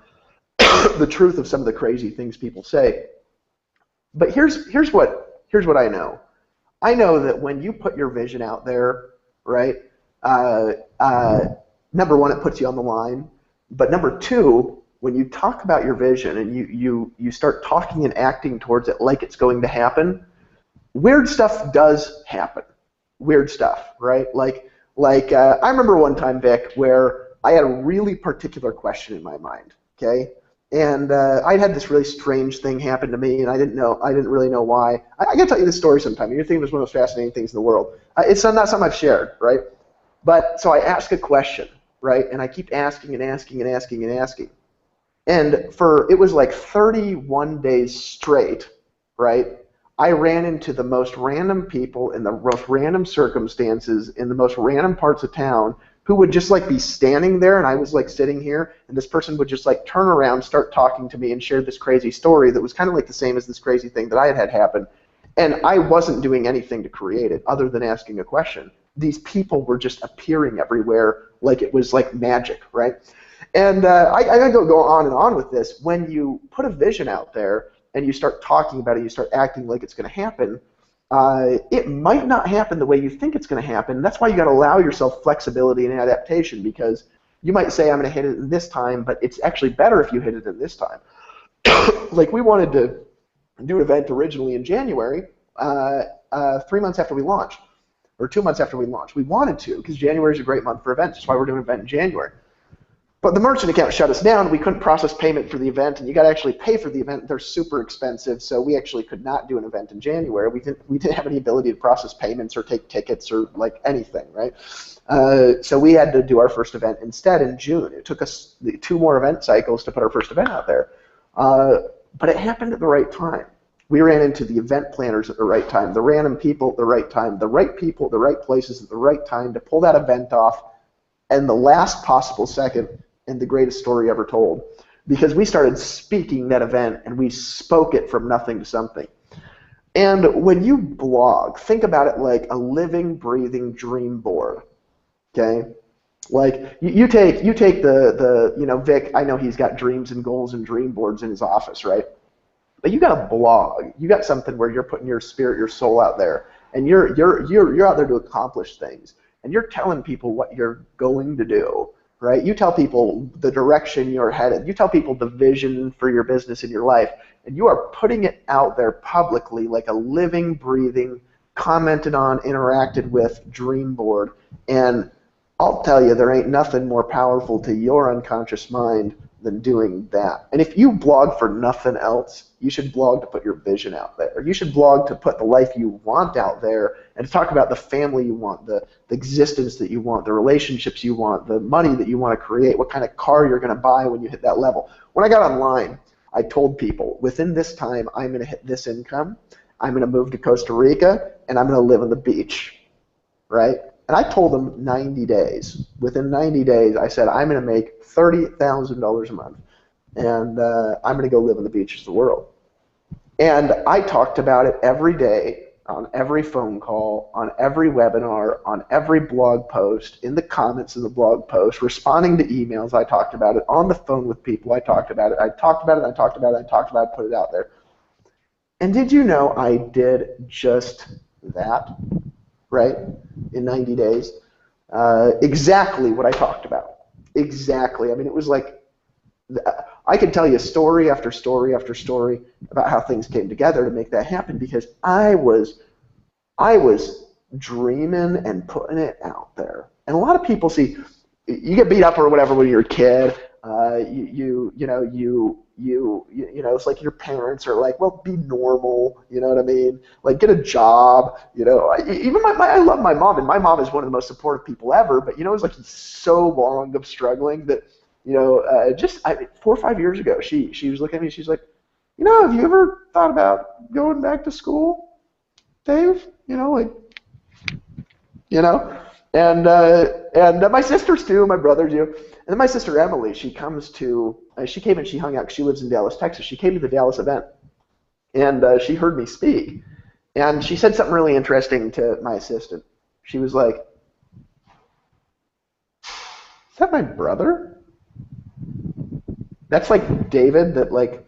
the truth of some of the crazy things people say. But here's what I know. I know that when you put your vision out there, right, number one, it puts you on the line. But number two, when you talk about your vision and you start talking and acting towards it like it's going to happen, weird stuff does happen. Weird stuff, right? Like I remember one time, Vic, where I had a really particular question in my mind, okay? And I'd had this really strange thing happen to me, and I didn't really know why. I got to tell you this story sometime. You think it was one of the most fascinating things in the world. It's not something I've shared, right? But so I ask a question, right? And I keep asking and asking and asking and asking. And it was like 31 days straight, right? I ran into the most random people in the most random circumstances in the most random parts of town who would just like be standing there, and I was like sitting here, and this person would just like turn around, start talking to me, and share this crazy story that was kind of like the same as this crazy thing that I had happen. And I wasn't doing anything to create it other than asking a question. These people were just appearing everywhere like it was like magic, right? And I could go on and on with this. When you put a vision out there and you start talking about it, you start acting like it's going to happen, it might not happen the way you think it's going to happen. That's why you got to allow yourself flexibility and adaptation, because you might say, I'm going to hit it in this time, but it's actually better if you hit it in this time. Like we wanted to do an event originally in January, 3 months after we launched, or 2 months after we launched. We wanted to, because January is a great month for events. That's why we're doing an event in January. But the merchant account shut us down. We couldn't process payment for the event, and you got to actually pay for the event. They're super expensive, so we actually could not do an event in January. We didn't have any ability to process payments or take tickets or like anything, right? So we had to do our first event instead in June. It took us 2 more event cycles to put our first event out there, but it happened at the right time. We ran into the event planners at the right time, the random people at the right time, the right people at the right places at the right time to pull that event off, and the last possible second, and the greatest story ever told, because we started speaking that event and we spoke it from nothing to something. And when you blog, think about it like a living, breathing dream board. Okay, like you take the Vic. I know he's got dreams and goals and dream boards in his office, right? But you got a blog. You got something where you're putting your spirit, your soul out there, and you're out there to accomplish things, and you're telling people what you're going to do. Right? You tell people the direction you're headed. You tell people the vision for your business and your life, and you are putting it out there publicly like a living, breathing, commented on, interacted with dream board. And I'll tell you, there ain't nothing more powerful to your unconscious mind than doing that. And if you blog for nothing else, you should blog to put your vision out there. You should blog to put the life you want out there and to talk about the family you want, the existence that you want, the relationships you want, the money that you want to create, what kind of car you're going to buy when you hit that level. When I got online, I told people, within this time, I'm going to hit this income, I'm going to move to Costa Rica, and I'm going to live on the beach, right? And I told them 90 days. Within 90 days, I said, I'm going to make $30,000 a month, and I'm going to go live on the beaches of the world. And I talked about it every day, on every phone call, on every webinar, on every blog post, in the comments of the blog post, responding to emails. I talked about it on the phone with people. I talked about it. I talked about it. I talked about it. I talked about it. Put it out there. And did you know I did just that, right, in 90 days? Exactly what I talked about. Exactly. I mean, it was like, I could tell you story after story after story about how things came together to make that happen, because I was dreaming and putting it out there. And a lot of people, see, you get beat up or whatever when you're a kid. It's like your parents are like, well, be normal, you know what I mean? Like, get a job, you know. Even I love my mom, and my mom is one of the most supportive people ever, but, you know, it was like so long of struggling that, you know, 4 or 5 years ago, she was looking at me, she's like, you know, have you ever thought about going back to school, Dave? You know, like, you know, and my sisters too, my brothers, you know. And then my sister Emily, she came and she hung out. She lives in Dallas, Texas. She came to the Dallas event, and she heard me speak. And she said something really interesting to my assistant. She was like, is that my brother? That's like David that, like,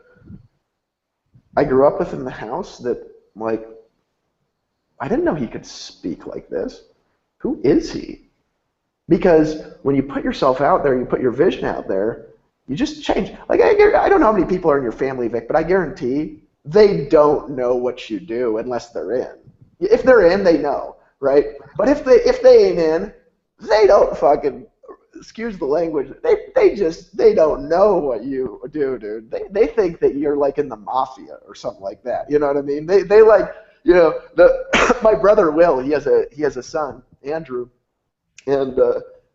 I grew up with in the house that, like, I didn't know he could speak like this. Who is he? Because when you put yourself out there, you put your vision out there, you just change. Like, I don't know how many people are in your family, Vic, but I guarantee they don't know what you do unless they're in. If they're in, they know, right? But if they ain't in, they don't fucking, excuse the language, they don't know what you do, dude. They think that you're like in the mafia or something like that. You know what I mean? They like, you know, my brother Will, he has a son, Andrew. And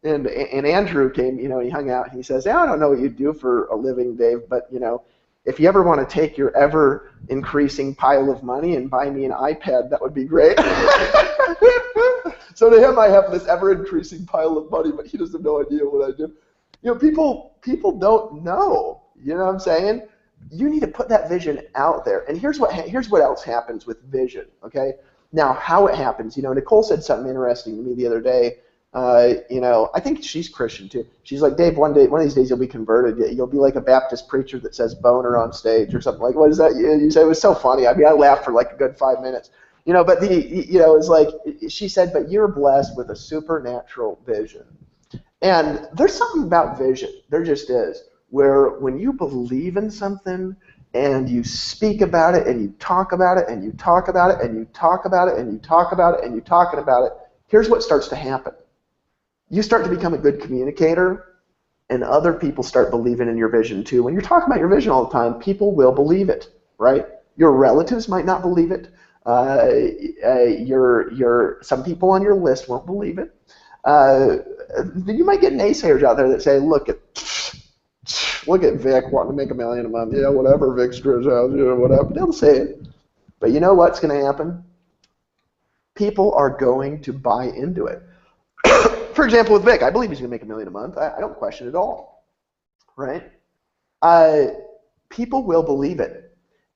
Andrew came, you know, he hung out, and he says, I don't know what you do for a living, Dave, but, you know, if you ever want to take your ever-increasing pile of money and buy me an iPad, that would be great. So to him, I have this ever-increasing pile of money, but he doesn't have no idea what I do. You know, people don't know, you know what I'm saying? You need to put that vision out there. And here's what else happens with vision, okay? Now, how it happens, you know, Nicole said something interesting to me the other day. You know, I think she's Christian too. She's like, Dave, one of these days you'll be converted. You'll be like a Baptist preacher that says boner on stage or something. Like, what is that? You say it was so funny. I mean, I laughed for like a good 5 minutes. You know, but it's like, she said, but you're blessed with a supernatural vision. And there's something about vision. There just is. Where when you believe in something and you speak about it and you talk about it and you talk about it and you talk about it and you talk about it and you talking about it, here's what starts to happen. You start to become a good communicator, and other people start believing in your vision too. When you're talking about your vision all the time, people will believe it, right? Your relatives might not believe it. Some people on your list won't believe it. You might get naysayers out there that say, look at Vic wanting to make $1 million a month. Yeah, whatever, Vic's Drew's house, whatever. They'll say it. But you know what's going to happen? People are going to buy into it. For example, with Vic, I believe he's going to make $1 million a month. I don't question it at all, right? People will believe it.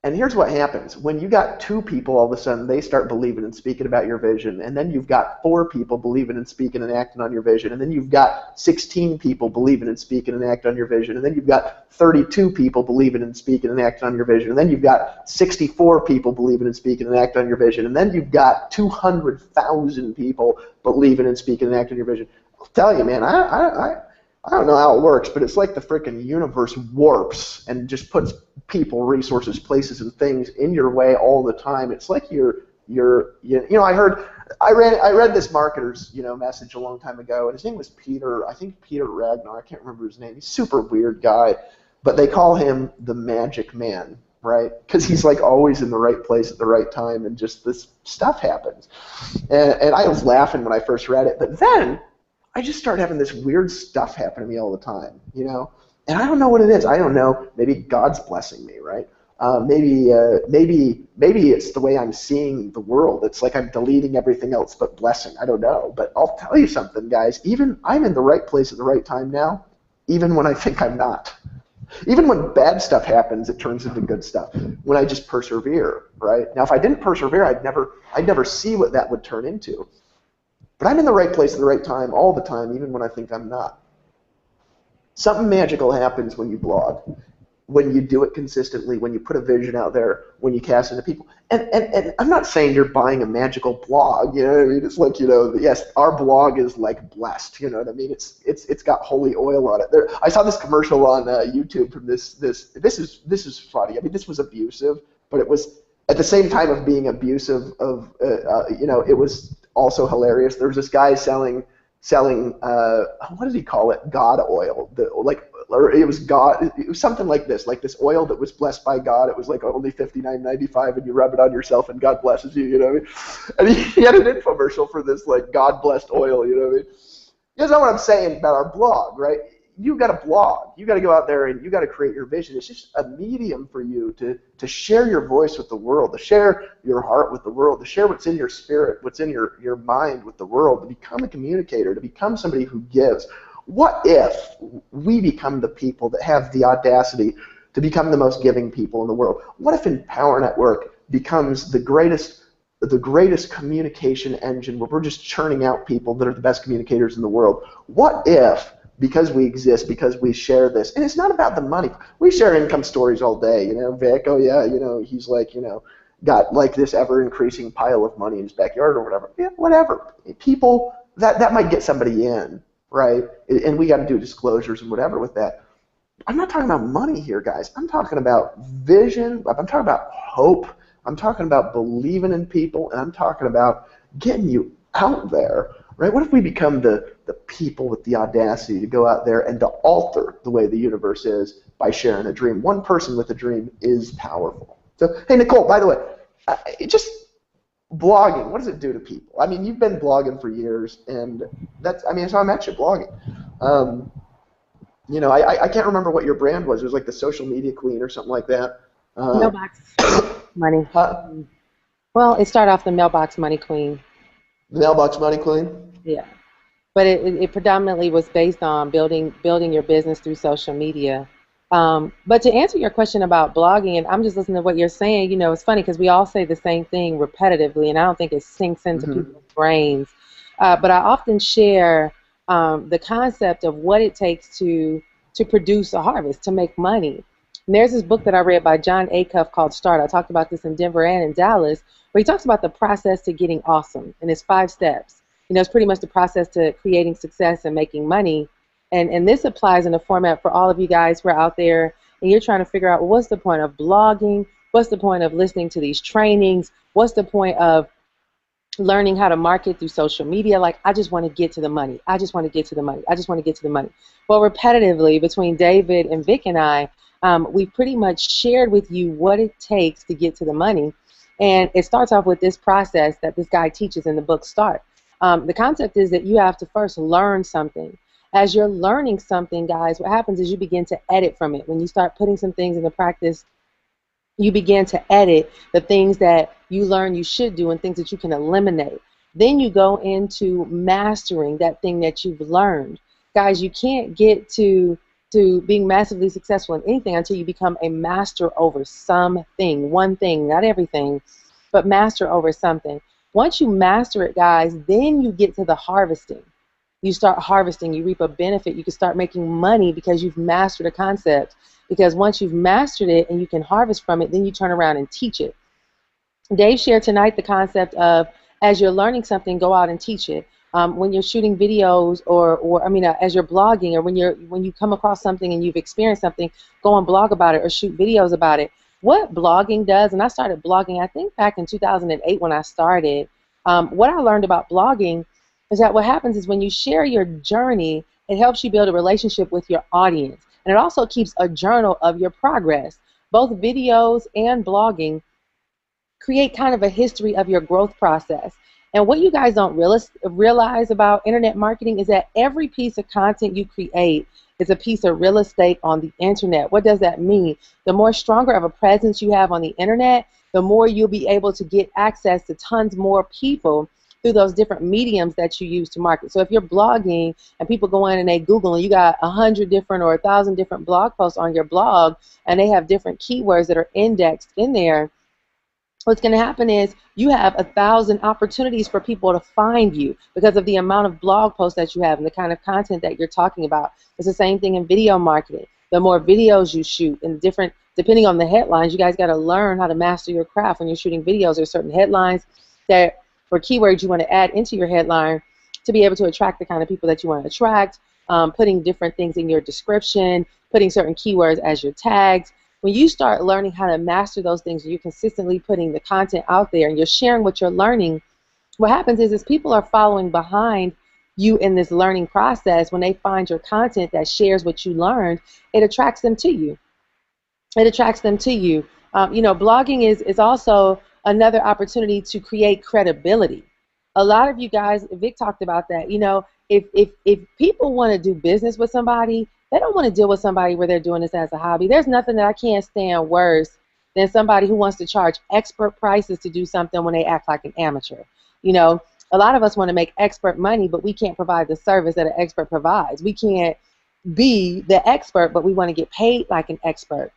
And here's what happens. When you got 2 people, all of a sudden, they start believing and speaking about your vision. And then you've got 4 people believing and speaking and acting on your vision. And then you've got 16 people believing and speaking and acting on your vision. And then you've got 32 people believing and speaking and acting on your vision. And then you've got 64 people believing and speaking and acting on your vision. And then you've got 200,000 people believing and speaking and acting on your vision. I'll tell you, man, I don't know how it works, but it's like the freaking universe warps and just puts people, resources, places, and things in your way all the time. It's like I read this marketer's message a long time ago, and his name was Peter. I think Peter Ragnar. I can't remember his name. He's a super weird guy, but they call him the Magic Man, right? Because he's like always in the right place at the right time, and just this stuff happens. And I was laughing when I first read it, but then I just start having this weird stuff happen to me all the time, and I don't know what it is. I don't know. Maybe God's blessing me, right? Maybe it's the way I'm seeing the world. It's like I'm deleting everything else but blessing. I don't know, but I'll tell you something, guys. Even I'm in the right place at the right time now, even when I think I'm not. Even when bad stuff happens, it turns into good stuff. When I just persevere, right? Now, if I didn't persevere, I'd never see what that would turn into. But I'm in the right place at the right time all the time, even when I think I'm not. Something magical happens when you blog, when you do it consistently, when you put a vision out there, when you cast into people. And I'm not saying you're buying a magical blog, you know what I mean? It's like, yes, our blog is like blessed, you know what I mean? It's got holy oil on it. I saw this commercial on YouTube from this is funny. I mean, this was abusive, but it was at the same time of being abusive it was also hilarious. There was this guy selling what did he call it? God oil. It was something like this oil that was blessed by God. It was like only $59.95, and you rub it on yourself, and God blesses you. You know what I mean? And he had an infomercial for this like God blessed oil. You know what I mean? You guys know what I'm saying about our blog, right? You got to blog. You got to go out there and you got to create your vision. It's just a medium for you to share your voice with the world, to share your heart with the world, to share what's in your spirit, what's in your mind with the world, to become a communicator, to become somebody who gives. What if we become the people that have the audacity to become the most giving people in the world? What if Empower Network becomes the greatest communication engine where we're just churning out people that are the best communicators in the world? What if, because we exist, because we share this, and it's not about the money. We share income stories all day, Vic, oh yeah, he's like, got like this ever-increasing pile of money in his backyard or whatever. Yeah, whatever. People, that might get somebody in, right? And we got to do disclosures and whatever with that. I'm not talking about money here, guys. I'm talking about vision. I'm talking about hope. I'm talking about believing in people, and I'm talking about getting you out there, right? What if we become the people with the audacity to go out there and to alter the way the universe is by sharing a dream? One person with a dream is powerful. So, hey, Nicole, by the way, just blogging, what does it do to people? I mean, you've been blogging for years, and that's how I met you, blogging. I can't remember what your brand was. It was like the social media queen or something like that. Mailbox money. Huh? Well, it started off the mailbox money queen. The mailbox money queen? Yeah. But it predominantly was based on building your business through social media. But to answer your question about blogging, and I'm just listening to what you're saying, it's funny because we all say the same thing repetitively, and I don't think it sinks into people's brains. But I often share the concept of what it takes to produce a harvest, to make money. And there's this book that I read by John Acuff called Start. I talked about this in Denver and in Dallas, where he talks about the process to getting awesome, and it's 5 steps. It's pretty much the process to creating success and making money. And this applies in a format for all of you guys who are out there and you're trying to figure out, well, what's the point of blogging? What's the point of listening to these trainings? What's the point of learning how to market through social media. Like, I just want to get to the money. I just want to get to the money. I just want to get to the money. Well, repetitively between David and Vic and I, we've pretty much shared with you what it takes to get to the money. And it starts off with this process that this guy teaches in the book Start. The concept is that you have to first learn something. As you're learning something, guys, what happens is you begin to edit from it. When you start putting some things into practice, you begin to edit the things that you learn you should do and things that you can eliminate. Then you go into mastering that thing that you've learned. Guys, you can't get to being massively successful in anything until you become a master over something, one thing, not everything, but master over something. Once you master it, guys, then you get to the harvesting. You start harvesting, you reap a benefit, you can start making money because you've mastered a concept. Because once you've mastered it and you can harvest from it, then you turn around and teach it. Dave shared tonight the concept of, as you're learning something, go out and teach it. When you're shooting videos, as you're blogging, or when you come across something and you've experienced something, go and blog about it or shoot videos about it. What blogging does, and I started blogging, I think back in 2008 when I started. What I learned about blogging is that what happens is when you share your journey, it helps you build a relationship with your audience. And it also keeps a journal of your progress. Both videos and blogging create kind of a history of your growth process. And what you guys don't realize about internet marketing is that every piece of content you create is a piece of real estate on the internet. What does that mean? The more stronger of a presence you have on the internet, the more you'll be able to get access to tons more people through those different mediums that you use to market. So if you're blogging and people go in and they Google and you got 100 different or 1,000 different blog posts on your blog and they have different keywords that are indexed in there, what's going to happen is you have 1,000 opportunities for people to find you because of the amount of blog posts that you have and the kind of content that you're talking about. It's the same thing in video marketing. The more videos you shoot and depending on the headlines, you guys got to learn how to master your craft when you're shooting videos. There's certain headlines that for keywords you want to add into your headline to be able to attract the kind of people that you want to attract, putting different things in your description, putting certain keywords as your tags. When you start learning how to master those things and you're consistently putting the content out there and you're sharing what you're learning, what happens is people are following behind you in this learning process. When they find your content that shares what you learned, it attracts them to you. It attracts them to you. Blogging is also another opportunity to create credibility. A lot of you guys, Vic talked about that. If people want to do business with somebody, they don't want to deal with somebody where they're doing this as a hobby. There's nothing that I can't stand worse than somebody who wants to charge expert prices to do something when they act like an amateur. A lot of us want to make expert money, but we can't provide the service that an expert provides. We can't be the expert, but we want to get paid like an expert.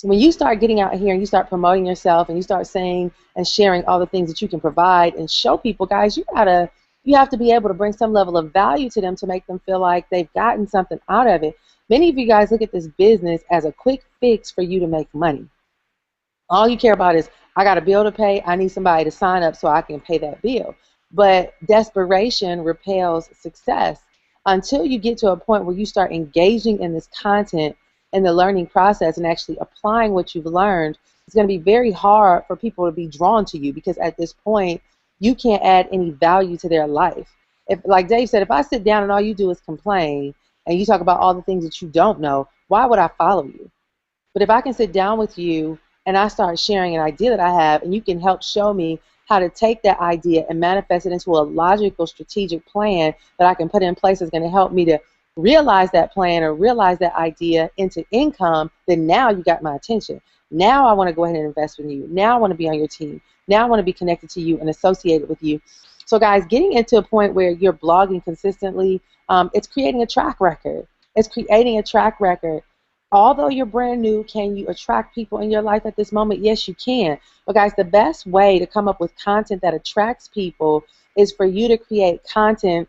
When you start getting out here and you start promoting yourself and you start saying and sharing all the things that you can provide and show people, guys, you have to be able to bring some level of value to them to make them feel like they've gotten something out of it. Many of you guys look at this business as a quick fix for you to make money. All you care about is, I got a bill to pay, I need somebody to sign up so I can pay that bill. But desperation repels success. Until you get to a point where you start engaging in this content in the learning process and actually applying what you've learned, it's going to be very hard for people to be drawn to you because at this point, you can't add any value to their life. If, like Dave said, if I sit down and all you do is complain and you talk about all the things that you don't know, why would I follow you? But if I can sit down with you and I start sharing an idea that I have and you can help show me how to take that idea and manifest it into a logical, strategic plan that I can put in place that's going to help me to realize that plan or realize that idea into income, then now you got my attention. Now I want to go ahead and invest in you. Now I want to be on your team. Now I want to be connected to you and associated with you. So guys, getting into a point where you're blogging consistently, it's creating a track record. It's creating a track record. Although you're brand new, can you attract people in your life at this moment? Yes, you can. But guys, the best way to come up with content that attracts people is for you to create content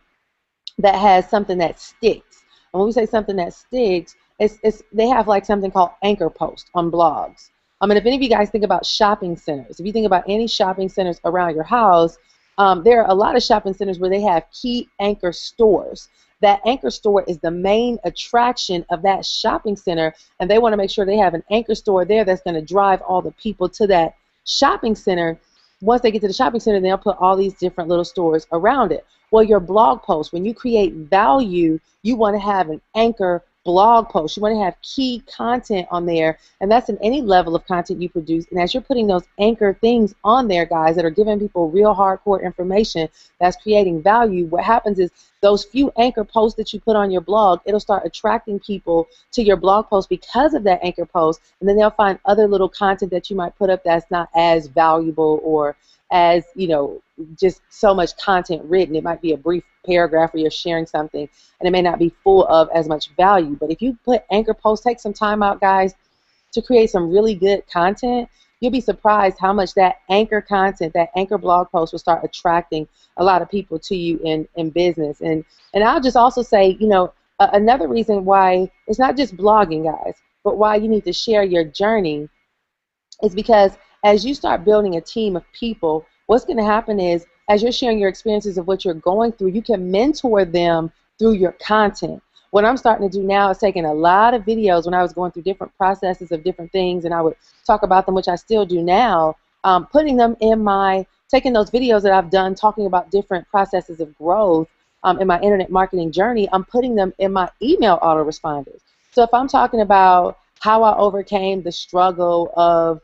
that has something that sticks. And when we say something that sticks, they have like something called anchor posts on blogs. I mean, if any of you guys think about shopping centers, if you think about any shopping centers around your house, there are a lot of shopping centers where they have key anchor stores. That anchor store is the main attraction of that shopping center, and they want to make sure they have an anchor store there that's going to drive all the people to that shopping center. once they get to the shopping center, they'll put all these different little stores around it. Well, your blog post, when you create value, you want to have an anchor blog post. You want to have key content on there, and that's in any level of content you produce. And as you're putting those anchor things on there, guys, that are giving people real hardcore information that's creating value, what happens is those few anchor posts that you put on your blog, it'll start attracting people to your blog post because of that anchor post, and then they'll find other little content that you might put up that's not as valuable or as, you know, just so much content written. It might be a brief paragraph where you're sharing something, and it may not be full of as much value. But if you put anchor posts, take some time out, guys, to create some really good content, you'll be surprised how much that anchor content, that anchor blog post will start attracting a lot of people to you in business. And I'll just also say, you know, another reason why it's not just blogging, guys, but why you need to share your journey is because as you start building a team of people, what's going to happen is as you're sharing your experiences of what you're going through, you can mentor them through your content. What I'm starting to do now is taking a lot of videos when I was going through different processes of different things, and I would talk about them, which I still do now, putting them in taking those videos that I've done talking about different processes of growth in my internet marketing journey, I'm putting them in my email autoresponders. So if I'm talking about how I overcame the struggle of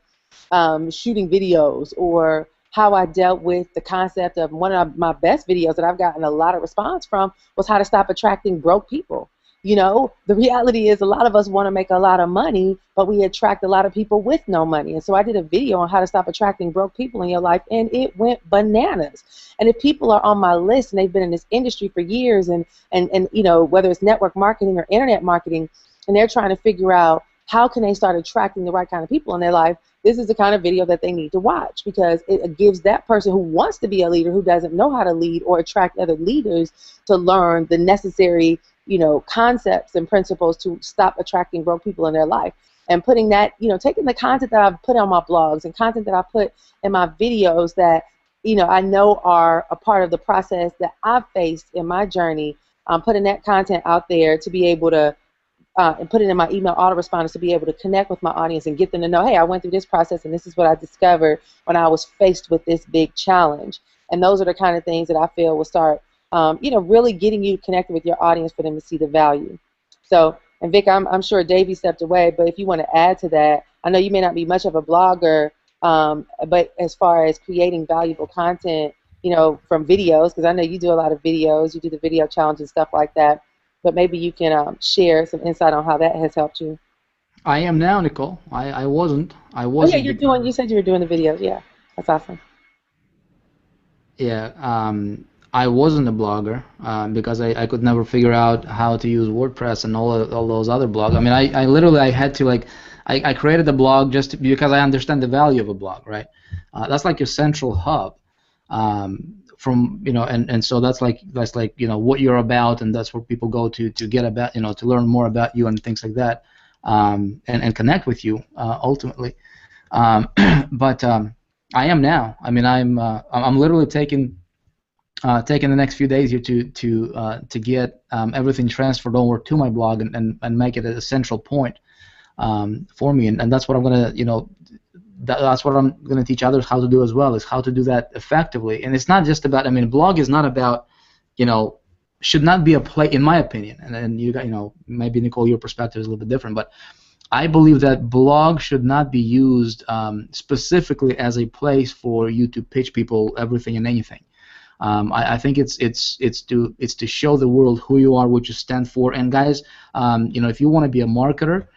shooting videos, or how I dealt with the concept of one of my best videos that I've gotten a lot of response from was how to stop attracting broke people. You know, the reality is a lot of us want to make a lot of money, but we attract a lot of people with no money. And so I did a video on how to stop attracting broke people in your life, and it went bananas. And if people are on my list and they've been in this industry for years, and you know, whether it's network marketing or internet marketing, and they're trying to figure out how can they start attracting the right kind of people in their life, this is the kind of video that they need to watch, because it gives that person who wants to be a leader, who doesn't know how to lead or attract other leaders, to learn the necessary, you know, concepts and principles to stop attracting broke people in their life. And putting that, you know, taking the content that I've put on my blogs and content that I put in my videos that, you know, I know are a part of the process that I've faced in my journey, putting that content out there to be able to and put it in my email autoresponders to be able to connect with my audience and get them to know, hey, I went through this process and this is what I discovered when I was faced with this big challenge. And those are the kind of things that I feel will start, you know, really getting you connected with your audience for them to see the value. So, and Vic, I'm sure Davey stepped away, but if you want to add to that, I know you may not be much of a blogger, but as far as creating valuable content, you know, from videos, because I know you do a lot of videos, you do the video challenge and stuff like that. But maybe you can share some insight on how that has helped you. I am now, Nicole. I wasn't. Oh yeah, you said you were doing the videos. Yeah, that's awesome. Yeah, I wasn't a blogger because I could never figure out how to use WordPress and all those other blogs. I mean, I literally I had to, like, I created a blog just because I understand the value of a blog, right? That's like your central hub. From, you know, and so that's like you know what you're about, and that's where people go to get about, you know, to learn more about you and things like that, and connect with you ultimately. But I am now. I mean, I'm literally taking the next few days here to get everything transferred over to my blog and make it a central point for me, and that's what I'm gonna, you know. That's what I'm going to teach others how to do as well, is how to do that effectively. And it's not just about, I mean, blog is not about, you know, should not be a play, in my opinion. And then you know, maybe Nicole, your perspective is a little bit different, but I believe that blog should not be used specifically as a place for you to pitch people everything and anything. I think it's to show the world who you are, what you stand for. And guys, you know, if you want to be a marketer,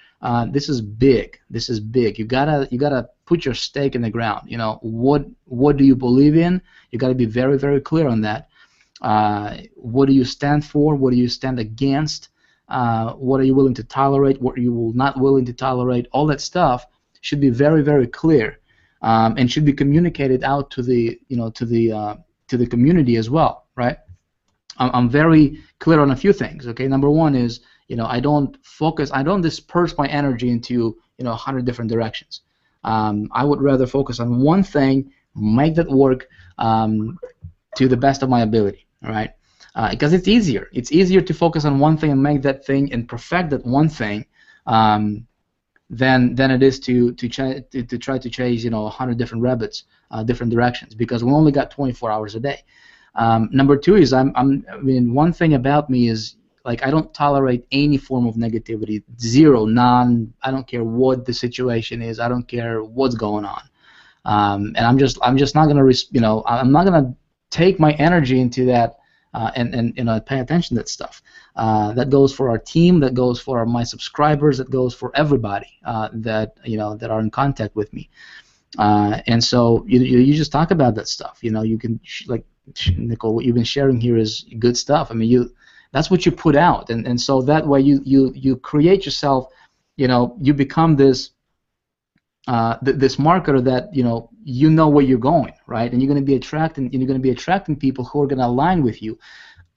this is big. This is big. You gotta put your stake in the ground. You know, what do you believe in? You gotta be very, very clear on that. What do you stand for? What do you stand against? What are you willing to tolerate? What are you not willing to tolerate? All that stuff should be very, very clear, and should be communicated out to the, you know, to the community as well, right? I'm very clear on a few things. Okay, number one is, you know, I don't disperse my energy into, you know, 100 different directions. I would rather focus on one thing, make that work to the best of my ability. All right, because it's easier. It's easier to focus on one thing and make that thing and perfect that one thing, than it is to try to chase 100 different rabbits, different directions, because we only got 24 hours a day. Number two is I mean, one thing about me is, like, I don't tolerate any form of negativity. Zero, none. I don't care what the situation is. I don't care what's going on. And I'm just not gonna I'm not gonna take my energy into that, and pay attention to that stuff. That goes for our team. That goes for my subscribers. That goes for everybody that that are in contact with me. And so you just talk about that stuff. You can like Nicole, what you've been sharing here is good stuff. I mean, that's what you put out, and so that way you create yourself. You become this this marketer that you know where you're going, right? And you're going to be attracting people who are going to align with you.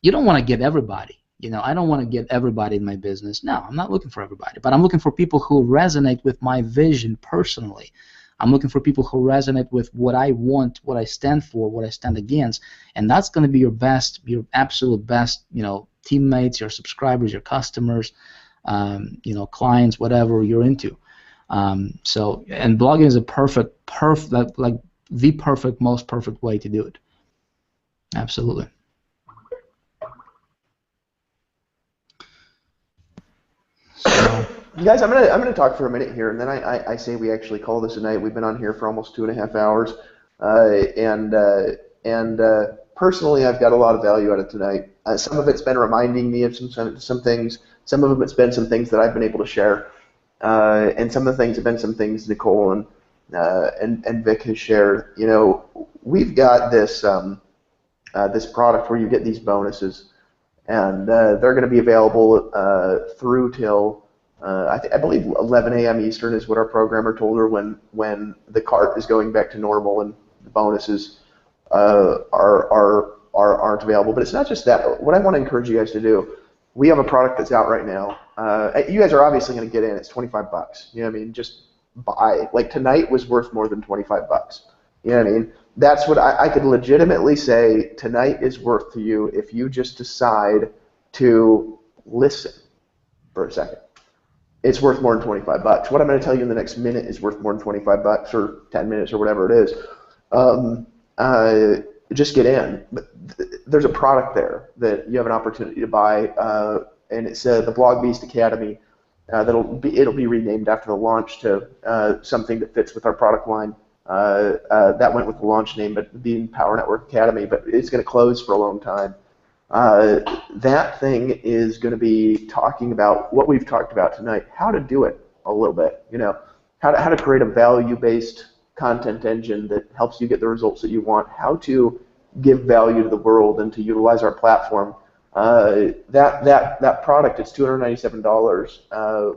You don't want to get everybody. I don't want to get everybody in my business. No, I'm not looking for everybody, but I'm looking for people who resonate with my vision personally. I'm looking for people who resonate with what I want, what I stand for, what I stand against, and that's going to be your absolute best, teammates, your subscribers, your customers, clients, whatever you're into. And blogging is a like the most perfect way to do it. Absolutely. So, guys, I'm gonna talk for a minute here, and then I say we actually call this a night. We've been on here for almost 2.5 hours, and personally, I've got a lot of value out of tonight. Some of it's been reminding me of some things. Some of it's been some things that I've been able to share, and some of the things have been some things Nicole and Vic has shared. We've got this this product where you get these bonuses, and they're going to be available through till I believe 11 a.m. Eastern is what our programmer told her when the cart is going back to normal and the bonuses aren't available. But it's not just that. What I want to encourage you guys to do, we have a product that's out right now. You guys are obviously going to get in. It's $25. You know what I mean? Just buy. Like tonight was worth more than $25. You know what I mean? That's what I could legitimately say tonight is worth to you if you just decide to listen for a second. It's worth more than $25. What I'm going to tell you in the next minute is worth more than $25 or 10 minutes or whatever it is. Just get in. But there's a product there that you have an opportunity to buy, and it's the Blog Beast Academy. It'll be renamed after the launch to something that fits with our product line. That went with the launch name, but being Power Network Academy, but it's going to close for a long time. That thing is going to be talking about what we've talked about tonight, how to do it a little bit, how to create a value-based content engine that helps you get the results that you want, how to give value to the world and to utilize our platform. That product, it's $297.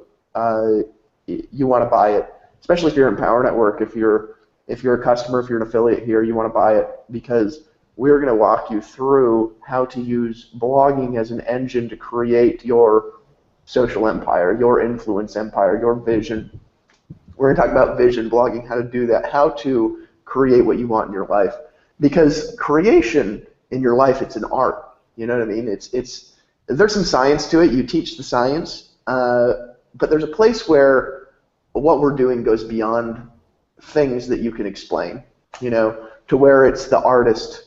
You want to buy it, especially if you're in Power Network. If you're a customer, if you're an affiliate here, you want to buy it because we're going to walk you through how to use blogging as an engine to create your social empire, your influence empire, your vision. We're going to talk about vision blogging, how to do that, how to create what you want in your life. Because creation in your life, it's an art. You know what I mean? There's some science to it. You teach the science, but there's a place where what we're doing goes beyond things that you can explain, to where it's the artist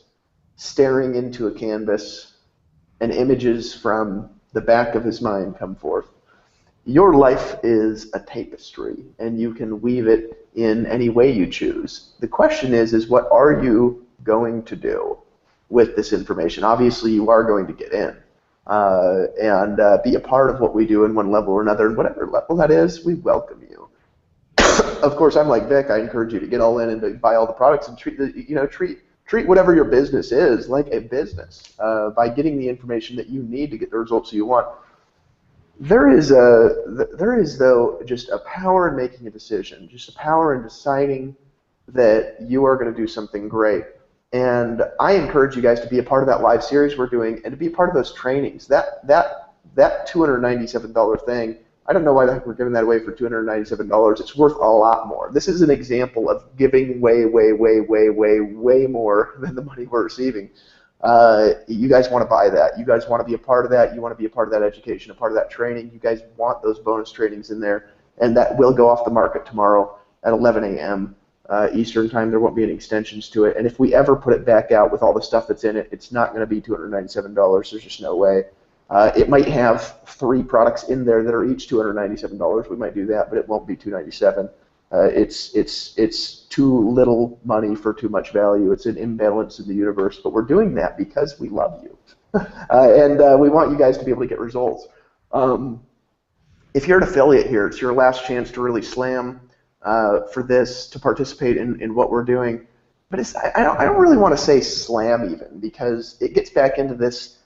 staring into a canvas and images from the back of his mind come forth. Your life is a tapestry, and you can weave it in any way you choose. The question is what are you going to do with this information? Obviously, you are going to get in and be a part of what we do in one level or another, and whatever level that is, we welcome you. Of course, I'm like Vic. I encourage you to get all in and to buy all the products and treat whatever your business is like a business by getting the information that you need to get the results you want. There is though just a power in making a decision, just a power in deciding that you are going to do something great. And I encourage you guys to be a part of that live series we're doing and to be a part of those trainings. That $297 thing, I don't know why the heck we're giving that away for $297. It's worth a lot more. This is an example of giving way more than the money we're receiving. You guys want to buy that. You guys want to be a part of that. You want to be a part of that education, a part of that training. You guys want those bonus trainings in there. and that will go off the market tomorrow at 11 a.m. Eastern time. There won't be any extensions to it. And if we ever put it back out with all the stuff that's in it, it's not going to be $297. There's just no way. It might have 3 products in there that are each $297. We might do that, but it won't be $297. It's too little money for too much value. It's an imbalance in the universe, but we're doing that because we love you. And we want you guys to be able to get results. If you're an affiliate here, it's your last chance to really slam for this, to participate in what we're doing. But I don't really want to say slam even, because it gets back into this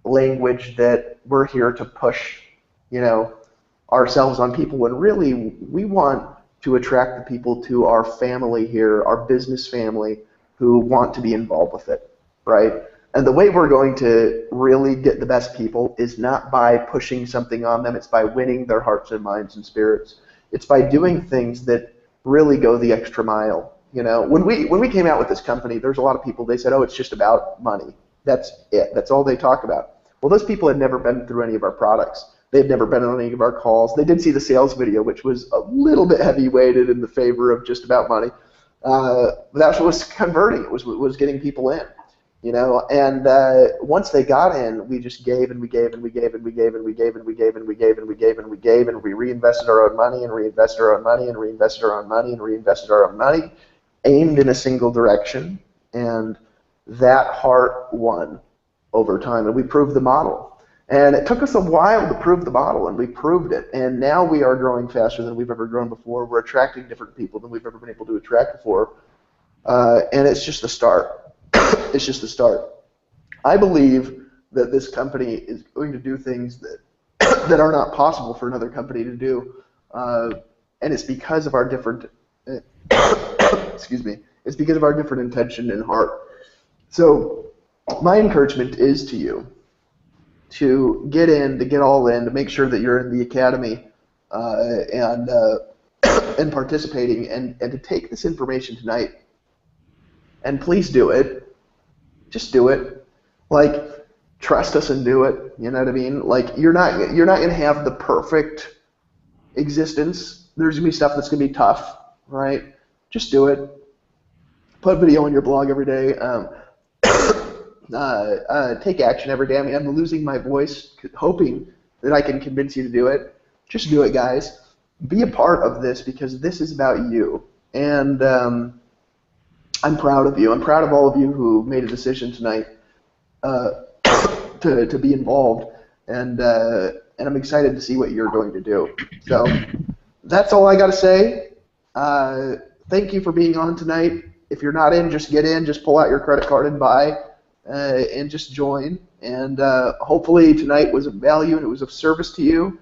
language that we're here to push, ourselves on people, when really we want to attract the people to our family here, our business family, who want to be involved with it, right? And the way we're going to really get the best people is not by pushing something on them. It's by winning their hearts and minds and spirits. It's by doing things that really go the extra mile. When we came out with this company, there's a lot of people, they said, oh, it's just about money. That's it. That's all they talk about. Well, those people had never been through any of our products. They've never been on any of our calls. They did see the sales video, which was a little bit heavy-weighted in the favor of just about money. That was converting. It was getting people in, And once they got in, we just gave and we gave and we gave and we gave and we gave and we gave and we gave and we gave and we gave, and we reinvested our own money and reinvested our own money and reinvested our own money and reinvested our own money, aimed in a single direction, and that heart won over time, and we proved the model. And it took us a while to prove the model, and we proved it. And now we are growing faster than we've ever grown before. We're attracting different people than we've ever been able to attract before. And it's just the start. It's just the start. I believe that this company is going to do things that that are not possible for another company to do. And it's because of our different excuse me. It's because of our different intention and heart. So my encouragement is to you to get in, to get all in, to make sure that you're in the academy and participating, and to take this information tonight. And please do it. Just do it. Like, trust us and do it. You know what I mean? Like, you're not going to have the perfect existence. There's going to be stuff that's going to be tough, right? Just do it. Put a video on your blog every day. Take action every day. I mean, I'm losing my voice hoping that I can convince you to do it. Just do it, guys. Be a part of this, because this is about you. And I'm proud of you. I'm proud of all of you who made a decision tonight to be involved. And I'm excited to see what you're going to do. So that's all I got to say. Thank you for being on tonight. If you're not in, just get in. Just pull out your credit card and buy. And just join, and hopefully tonight was of value and it was of service to you,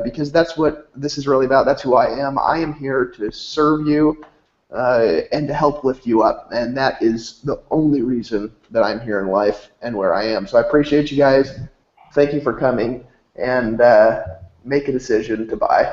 because that's what this is really about. That's who I am. I am here to serve you and to help lift you up, and that is the only reason that I'm here in life and where I am. So I appreciate you guys. Thank you for coming, and make a decision to buy.